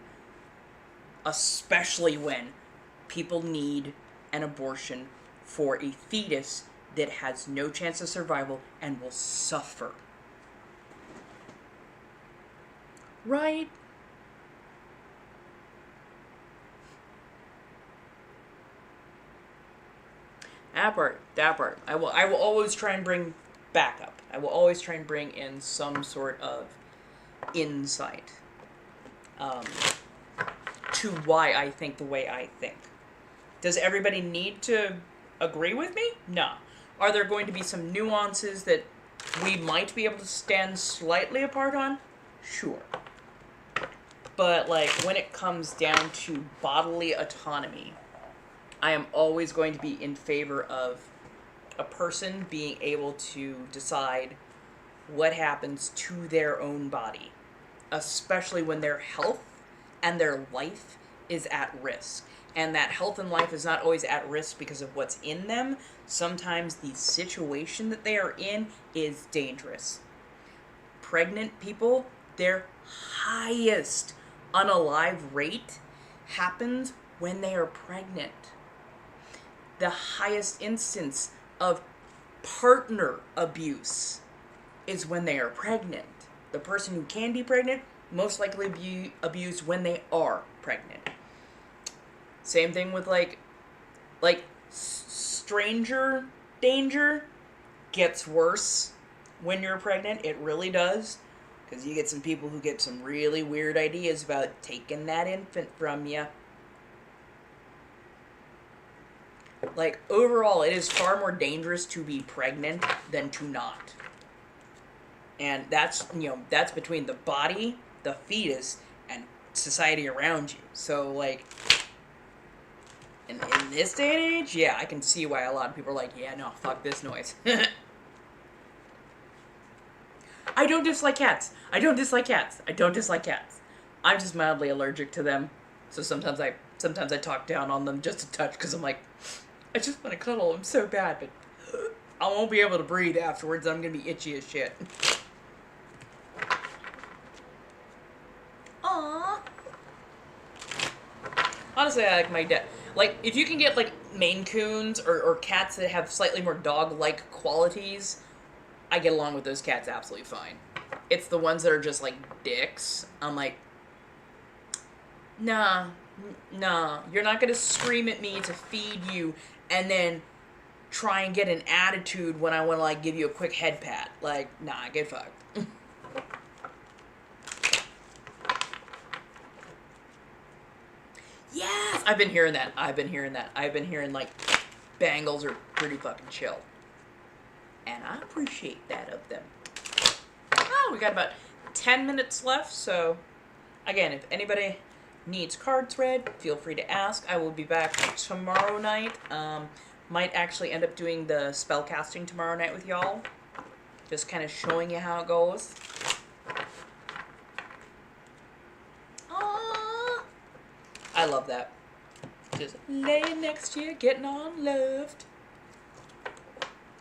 especially when people need an abortion for a fetus that has no chance of survival and will suffer. Right? That part. I will always try and bring backup. I will always try and bring in some sort of insight to why I think the way I think. Does everybody need to agree with me? No. Are there going to be some nuances that we might be able to stand slightly apart on? Sure. But, like, when it comes down to bodily autonomy, I am always going to be in favor of a person being able to decide what happens to their own body, especially when their health and their life is at risk. And that health and life is not always at risk because of what's in them. Sometimes the situation that they are in is dangerous. Pregnant people, their highest unalive rate happens when they are pregnant. The highest instance of partner abuse is when they are pregnant. The person who can be pregnant most likely be abused when they are pregnant. Same thing with like stranger danger gets worse when you're pregnant. It really does. Because you get some people who get some really weird ideas about taking that infant from you. Like, overall, it is far more dangerous to be pregnant than to not. And that's, that's between the body, the fetus, and society around you. So, like, in this day and age, yeah, I can see why a lot of people are like, yeah, no, fuck this noise. I don't dislike cats. I don't dislike cats. I don't dislike cats. I'm just mildly allergic to them. So sometimes I talk down on them just a touch because I'm like, I just want to cuddle them so bad, but I won't be able to breathe afterwards. I'm going to be itchy as shit. Aww. Honestly, I like my dad. Like, if you can get, like, Maine Coons or cats that have slightly more dog-like qualities, I get along with those cats absolutely fine. It's the ones that are just, like, dicks. I'm like, nah, you're not gonna scream at me to feed you and then try and get an attitude when I want to, like, give you a quick head pat. Like, nah, get fucked. Yes! I've been hearing that. I've been hearing, like, Bengals are pretty fucking chill. And I appreciate that of them. Oh, we got about 10 minutes left, so again, if anybody needs cards read, feel free to ask. I will be back tomorrow night. Might actually end up doing the spell casting tomorrow night with y'all. Just kind of showing you how it goes. Aww. I love that. Just laying next to you, getting on loved.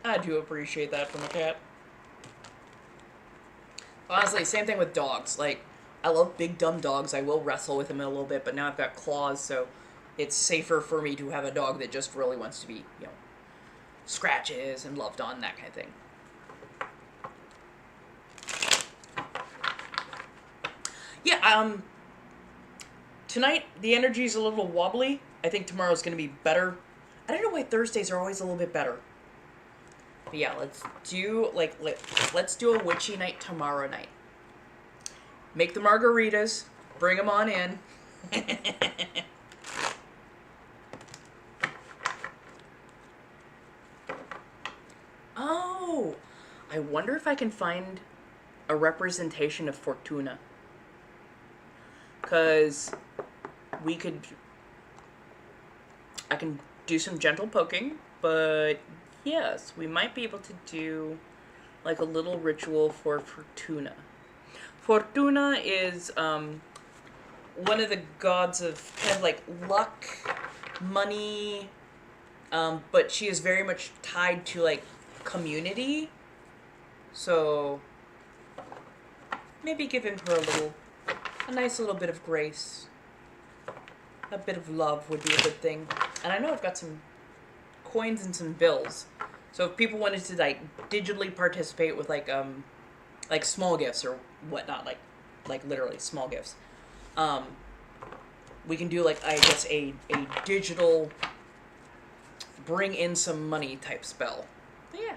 I do appreciate that from a cat. Honestly, same thing with dogs. Like, I love big dumb dogs. I will wrestle with them in a little bit, but now I've got claws, so it's safer for me to have a dog that just really wants to be, scratches and loved on, that kind of thing. Yeah, tonight the energy's a little wobbly. I think tomorrow's gonna be better. I don't know why Thursdays are always a little bit better. But yeah, let's do a witchy night tomorrow night. Make the margaritas, bring them on in. Oh, I wonder if I can find a representation of Fortuna. Because I can do some gentle poking, but yes, we might be able to do like a little ritual for Fortuna. Fortuna is one of the gods of kind of like luck, money, but she is very much tied to like community. So maybe giving her a nice little bit of grace, a bit of love would be a good thing. And I know I've got some coins and some bills. So if people wanted to like digitally participate with like small gifts or whatnot, like literally small gifts, we can do like, I guess, a digital bring in some money type spell. But yeah.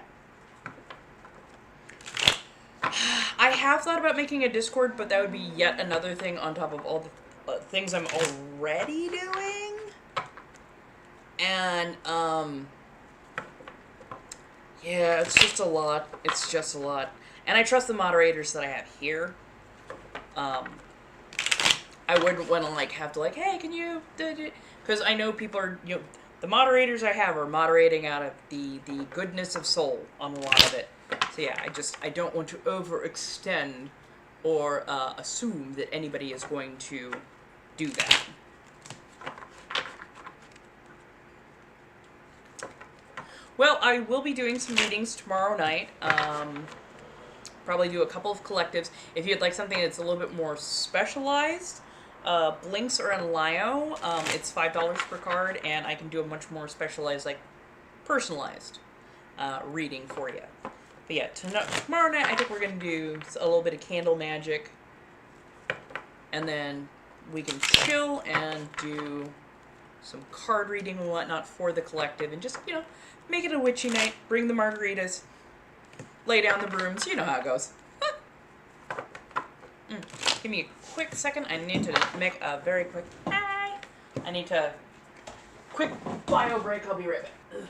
have thought about making a Discord, but that would be yet another thing on top of all the things I'm already doing. And, yeah, it's just a lot. It's just a lot. And I trust the moderators that I have here. I wouldn't want to, like, have to, like, hey, can you... Because I know people are, you know, the moderators I have are moderating out of the goodness of soul on a lot of it. So yeah, I don't want to overextend or assume that anybody is going to do that. Well, I will be doing some readings tomorrow night. Probably do a couple of collectives. If you'd like something that's a little bit more specialized, Blinks are in Lio. It's $5 per card, and I can do a much more specialized, like, personalized reading for you. But yeah, tomorrow night I think we're going to do a little bit of candle magic, and then we can chill and do some card reading and whatnot for the collective, and just, you know, make it a witchy night, bring the margaritas, lay down the brooms, you know how it goes. Give me a quick second, I need to make a very quick, I need to, quick bio break, I'll be right back. Ugh.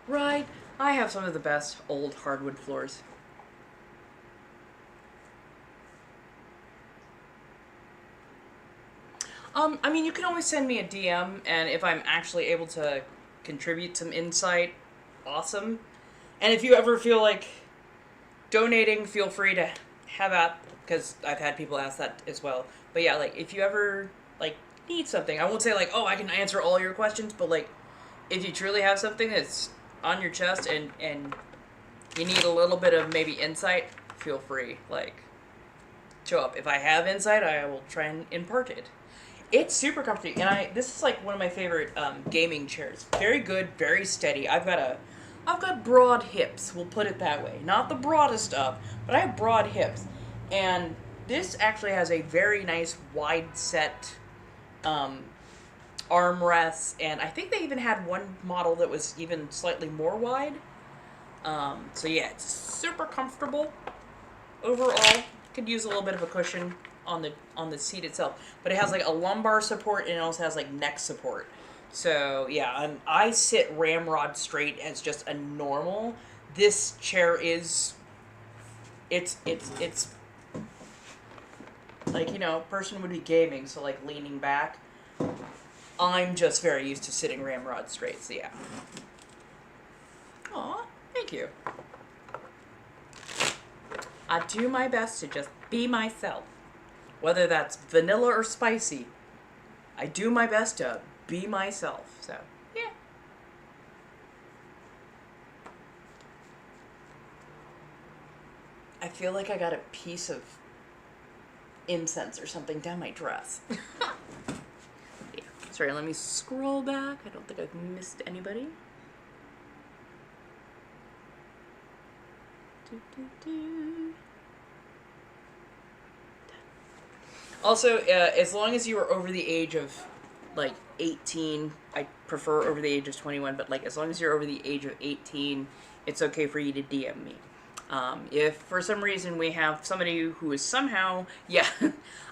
Right, I have some of the best old hardwood floors. I mean, you can always send me a DM, and if I'm actually able to contribute some insight, awesome. And if you ever feel like donating, feel free to have at, because I've had people ask that as well. But yeah, like, if you ever, like, need something, I won't say, like, oh, I can answer all your questions, but, like, if you truly have something that's on your chest and you need a little bit of maybe insight, feel free, like, show up. If I have insight, I will try and impart it. It's super comfy, and this is like one of my favorite gaming chairs. Very good, very steady. I've got broad hips, we'll put it that way. Not the broadest of, but I have broad hips. And this actually has a very nice wide set armrests, and I think they even had one model that was even slightly more wide. So yeah, it's super comfortable overall. Could use a little bit of a cushion on the seat itself, but it has like a lumbar support, and it also has like neck support. So yeah, I sit ramrod straight as just a normal. This chair is, it's like, you know, person would be gaming, so like leaning back. I'm just very used to sitting ramrod straight, so yeah. Aw, thank you. I do my best to just be myself. Whether that's vanilla or spicy, I do my best to be myself, so yeah. I feel like I got a piece of incense or something down my dress. Yeah. Sorry, let me scroll back. I don't think I've missed anybody. Also, as long as you are over the age of, like, 18, I prefer over the age of 21, but, like, as long as you're over the age of 18, it's okay for you to DM me. If for some reason we have somebody who is somehow, yeah,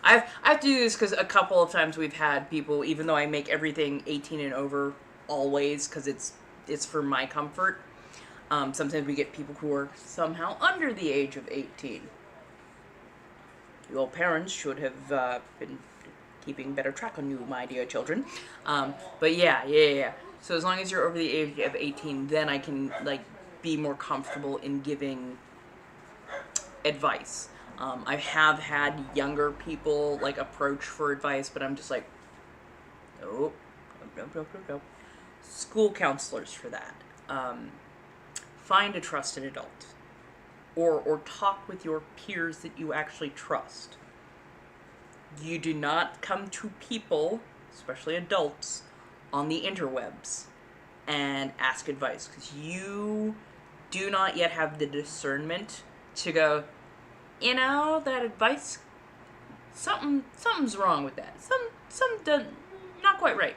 I have to do this because a couple of times we've had people, even though I make everything 18 and over always, because it's for my comfort, sometimes we get people who are somehow under the age of 18. Your parents should have been keeping better track on you, my dear children. But yeah. So as long as you're over the age of 18, then I can like be more comfortable in giving advice. I have had younger people like approach for advice, but I'm just like, nope. School counselors for that. Find a trusted adult, or talk with your peers that you actually trust. You do not come to people, especially adults, on the interwebs and ask advice, because you do not yet have the discernment to go, you know, that advice, something's wrong with that. Some done not quite right.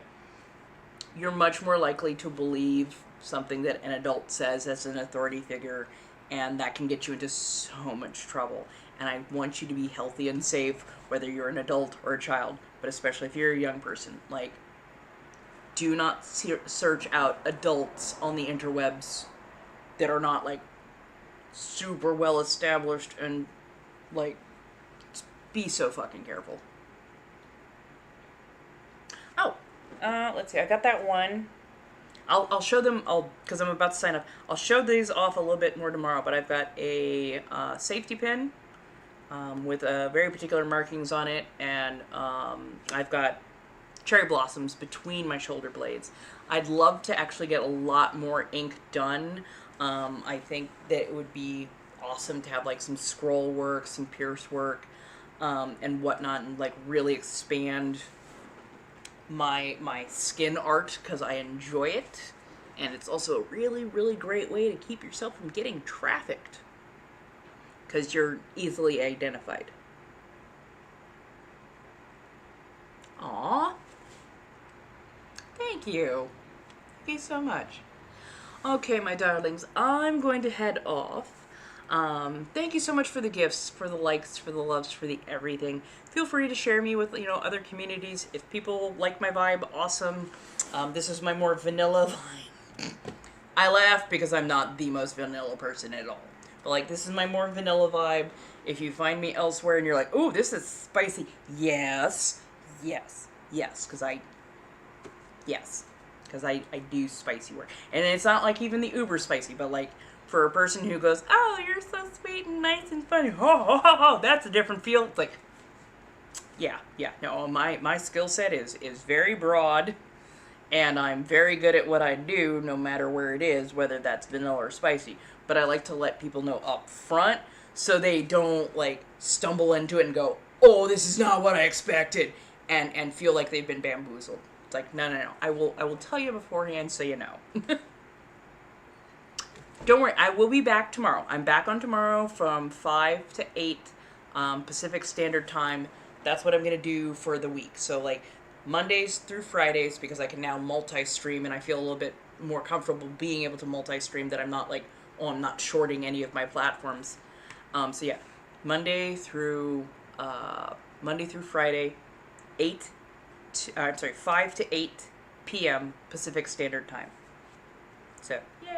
You're much more likely to believe something that an adult says as an authority figure, and that can get you into so much trouble. And I want you to be healthy and safe, whether you're an adult or a child, but especially if you're a young person. Like, do not search out adults on the interwebs that are not, like, super well established, and, like, be so fucking careful. Oh, let's see, I got that one. I'll show them, because I'm about to sign up, I'll show these off a little bit more tomorrow, but I've got a safety pin with very particular markings on it, and I've got cherry blossoms between my shoulder blades. I'd love to actually get a lot more ink done. I think that it would be awesome to have like some scroll work, some pierce work, and whatnot, and like really expand my skin art, because I enjoy it, and it's also a really, really great way to keep yourself from getting trafficked, because you're easily identified. Aww. Thank you. Thank you so much. Okay, my darlings, I'm going to head off. Thank you so much for the gifts, for the likes, for the loves, for the everything. Feel free to share me with, other communities. If people like my vibe, awesome. This is my more vanilla vibe. I laugh because I'm not the most vanilla person at all. But, like, this is my more vanilla vibe. If you find me elsewhere and you're like, ooh, this is spicy. Yes. Because I do spicy work. And it's not, like, even the uber spicy, but, like, for a person who goes, oh, you're so sweet and nice and funny, that's a different feel. It's like, no, my skill set is very broad, and I'm very good at what I do, no matter where it is, whether that's vanilla or spicy. But I like to let people know up front, so they don't, like, stumble into it and go, oh, this is not what I expected, and feel like they've been bamboozled. It's like, no, I will tell you beforehand so you know. Don't worry, I will be back tomorrow. I'm back on tomorrow from 5 to 8 Pacific Standard Time. That's what I'm going to do for the week. So, like, Mondays through Fridays, because I can now multi-stream, and I feel a little bit more comfortable being able to multi-stream, that I'm not, like, I'm not shorting any of my platforms. So, yeah, Monday through Friday, 5 to 8 p.m. Pacific Standard Time. So, yeah.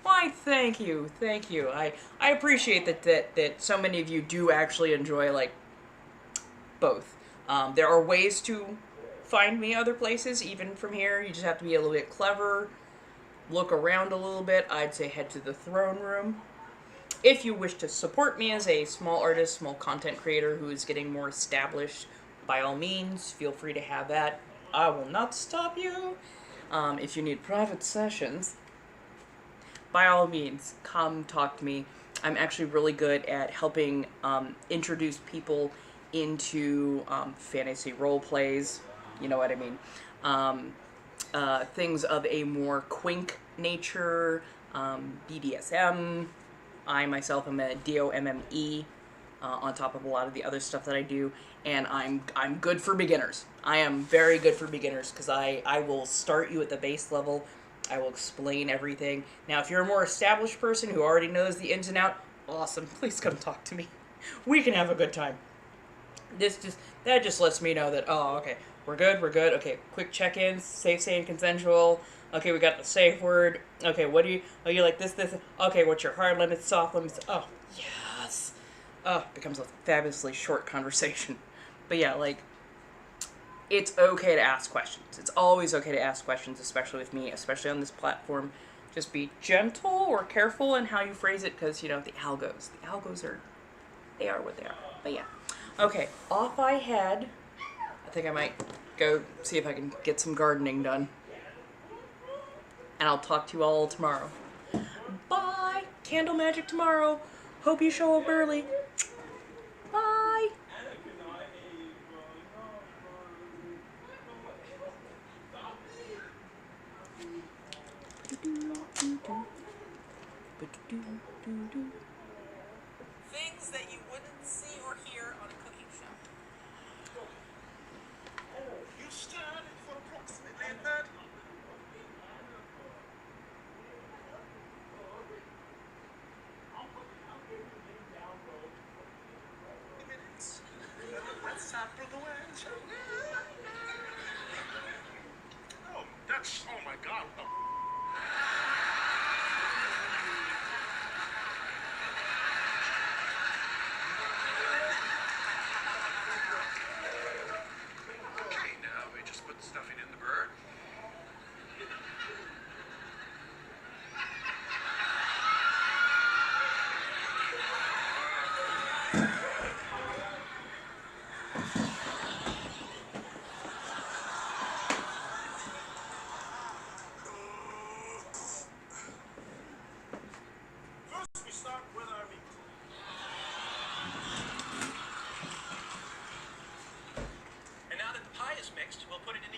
Why, thank you. I appreciate that so many of you do actually enjoy, like, both. There are ways to find me other places, even from here. You just have to be a little bit clever, look around a little bit. I'd say head to the throne room. If you wish to support me as a small artist, small content creator who is getting more established, by all means, feel free to have that. I will not stop you. If you need private sessions, by all means, come talk to me. I'm actually really good at helping introduce people into fantasy role plays. You know what I mean? Things of a more quink nature, BDSM. I myself am a DOMME, on top of a lot of the other stuff that I do, and I'm good for beginners. I am very good for beginners, because I will start you at the base level. I will explain everything. Now, if you're a more established person who already knows the ins and outs, awesome. Please come talk to me. We can have a good time. That just lets me know that, oh, okay, we're good. Okay, quick check-ins, safe, sane, consensual. Okay, we got the safe word. Okay, you like this? Okay, what's your hard limits, soft limits? Oh, yes. Oh, becomes a fabulously short conversation. But yeah, like, it's okay to ask questions. It's always okay to ask questions, especially with me, especially on this platform. Just be gentle or careful in how you phrase it, because, you know, the algos are, they are what they are. But yeah. Okay, off I head. I think I might go see if I can get some gardening done. And I'll talk to you all tomorrow. Bye! Candle magic tomorrow. Hope you show up early. Bye! Things that you wouldn't see or hear on a cooking show. You started for approximately a third. Minutes. Let's start from the west. Oh, that's, oh my God. Okay, now we just put the stuffing in the bird. First, we start with our meat. And now that the pie is mixed, we'll put it in the